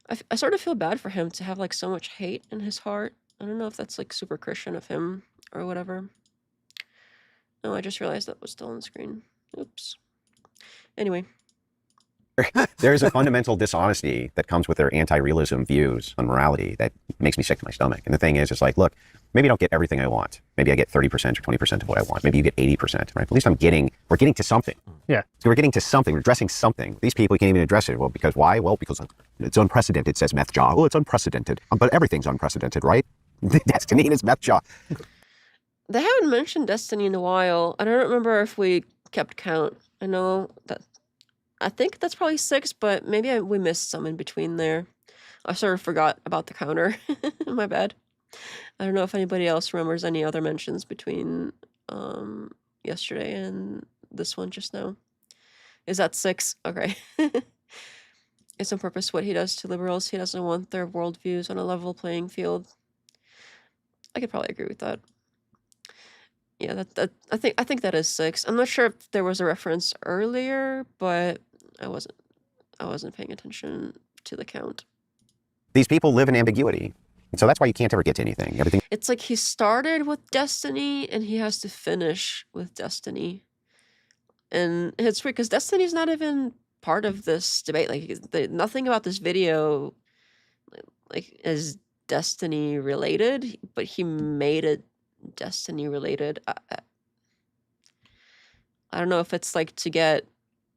A: I sort of feel bad for him to have like so much hate in his heart. I don't know if that's like super Christian of him or whatever. No, I just realized that was still on the screen. Oops. Anyway.
C: There is a fundamental dishonesty that comes with their anti-realism views on morality that makes me sick to my stomach. And the thing is, it's like, look, maybe I don't get everything I want. Maybe I get 30% or 20% of what I want. Maybe you get 80%, right? But at least we're getting to something.
D: Yeah.
C: So we're getting to something. We're addressing something. These people can't even address it. Well, because why? Well, because it's unprecedented, says Meth Jaw. Well, it's unprecedented. But everything's unprecedented, right? Destiny is Meth Jaw.
A: They haven't mentioned Destiny in a while. I don't remember if we kept count. I know that I think that's probably 6, but maybe we missed some in between there. I sort of forgot about the counter. My bad. I don't know if anybody else remembers any other mentions between yesterday and this one just now. Is that 6? Okay. It's on purpose what he does to liberals. He doesn't want their worldviews on a level playing field. I could probably agree with that. Yeah, I think that is 6. I'm not sure if there was a reference earlier, but I wasn't paying attention to the count.
C: These people live in ambiguity. And so that's why you can't ever get to anything.
A: It's like he started with Destiny and he has to finish with Destiny. And it's weird because Destiny is not even part of this debate. Like, nothing about this video like is Destiny related, but he made it Destiny related. I don't know if it's like to get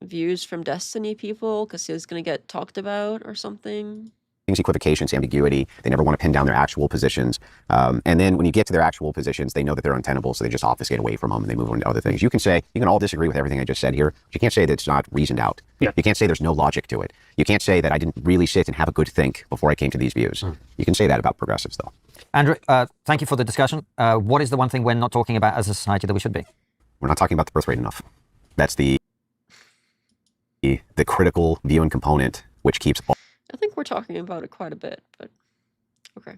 A: views from Destiny people because he was going to get talked about or something.
C: Equivocations, ambiguity. They never want to pin down their actual positions. And then when you get to their actual positions, they know that they're untenable, so they just obfuscate away from them and they move on to other things. You can all disagree with everything I just said here, but you can't say that it's not reasoned out.
D: Yeah.
C: You can't say there's no logic to it. You can't say that I didn't really sit and have a good think before I came to these views. You can say that about progressives, though.
B: Andrew, thank you for the discussion. What is the one thing we're not talking about as a society that we should be?
C: We're not talking about the birth rate enough. That's the critical viewing component, which keeps
A: I think we're talking about it quite a bit, but okay.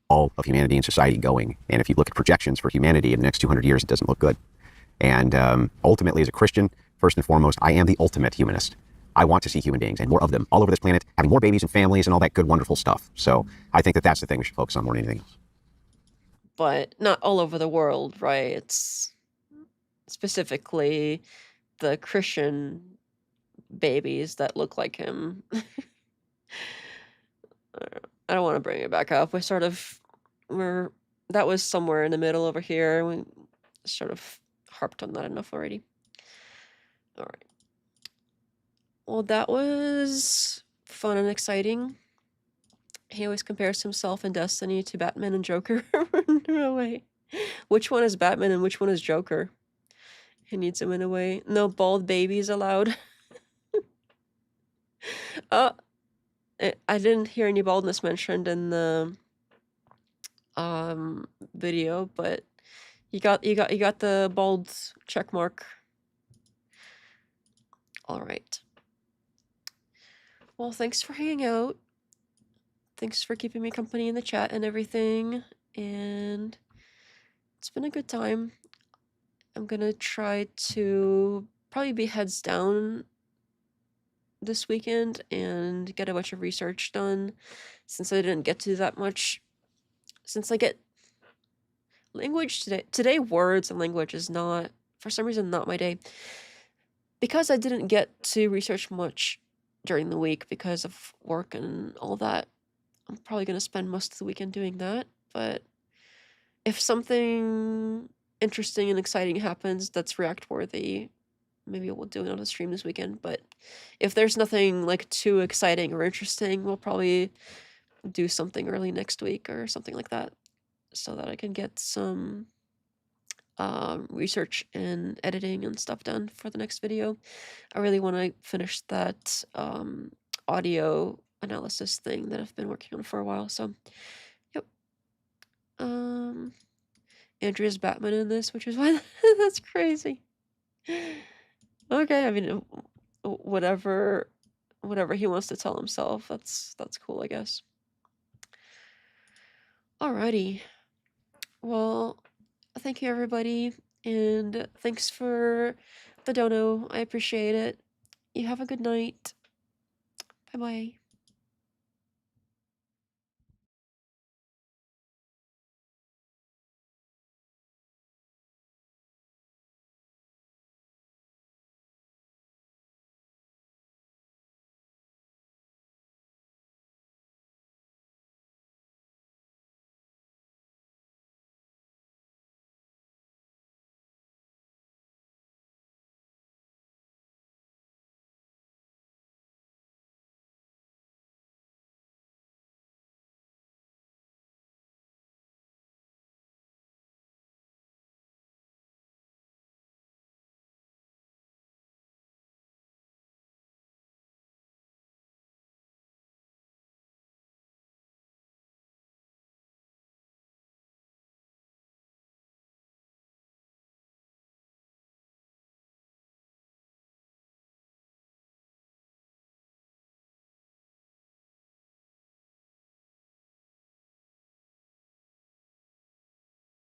C: All of humanity and society going. And if you look at projections for humanity in the next 200 years, it doesn't look good. And ultimately, as a Christian, first and foremost, I am the ultimate humanist. I want to see human beings and more of them all over this planet, having more babies and families and all that good, wonderful stuff. So I think that that's the thing we should focus on more than anything else.
A: But not all over the world, right? It's specifically the Christian babies that look like him. I don't want to bring it back up. That was somewhere in the middle over here. We sort of harped on that enough already. All right. Well, that was fun and exciting. He always compares himself in Destiny to Batman and Joker. No way. Which one is Batman and which one is Joker? He needs him in a way. No bald babies allowed. I didn't hear any baldness mentioned in the video, but you got the bald check mark. All right. Well, thanks for hanging out. Thanks for keeping me company in the chat and everything. And it's been a good time. I'm gonna try to probably be heads down this weekend and get a bunch of research done, since I didn't get to that much. Since I get language today, words and language is not, for some reason, not my day. Because I didn't get to research much during the week because of work and all that, I'm probably going to spend most of the weekend doing that. But if something interesting and exciting happens that's react worthy, maybe we'll do another stream this weekend. But if there's nothing like too exciting or interesting, we'll probably do something early next week or something like that, so that I can get some research and editing and stuff done for the next video. I really want to finish that audio analysis thing that I've been working on for a while. So, yep. Andrea's Batman in this, which is why that's crazy. Okay, I mean, whatever he wants to tell himself, that's cool, I guess. Alrighty. Well, thank you, everybody, and thanks for the dono. I appreciate it. You have a good night. Bye-bye.